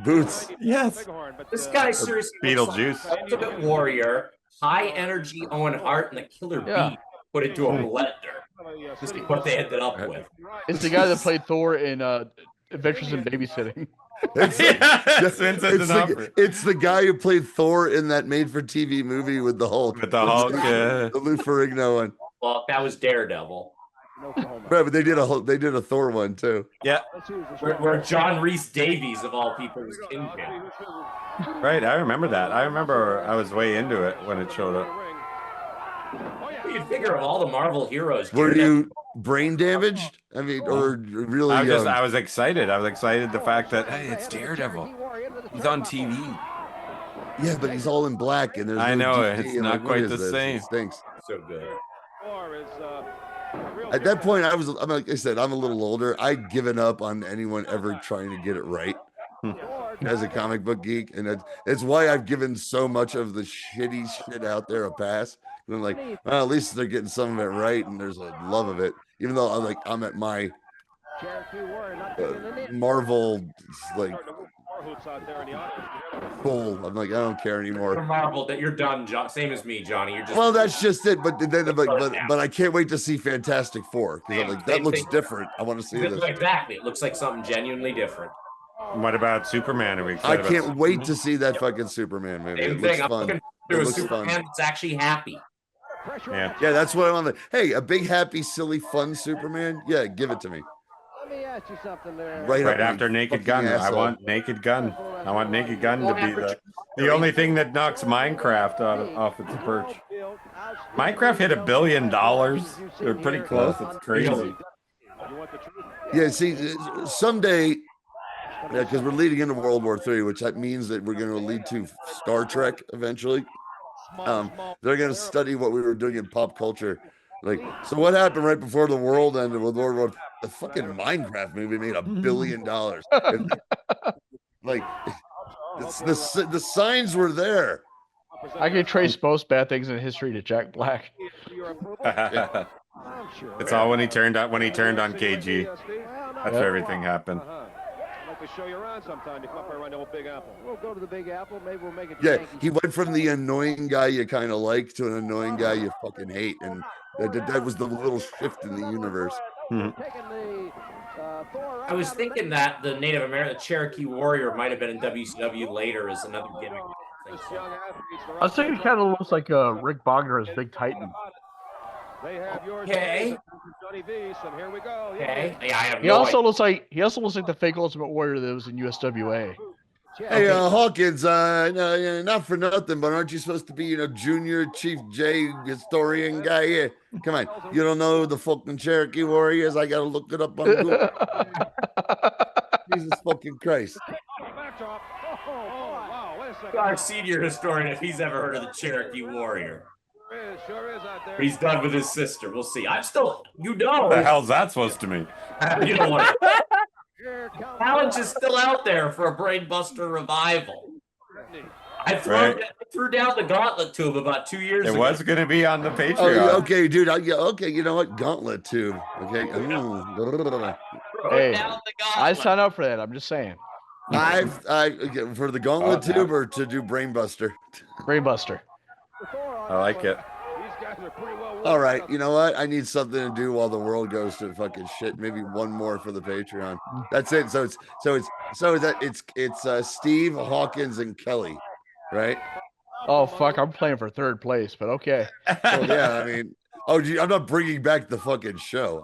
boots. Yes. This guy seriously Beetlejuice. Penultimate Warrior, high energy Owen Hart, and the Killer Bee put into a blender. This is what they ended up with. It's the guy that played Thor in Adventures in Babysitting. It's the guy who played Thor in that made-for-TV movie with the Hulk. With the Hulk, the Lou Ferrigno one. Well, that was Daredevil. Right, but they did a Thor one too. Yeah. Where John Rhys Davies of all people was Kingpin. Right, I remember that. I remember I was way into it when it showed up. You'd figure of all the Marvel heroes. Were you brain damaged? I mean, or really? I was excited. I was excited the fact that hey, it's Daredevil. He's on TV. Yeah, but he's all in black, and there's. I no know DP, it's and not what quite is the this? same. It stinks. So good. At that point, I'm like I said, I'm a little older. I'd given up on anyone ever trying to get it right as a comic book geek, and it's why I've given so much of the shitty shit out there a pass. And I'm like, well, at least they're getting some of it right, and there's a love of it. Even though I'm at my Marvel full. I'm like, I don't care anymore. You're Marvel, that you're done, John. Same as me, Johnny. You're just. Well, that's just it. But then, but I can't wait to see Fantastic Four because I'm like, that looks different. I want to see this. Exactly. It looks like something genuinely different. What about Superman? Are we I can't wait to see that fucking Superman movie. Same It looks thing. fun. I'm It a looks Superman fun. that's actually happy. Yeah, that's what I want. Hey, a big, happy, silly, fun Superman. Yeah, give it to me. Let me ask you something there. Right after Naked Gun. I want Naked Gun. I want Naked Gun to be the only thing that knocks Minecraft off its perch. Minecraft hit $1 billion. They're pretty close. It's crazy. Yeah, see, someday, because we're leading into World War III, which that means that we're going to lead to Star Trek eventually. They're going to study what we were doing in pop culture. Like, so what happened right before the world ended with World War? The fucking Minecraft movie made $1 billion. Like, the signs were there. I can trace most bad things in history to Jack Black. It's all when he turned on KG. That's where everything happened. To show you around sometime to come up here around the old Big Apple. We'll go to the Big Apple. Maybe we'll make it. Yeah, he went from the annoying guy you kind of like to an annoying guy you fucking hate, and that was the little shift in the universe. I was thinking that the Native American Cherokee Warrior might have been in WCW later as another gimmick. I was thinking it kind of looks like Rick Bogner as Big Titan. Okay. Here we go. Okay. Yeah, I have He also looks like the fake Ultimate Warrior that was in USWA. Hey, Hawkins, no, not for nothing, but aren't you supposed to be, Junior Chief J historian guy here? Come on, you don't know the fucking Cherokee Warriors? I gotta look it up on Google. Jesus fucking Christ! Our senior historian, if he's ever heard of the Cherokee Warrior. Sure is out there. He's done with his sister. We'll see. I'm still, What the hell's that supposed to mean? You know what? Challenge is still out there for a Brainbuster revival. I threw down the gauntlet to him about 2 years ago. It was going to be on the Patreon. Okay, dude. Okay, you know what? Gauntlet tube. Okay. Hey, I signed up for that. I'm just saying. Okay, for the gauntlet tube or to do Brainbuster? Brainbuster. I like it. All right, you know what? I need something to do while the world goes to fucking shit. Maybe one more for the Patreon. That's it. So it's Steve, Hawkins, and Kelly, right? Oh fuck! I'm playing for third place, but okay. Oh yeah, I mean, gee, I'm not bringing back the fucking show.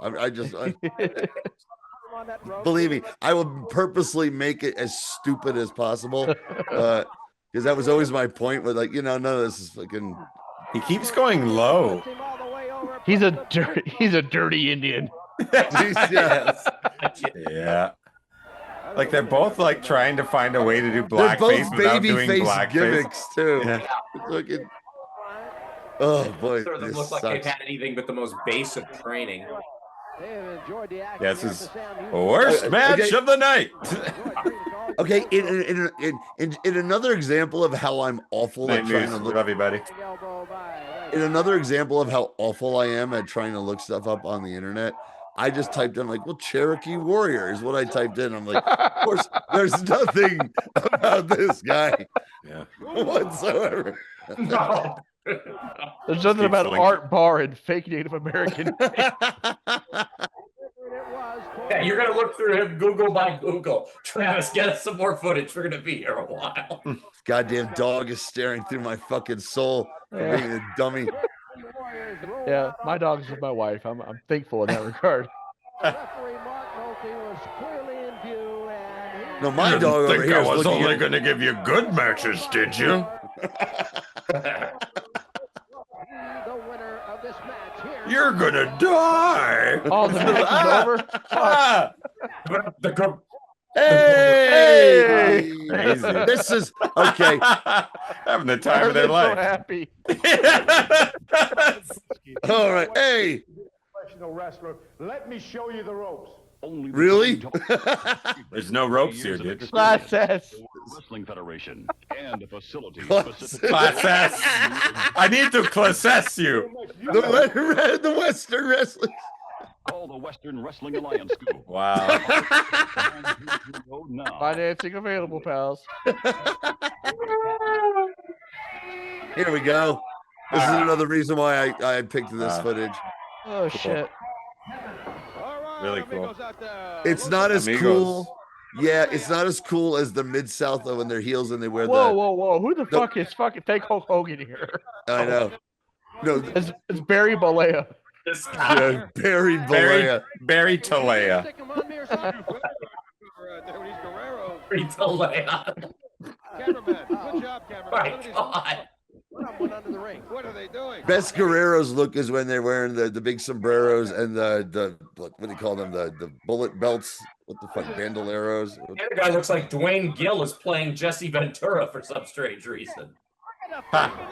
Believe me, I will purposely make it as stupid as possible. Because that was always my point with like, none of this is fucking. He keeps going low. He's a dirty Indian. Yes. Yeah. Like they're both like trying to find a way to do They're blackface both without baby doing face blackface. gimmicks too. Yeah. Looking. Oh boy, Neither of them this look like sucks. they've had anything but the most basic training. Yeah, this is worst match of the night. Okay, in another example of how I'm awful at trying to look. Love you, buddy. In another example of how awful I am at trying to look stuff up on the internet, I just typed in like, well, Cherokee Warrior is what I typed in. I'm like, of course, there's nothing about this guy whatsoever. No. There's nothing about Art Barr and fake Native American. Yeah, you're gonna look through him Google by Google. Travis, get us some more footage. We're gonna be here a while. Goddamn dog is staring through my fucking soul for being a dummy. Yeah, my dog's with my wife. I'm thankful in that regard. No, my dog over think here I is was looking only at- going to give you good matches, did you? You're gonna die. Oh, the match is over. Hey! Crazy. This is okay. Having the time of their So life. happy. All right. Hey. Professional wrestler. Let me show you the ropes. Really? There's no ropes here, dude. Class S. Wrestling Federation and a facility. Class S. I need to class S you. The Western Wrestling. Call the Western Wrestling Alliance School. Wow. Financing available, pals. Here we go. This is another reason why I picked this footage. Oh shit. Really cool. It's not as cool. Yeah, it's not as cool as the Mid-South when they're heels and they wear Whoa. Who the fuck is fucking fake Hulk Hogan here? I know. No, it's Barry Balea. Yeah, Barry Balea. Barry Talea. Barry Talea. Cameraman, good job, cameraman. My God. What are they doing? Best Guerreros look is when they're wearing the big sombreros and the what do you call them? The bullet belts. What the fuck? Bandoleros. The other guy looks like Dwayne Gill is playing Jesse Ventura for some strange reason.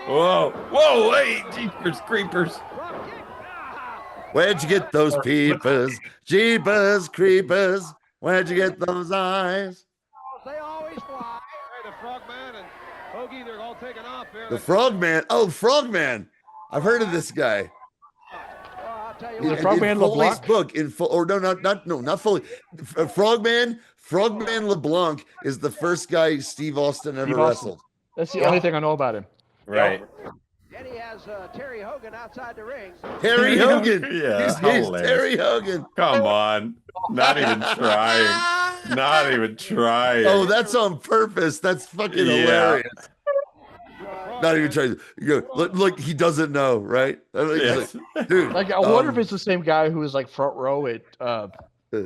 Whoa, hey, jeepers creepers. Where'd you get those peepers? Jeepers creepers. Where'd you get those eyes? They always fly. Hey, the Frogman and Hoagie, they're all taking off here. The Frogman. Oh, Frogman. I've heard of this guy. The Frogman Foley's LeBlanc? book not Foley. Frogman LeBlanc is the first guy Steve Austin ever wrestled. That's the only thing I know about him. Right. And he has Terry Hogan outside the ring. Terry Hogan. Yeah, He's hilarious. Terry Hogan. Come on. Not even trying. Not even trying. Oh, that's on purpose. That's fucking hilarious. Not even trying to look, he doesn't know, right? Yes. Like, dude. Like, I wonder if it's the same guy who was like front row at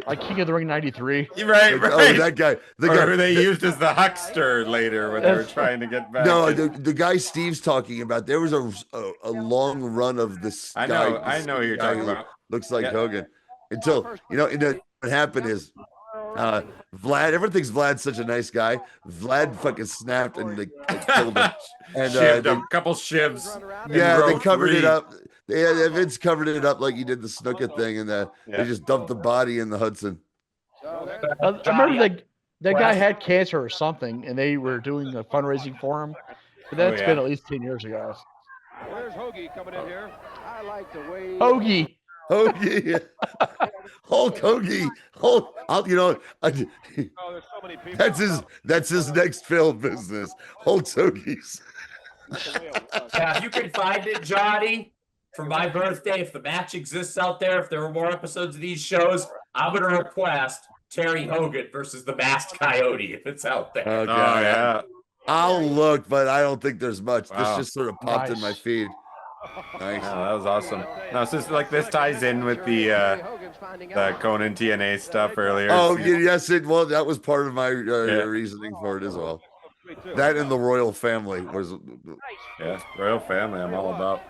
like King of the Ring '93. Right. Oh, that guy. The guy who they used as the huckster later when they were trying to get back. No, the guy Steve's talking about. There was a long run of this I guy. know who you're talking about. Looks like Hogan. Until what happened is Vlad. Everyone thinks Vlad's such a nice guy. Vlad fucking snapped and they killed him. And Shivved him, couple shivs. Yeah, they row covered 3. it up. Vince covered it up like he did the Snuka thing, and they just dumped the body in the Hudson. I remember that guy had cancer or something, and they were doing a fundraising for him. But that's been at least 10 years ago. Where's Hoagie coming in here? I like the way Hoagie. Hulk Hoagie. Hulk. Oh, there's so many people. That's his next film business. Hulk Hoagies. Yeah, if you can find it, Johnny, for my birthday, if the match exists out there, if there were more episodes of these shows, I'm going to request Terry Hogan versus the Masked Coyote if it's out there. Okay. Oh, yeah. I'll look, but I don't think there's much. Wow. This just sort of popped in my feed. Nice. Oh, that was awesome. No, it's just like this ties in with the Conan TNA stuff earlier. Oh, yes, well, that was part of my reasoning for it as well. That and the royal family was. Yeah, royal family. I'm all about.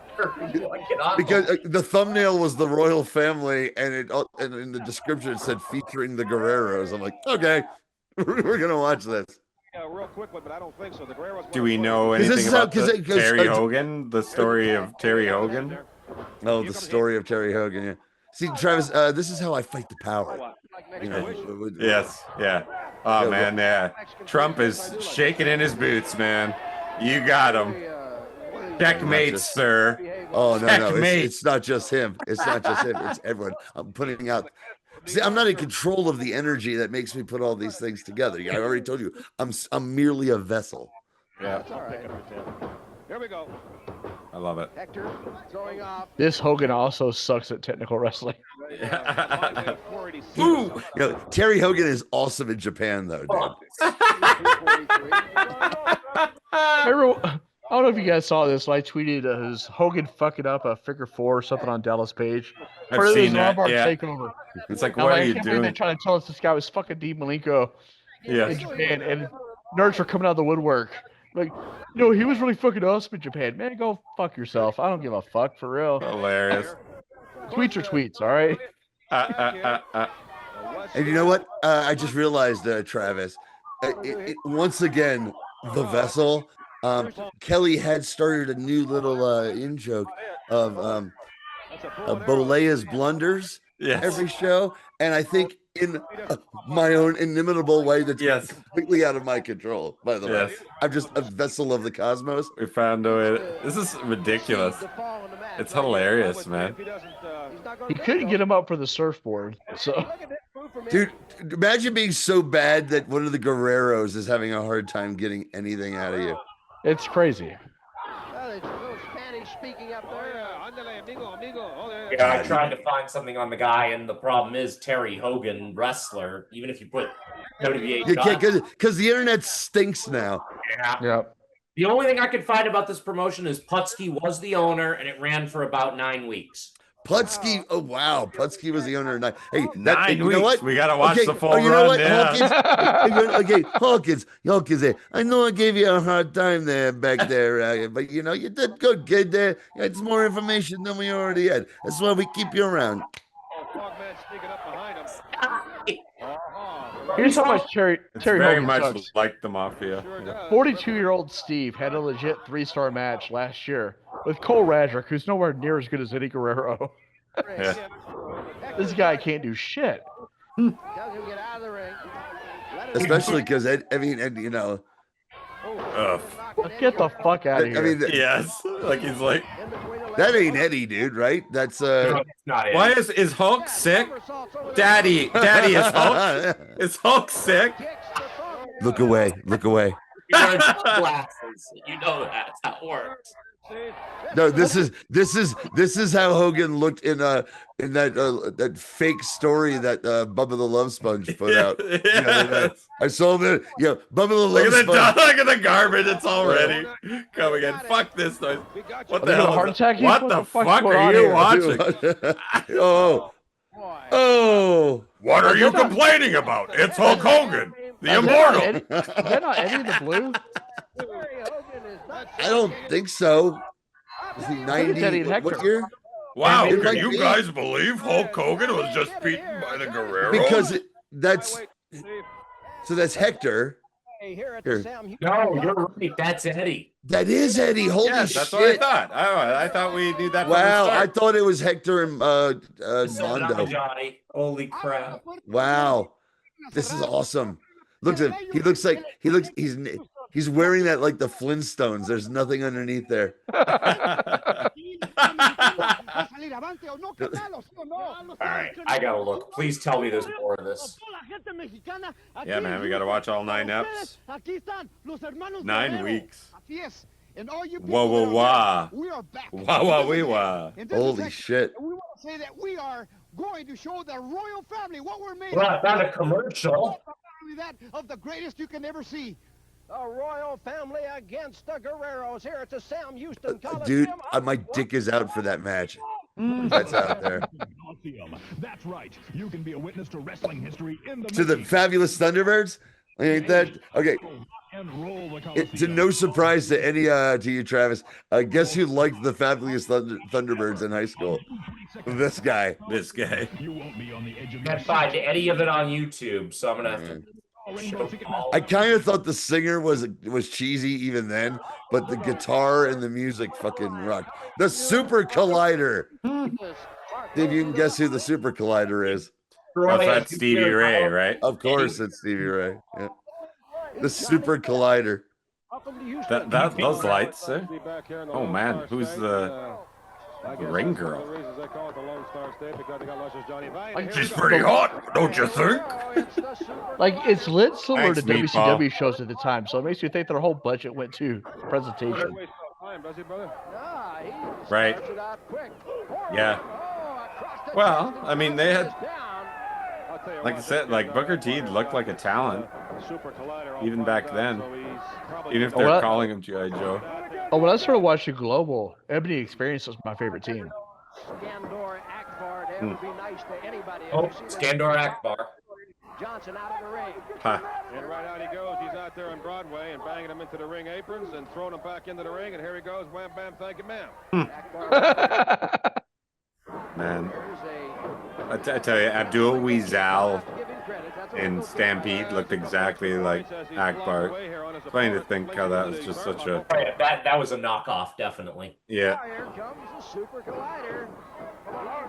Because the thumbnail was the royal family, and and in the description it said featuring the Guerreros. I'm like, okay, we're gonna watch this. Yeah, real quick one, but I don't think so. The Guerreros. Do we know anything about Terry Hogan? The story of Terry Hogan? Oh, the story of Terry Hogan. Yeah. See, Travis, this is how I fight the power. You know, yes. Yeah. Oh man. Yeah. Trump is shaking in his boots, man. You got him. Checkmate, sir. Oh no, it's not just him. It's not just him. It's everyone. I'm putting out. See, I'm not in control of the energy that makes me put all these things together. I already told you, I'm merely a vessel. Yeah. That's all right. Here we go. I love it. Hector throwing off. This Hogan also sucks at technical wrestling. Ooh, Terry Hogan is awesome in Japan, though, dude. I don't know if you guys saw this. I tweeted his Hogan fucking up a figure 4 or something on Dallas Page. I've seen that. Yeah. Takeover. It's like, what are you doing? They're trying to tell us this guy was fucking Dean Malenko in Japan, and nerds were coming out of the woodwork. Like, he was really fucking awesome in Japan. Man, go fuck yourself. I don't give a fuck, for real. Hilarious. Tweets are tweets, all right? And you know what? I just realized, Travis, once again, the vessel. Kelly had started a new little in-joke of Bolea's blunders every show, and I think in my own inimitable way that's completely out of my control, by the way. I'm just a vessel of the cosmos. We found a way. This is ridiculous. It's hilarious, man. He couldn't get him up for the surfboard, so... Dude, imagine being so bad that one of the Guerreros is having a hard time getting anything out of you. It's crazy. Yeah, I tried to find something on the guy, and the problem is Terry Hogan, wrestler. Even if you put NWA, you can't, because the internet stinks now. Yeah. The only thing I could find about this promotion is Putski was the owner, and it ran for about 9 weeks. Putski, oh wow, Putski was the owner of 9. Hey, 9 weeks. You know what? We gotta watch the full run. You know what, Hawkins? Hawkins. I know I gave you a hard time there back there, but you did good, kid. There, it's more information than we already had. That's why we keep you around. Here's how much Terry very Hogan much sucks. like the Mafia. 42-year-old Steve had a legit 3-star match last year with Cole Radrick, who's nowhere near as good as Eddie Guerrero. Yeah. This guy can't do shit. Especially because get the fuck out of here. I mean, yes, like he's like, that ain't Eddie, dude, right? That's not Eddie. Why is Hulk sick? Daddy, is Hulk? Is Hulk sick? Look away. He wears glasses. You know that's how it works. No, this is how Hogan looked in that fake story that Bubba the Love Sponge put out. I saw that. Yeah, Bubba the Love Sponge. Look at the garbage. It's already coming in. Fuck this noise. What the hell? Heart attack? What the fuck are you watching? Oh. What are you complaining about? It's Hulk Hogan, the immortal. Is that not Eddie the Blue? I don't think so. Is he 90? What year? Wow, can you guys believe Hulk Hogan was just beaten by the Guerrero? Because that's Hector. Here. No, you're right. That's Eddie. That is Eddie. Holy shit. That's what I thought. I thought we knew that. Wow, I thought it was Hector and Mondo. Johnny. Holy crap. Wow. This is awesome. Look at him. He's wearing that like the Flintstones. There's nothing underneath there. All right, I gotta look. Please tell me there's more of this. Yeah, man, we gotta watch all 9 eps. 9 weeks. Whoa, whoa, wah. We are back. Wah, wee, wah. Holy shit. We want to say that we are going to show the royal family what we're made Well, of. not a commercial. That of the greatest you can ever see. The Royal family against the Guerreros here at the Sam Houston Dude, Coliseum. my dick is out for that match. That's out there. That's right. You can be a witness to wrestling history in the To the Fabulous Thunderbirds? Ain't that okay? To no surprise to any to you, Travis. Guess who liked the Fabulous Thunderbirds in high school? This guy. This guy. Can't find any of it on YouTube, so I'm gonna have to. I kind of thought the singer was cheesy even then, but the guitar and the music fucking rocked. The Super Collider. See if you can guess who the Super Collider is. Oh, that's Stevie Ray, right? Of course, it's Stevie Ray. Yeah. The Super Collider. Those lights. Oh man, who's the ring girl? She's pretty hot, don't you think? Like, it's lit similar Thanks, to Meatball. WCW shows at the time, so it makes you think their whole budget went to presentation. Right. Yeah. Well, I mean, they had, like I said, like Booker T looked like a talent, even back then. Even if they're calling him G.I. Joe. Oh, when I started watching Global, Ebony Experience was my favorite team. Oh, Skandor Akbar. Johnson out of the ring. Huh. And right out he goes. He's out there on Broadway and banging him into the ring aprons and throwing him back into the ring. And here he goes. Wham, bam, thank you, ma'am. Man. I tell you, Abdul Weezal in Stampede looked exactly like Akbar. It's funny to think how that was just such a... That was a knockoff, definitely. Yeah. Here comes the Super Collider.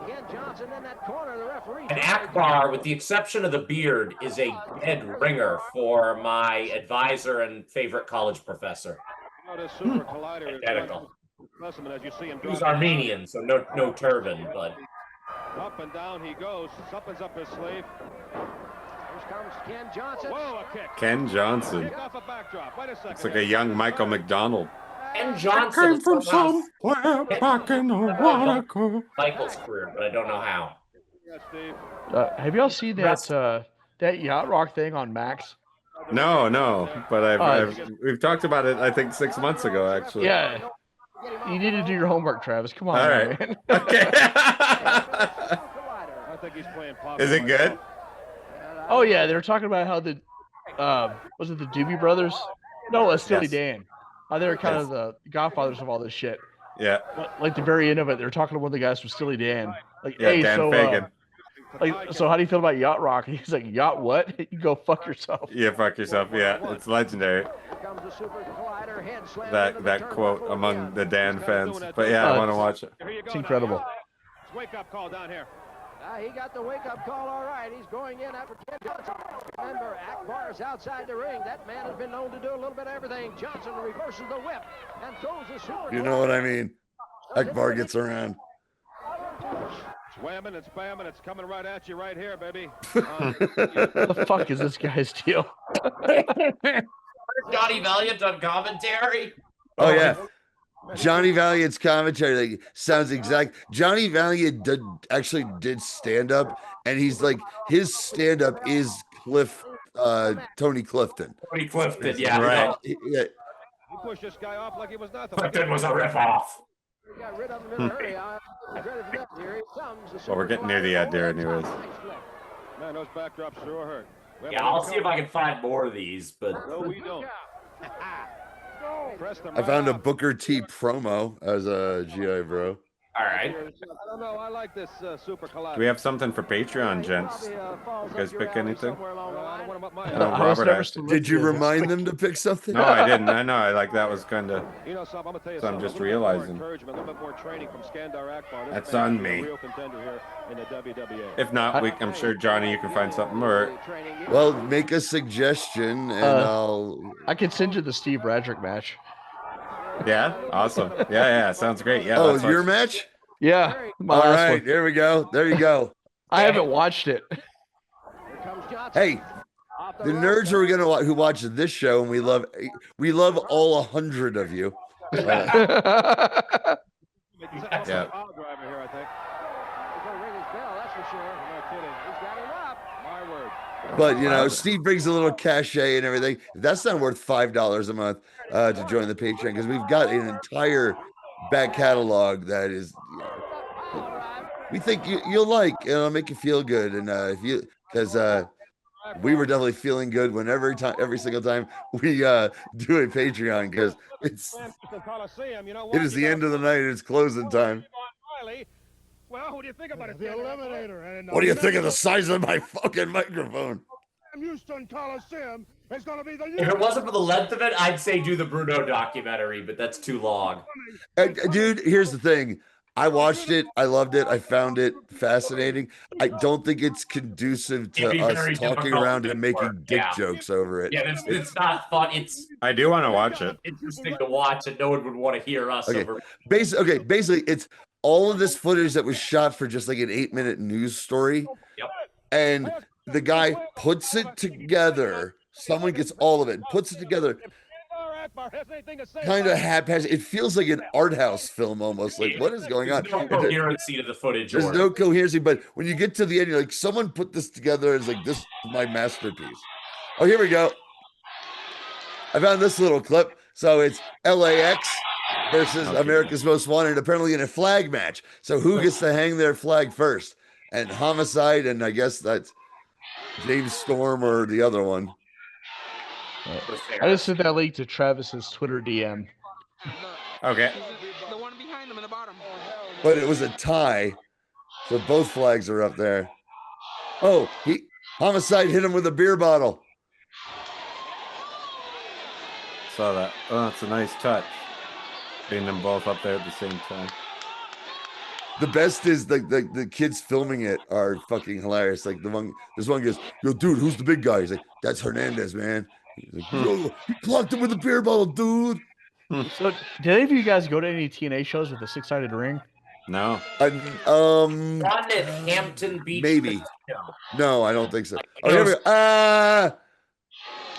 Ken Johnson in that corner. The referee. And Akbar, with the exception of the beard, is a dead ringer for my advisor and favorite college professor. Identical. He's Armenian, so no turban, but... Up and down he goes. Something's up his sleeve. Here comes Ken Johnson. Whoa, a kick. Ken Johnson. Kick off a backdrop. Wait a second. It's like a young Michael McDonald. Ken Johnson. I came from somewhere back in the water. Michael's career, but I don't know how. Have y'all seen that that Yacht Rock thing on Max? No, but we've talked about it. I think 6 months ago, actually. Yeah, you need to do your homework, Travis. Come on, all right, man. Okay. I think he's playing pop. Is it good? Oh yeah, they were talking about how the was it the Doobie Brothers? No, Steely Dan. They were kind of the godfathers of all this shit. Yeah. Like the very end of it, they were talking to one of the guys from Steely Dan. Like, yeah, hey, Dan so Fagan. so how do you feel about Yacht Rock? And he's like, Yacht what? You go fuck yourself. Yeah, fuck yourself. Yeah, it's legendary. That quote among the Dan fans. But yeah, I want to watch it. It's incredible. Wake up call down here. He got the wake-up call all right. He's going in after Ken Johnson. Remember, Akbar's outside the ring. That man has been known to do a little bit of everything. Johnson reverses the whip and throws the super. You know what I mean? Akbar gets around. It's whamming, it's bamming, it's coming right at you right here, baby. What the fuck is this guy's deal? Johnny Valiant on commentary. Oh yeah, Johnny Valiant's commentary like, sounds exact. Johnny Valiant actually did stand up, and he's like his stand up is Tony Clifton. Tony Clifton, yeah, right. Yeah. He pushed this guy off like he was nothing. Clifton was a riff-off. Got rid of him in a hurry. Here he comes. Well, we're getting near the end there, anyways. Man, those backdrops sure hurt. Yeah, I'll see if I can find more of these, but no, we don't. I found a Booker T promo as a GI bro. All right. I don't know. I like this Super Collider. Do we have something for Patreon, gents? You guys pick anything? Did you remind them to pick something? No, I didn't. I know. I like that was kind of. So I'm just realizing. That's on me. If not, I'm sure Johnny, you can find something. Or well, make a suggestion and I can send you the Steve Radrick match. Yeah, awesome. Yeah, sounds great. Yeah. Oh, your match? Yeah. All right, there we go. There you go. I haven't watched it. Hey, the nerds who watch this show, and we love all 100 of you. Yeah. But you know, Steve brings a little cachet and everything. That's not worth $5 a month to join the Patreon, because we've got an entire back catalog that is, you know, we think you'll like. It'll make you feel good, and if you, because we were definitely feeling good when every single time we do a Patreon, because it is the end of the night. It's closing time. Well, what do you think about it? The Eliminator. And what do you think of the size of my fucking microphone? Houston Coliseum is going to be the. If it wasn't for the length of it, I'd say do the Bruno documentary, but that's too long. Dude, here's the thing. I watched it. I loved it. I found it fascinating. I don't think it's conducive to us talking around and making dick jokes over it. Yeah, it's not fun. I do want to watch it. Interesting to watch, and no one would want to hear us over. Basically, it's all of this footage that was shot for just like an 8-minute news story. Yep. And the guy puts it together. Someone gets all of it, puts it together. Kind of haphazard. It feels like an art house film almost. Like, what is going on? There's no coherency to the footage. There's no coherency, but when you get to the end, you're like, someone put this together as like, this is my masterpiece. Oh, here we go. I found this little clip. So it's LAX versus America's Most Wanted, apparently in a flag match. So who gets to hang their flag first? And Homicide, and I guess that's James Storm or the other one. I just sent that link to Travis's Twitter DM. Okay. The one behind them in the bottom. But it was a tie, so both flags are up there. Oh, Homicide hit him with a beer bottle. Saw that. Oh, that's a nice touch. Being them both up there at the same time. The best is the kids filming it are fucking hilarious. Like this one goes, "Yo, dude, who's the big guy?" He's like, "That's Hernandez, man." He's like, "Yo, he clocked him with a beer bottle, dude." So, did any of you guys go to any TNA shows with a 6-sided ring? No. One at Hampton Beach. Maybe. No, I don't think so. Oh, here we go.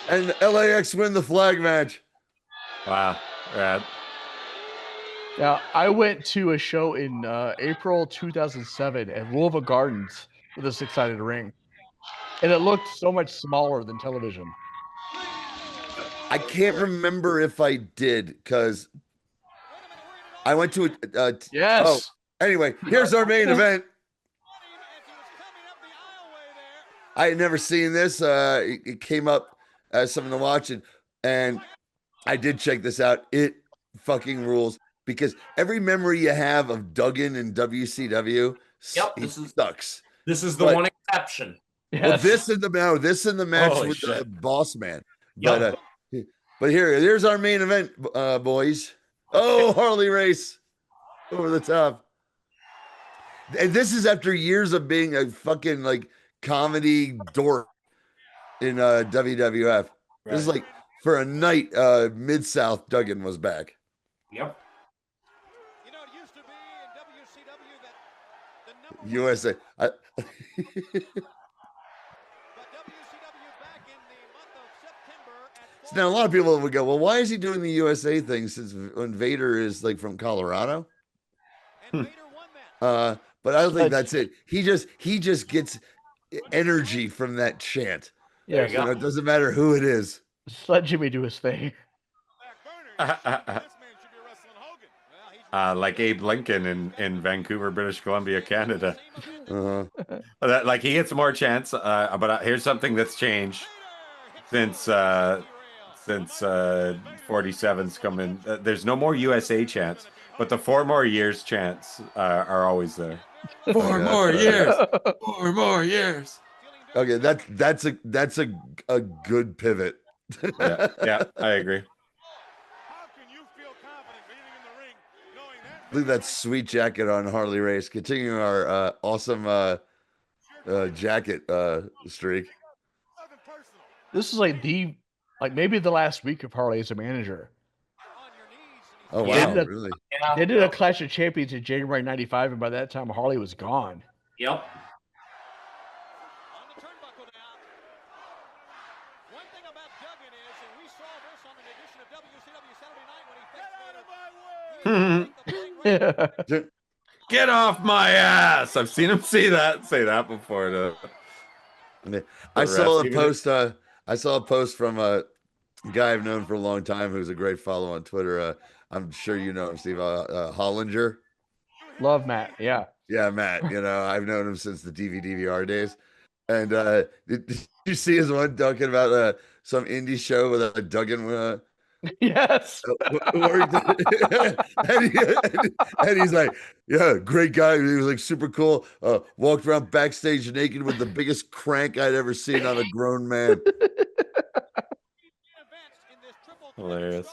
And LAX win the flag match. Wow, rad. Now, I went to a show in April 2007 at Louisville Gardens with a 6-sided ring, and it looked so much smaller than television. I can't remember if I did, because I went to a yes. Oh, anyway, here's our main event. I had never seen this. It came up as something to watch, and I did check this out. It fucking rules, because every memory you have of Duggan and WCW sucks. This is the one exception. Yes. Well, this in the match Holy with shit. the boss man. Yep. But here's our main event, boys. Oh, Harley Race over the top. And this is after years of being a fucking like comedy dork in WWF. Right. This is like for a night, Mid-South Duggan was back. Yep. You know, it used to be in WCW that the USA. So now a lot of people would go, well, why is he doing the USA thing since when Vader is like from Colorado? But I don't think that's it. He just gets energy from that chant. Yeah, you know, it doesn't matter who it is. Just let Jimmy do his thing. Like Abe Lincoln in Vancouver, British Columbia, Canada. Like he gets more chance. But here's something that's changed since 47's come in. There's no more USA chants, but the 4 more years chants are always there. 4 more years. 4 more years. Okay, that's a good pivot. yeah, I agree. Look at that sweet jacket on Harley Race. Continuing our awesome jacket streak. This is like maybe the last week of Harley as a manager. Oh wow, really? They did a Clash of Champions in January '95, and by that time Harley was gone. Yep. Get off my ass! I've seen him say that before. I saw a post. I saw a post from a guy I've known for a long time who's a great follow on Twitter. I'm sure you know him, Steve Hollinger. Love Matt. Yeah. Yeah, Matt. You know, I've known him since the DVR days. And did you see his one talking about some indie show with a Duggan? Yes. and he's like, yeah, great guy. He was like super cool. Walked around backstage naked with the biggest crank I'd ever seen on a grown man. Hilarious.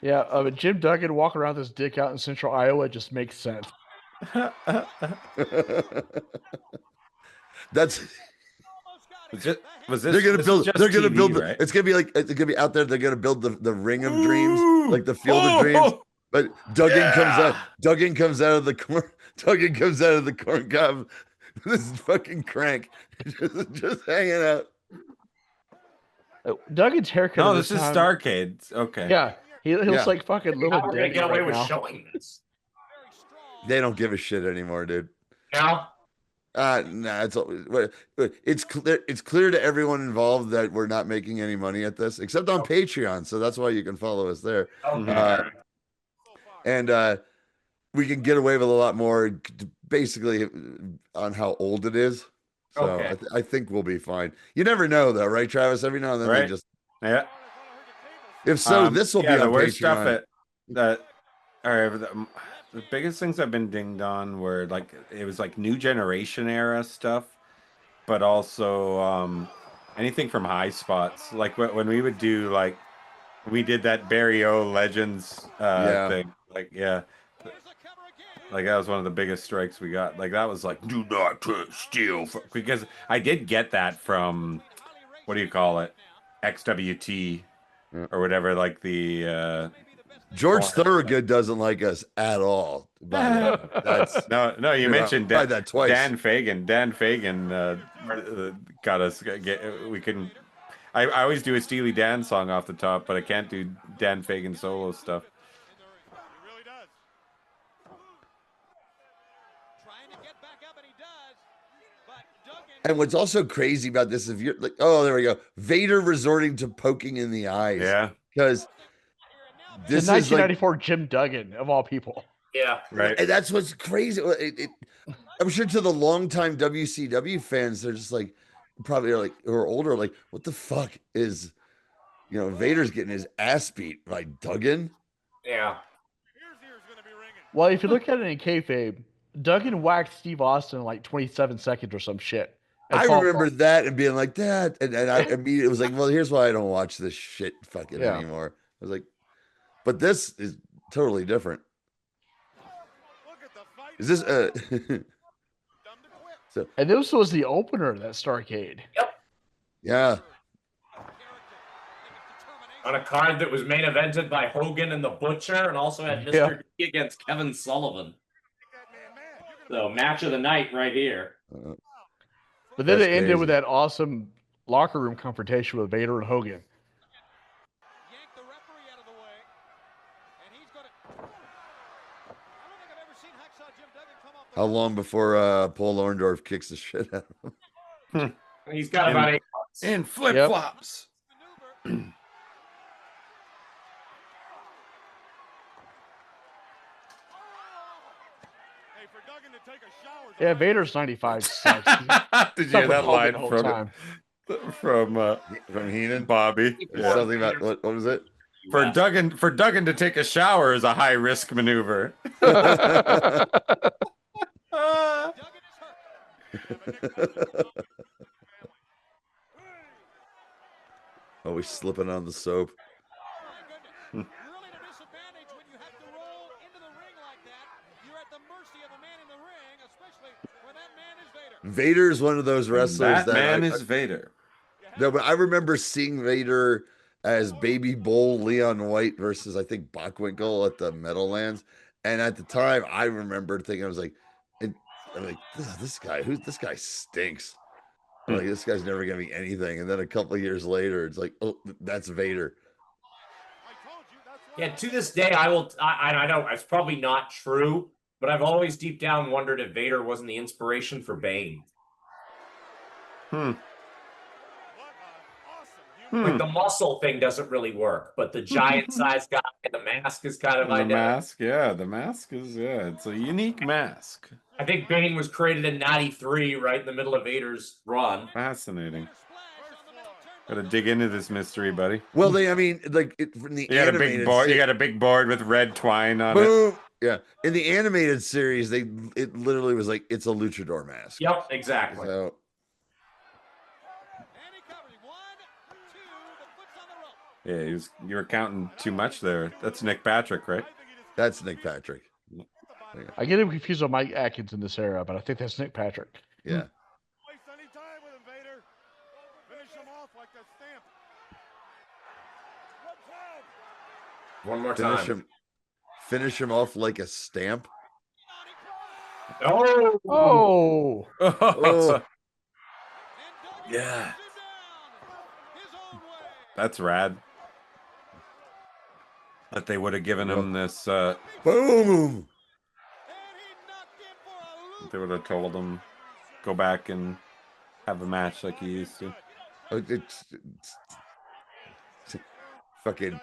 Yeah, Jim Duggan walking around with his dick out in central Iowa just makes sense. That's was this, they're gonna build. They're gonna TV, build. Right? It's gonna be like it's gonna be out there. They're gonna build the ring of dreams, like the field of dreams. But Duggan comes out. Duggan comes out of the corn. Duggan comes out of the corn cob. This is fucking crank, just hanging out. Duggan's haircut. No, this is Starcade. Okay. Yeah, he looks like fucking little. How are we gonna get away with showing this? They don't give a shit anymore, dude. No. Nah, it's clear. It's clear to everyone involved that we're not making any money at this, except on Patreon. So that's why you can follow us there. And we can get away with a lot more, basically, on how old it is. So Okay. I think we'll be fine. You never know, though, right, Travis? Every now and then they just If so, this will be on worst Patreon. Stuff the biggest things I've been dinged on were like it was like new generation era stuff, but also anything from high spots. Like when we would do like we did that Barry O Legends thing. Like like that was one of the biggest strikes we got. Like that was like do not steal because I did get that from what do you call it, XWT or whatever. Like the George Thorogood doesn't like us at all. That's no. You mentioned that twice. Dan Fagan. Dan Fagan got us. We couldn't. I always do a Steely Dan song off the top, but I can't do Dan Fagan solo stuff. And what's also crazy about this, if you're like, oh, there we go, Vader resorting to poking in the eyes. Yeah, because this is 1994 Jim Duggan of all people. Yeah, right. And that's what's crazy. I'm sure to the longtime WCW fans, they're just like, probably like who are older, like, what the fuck is, Vader's getting his ass beat by Duggan. Yeah. Well, if you look at it in kayfabe, Duggan whacked Steve Austin in like 27 seconds or some shit. I remember that and being like that, and I immediately was like, well, here's why I don't watch this shit fucking anymore. I was like, but this is totally different. Is this so? And this was the opener of that Starcade. Yep. Yeah. On a card that was main evented by Hogan and the Butcher, and also had Mr. D against Kevin Sullivan. So match of the night right here. But then it ended with that awesome locker room confrontation with Vader and Hogan. How long before Paul Orndorff kicks the shit out of him? He's got about 8 months. In flip-flops. Yeah, Vader's 95 sucks. Did you hear that line from Heenan? Bobby? Yeah. Something about what was it? For Duggan to take a shower is a high risk maneuver. Always slipping on the soap. Vader is one of those wrestlers that is Vader. No, but I remember seeing Vader as Baby Bull Leon White versus I think Bockwinkel at the Meadowlands, and at the time I remember thinking I'm like, this guy stinks. I'm like, this guy's never gonna be anything. And then a couple of years later, it's like, oh, that's Vader. Yeah, to this day, I know it's probably not true, But I've always deep down wondered if Vader wasn't the inspiration for Bane. Like the muscle thing doesn't really work, but the giant size guy and the mask is kind of the identical. mask, yeah, the mask is it's a unique mask. I think Bane was created in '93, right in the middle of Vader's run. Fascinating. Gotta dig into this mystery, buddy. Well, from the animated you got a big board with red twine on it. Yeah, in the animated series, it literally was like it's a luchador mask. Yep, exactly. So, yeah, you were counting too much there. That's Nick Patrick, right? That's Nick Patrick. I get him confused with Mike Atkins in this era, but I think that's Nick Patrick. Yeah. One more time. Finish him off like a stamp. Oh. Yeah. That's rad. That they would have given him this boom. They would have told him go back and have a match like he used to. It's fucking.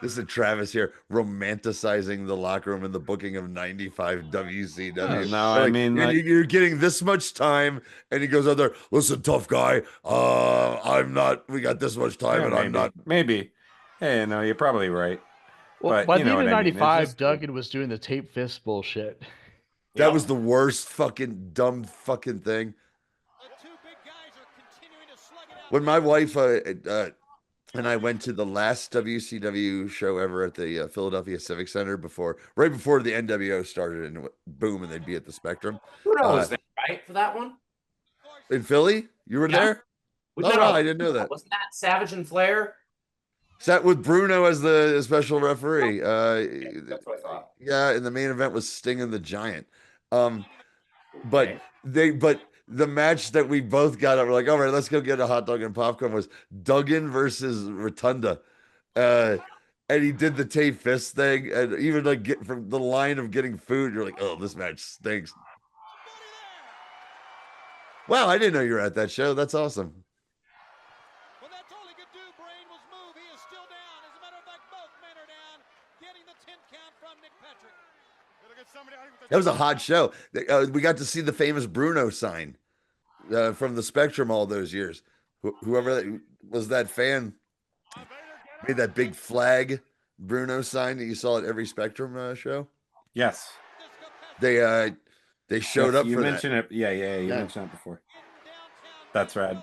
This is Travis here romanticizing the locker room and the booking of 95 WCW. No, I mean, you're getting this much time, and he goes out there. Listen, tough guy. I'm not. We got this much time, and I'm not. Maybe. Hey, no, you're probably right. Well, but by you the know end of what I mean. '95, Duggan was doing the tape fist bullshit. That was the worst fucking dumb fucking thing. When my wife and I went to the last WCW show ever at the Philadelphia Civic Center right before the NWO started, and boom, and they'd be at the Spectrum. Bruno was there, right, for that one? In Philly? You were there? No, I didn't know that. Wasn't that Savage and Flair? Sat with Bruno as the special referee. That's what I thought. Yeah, and the main event was Sting and the Giant. But the match that we both got up, we're like, all right, let's go get a hot dog and popcorn, was Duggan versus Rotunda. And he did the tape fist thing, and even like get from the line of getting food, you're like, oh, this match stinks. Wow, I didn't know you were at that show. That's awesome. Well, that's all he could do. Brain was move. He is still down. As a matter of fact, both men are down. Getting the 10 count from Nick Patrick. That was a hot show. We got to see the famous Bruno sign from the Spectrum all those years. Whoever was that fan made that big flag Bruno sign that you saw at every Spectrum show. Yes. They showed up. You for mentioned that. it. Yeah. You mentioned it before. That's rad.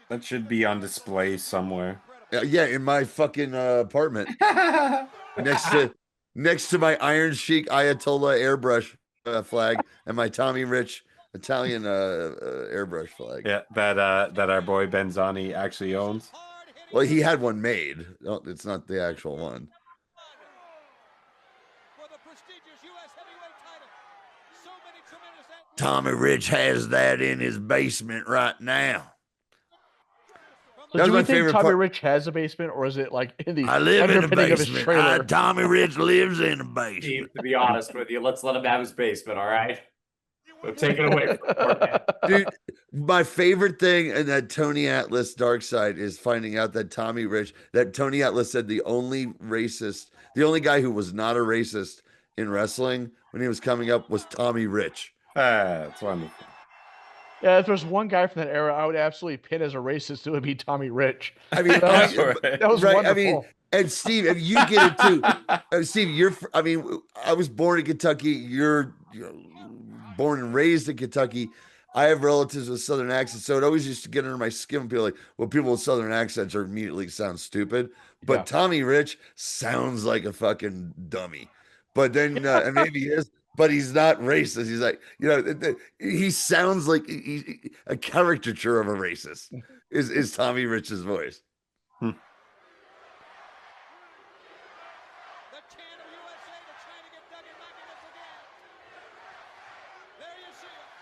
That should be on display somewhere. Yeah, in my fucking apartment, next to my Iron Sheik Ayatollah airbrush flag and my Tommy Rich Italian airbrush flag. Yeah, that our boy Benzani actually owns. Well, he had one made. No, it's not the actual one. Tommy Rich has that in his basement right now. So do you think Tommy Rich has a basement, or is it like in the I live in a underpinning of his basement. trailer? Tommy Rich lives in a basement. Steve, to be honest with you, let's let him have his basement, all right? We'll take it away from him. Dude, my favorite thing in that Tony Atlas Dark Side is finding out that Tony Atlas said the only guy who was not a racist in wrestling when he was coming up was Tommy Rich. That's wonderful. Yeah, if there's one guy from that era I would absolutely pin as a racist, it would be Tommy Rich. I mean, that was right. wonderful. I mean, and Steve, if you get it too. Steve, I was born in Kentucky. You're born and raised in Kentucky. I have relatives with Southern accents, so it always used to get under my skin and be like, well, people with Southern accents immediately sound stupid. But Tommy Rich sounds like a fucking dummy. But then, and maybe he is. But he's not racist. He's like, he sounds like a caricature of a racist. Is Tommy Rich's voice?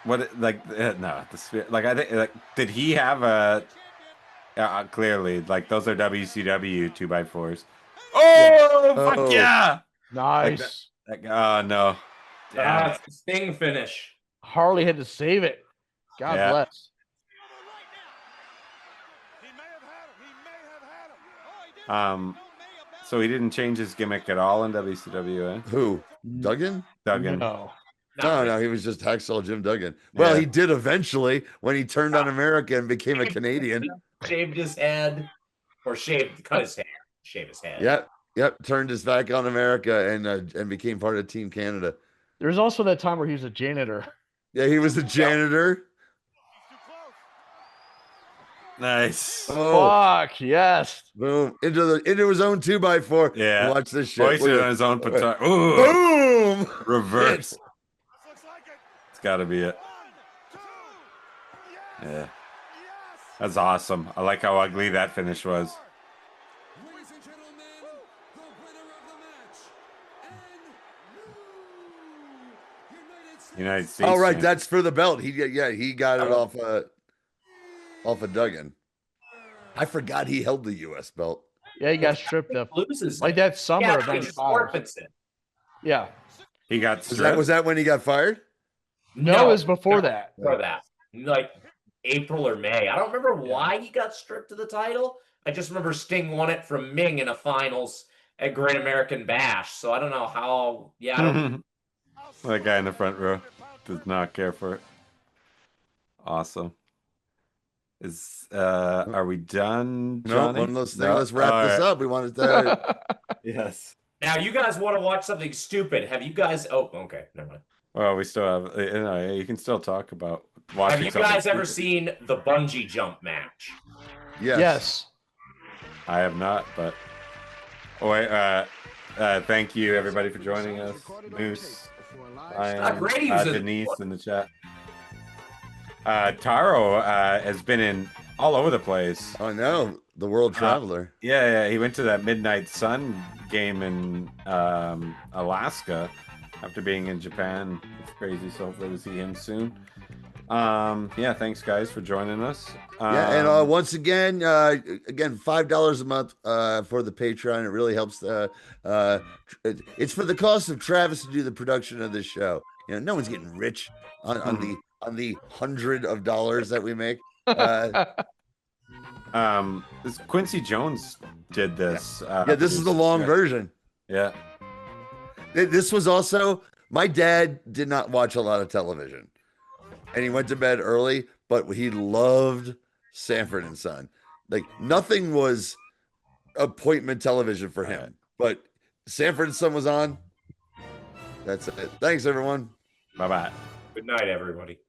What like no the sphere like I think like did he have a clearly like those are WCW 2x4s. Oh fuck yeah! Nice. Oh no. It's the Sting finish. Harley had to save it. God bless. So he didn't change his gimmick at all in WCW. Eh? Who? Duggan? Duggan. No, he was just Hacksaw Jim Duggan. Well, he did eventually when he turned on America and became a Canadian. Shaved his head, or cut his hair, shave his head. Yep. Turned his back on America and became part of Team Canada. There's also that time where he was a janitor. Yeah, he was a janitor. Nice. Oh, fuck yes. Boom into his own 2x4. Yeah. Watch this shit. Hoisted on his own petard. Boom. Reverse. It's got to be it. Yeah. That's awesome. I like how ugly that finish was. United States. Oh, right. That's for the belt. He got it off of Duggan. I forgot he held the U.S. belt. Yeah, he got stripped of. Loses like that summer of '95. Yeah. He got stripped. Was that when he got fired? No, it was before that. Before that. Like April or May. I don't remember why he got stripped of the title. I just remember Sting won it from Ming in a finals at Great American Bash. So I don't know how. Yeah, I don't. That guy in the front row does not care for it. Awesome. Are we done, Johnny? No, one of those things. Let's wrap this up. We wanted to. Yes. Now, you guys want to watch something stupid. Have you guys... Oh, okay. Never mind. Well, we still have... you can still talk about watching. Have you guys ever seen the bungee jump match? Yes. I have not, but... Oh, wait, thank you, everybody, for joining us. Moose, Ryan, Denise in the chat. Taro has been in all over the place. I know. The World Traveler. Yeah, he went to that Midnight Sun game in Alaska after being in Japan. It's crazy, so hopefully we'll see him soon. Thanks guys for joining us. And once again, $5 a month for the Patreon. It really helps. It's for the cost of Travis to do the production of this show. You know, no one's getting rich on the hundred of dollars that we make. This Quincy Jones did this. This is the long version. Yeah. This was also, my dad did not watch a lot of television. And he went to bed early, but he loved Sanford and Son. Like, nothing was appointment television for him. But Sanford and Son was on. That's it. Thanks, everyone. Bye-bye. Good night, everybody.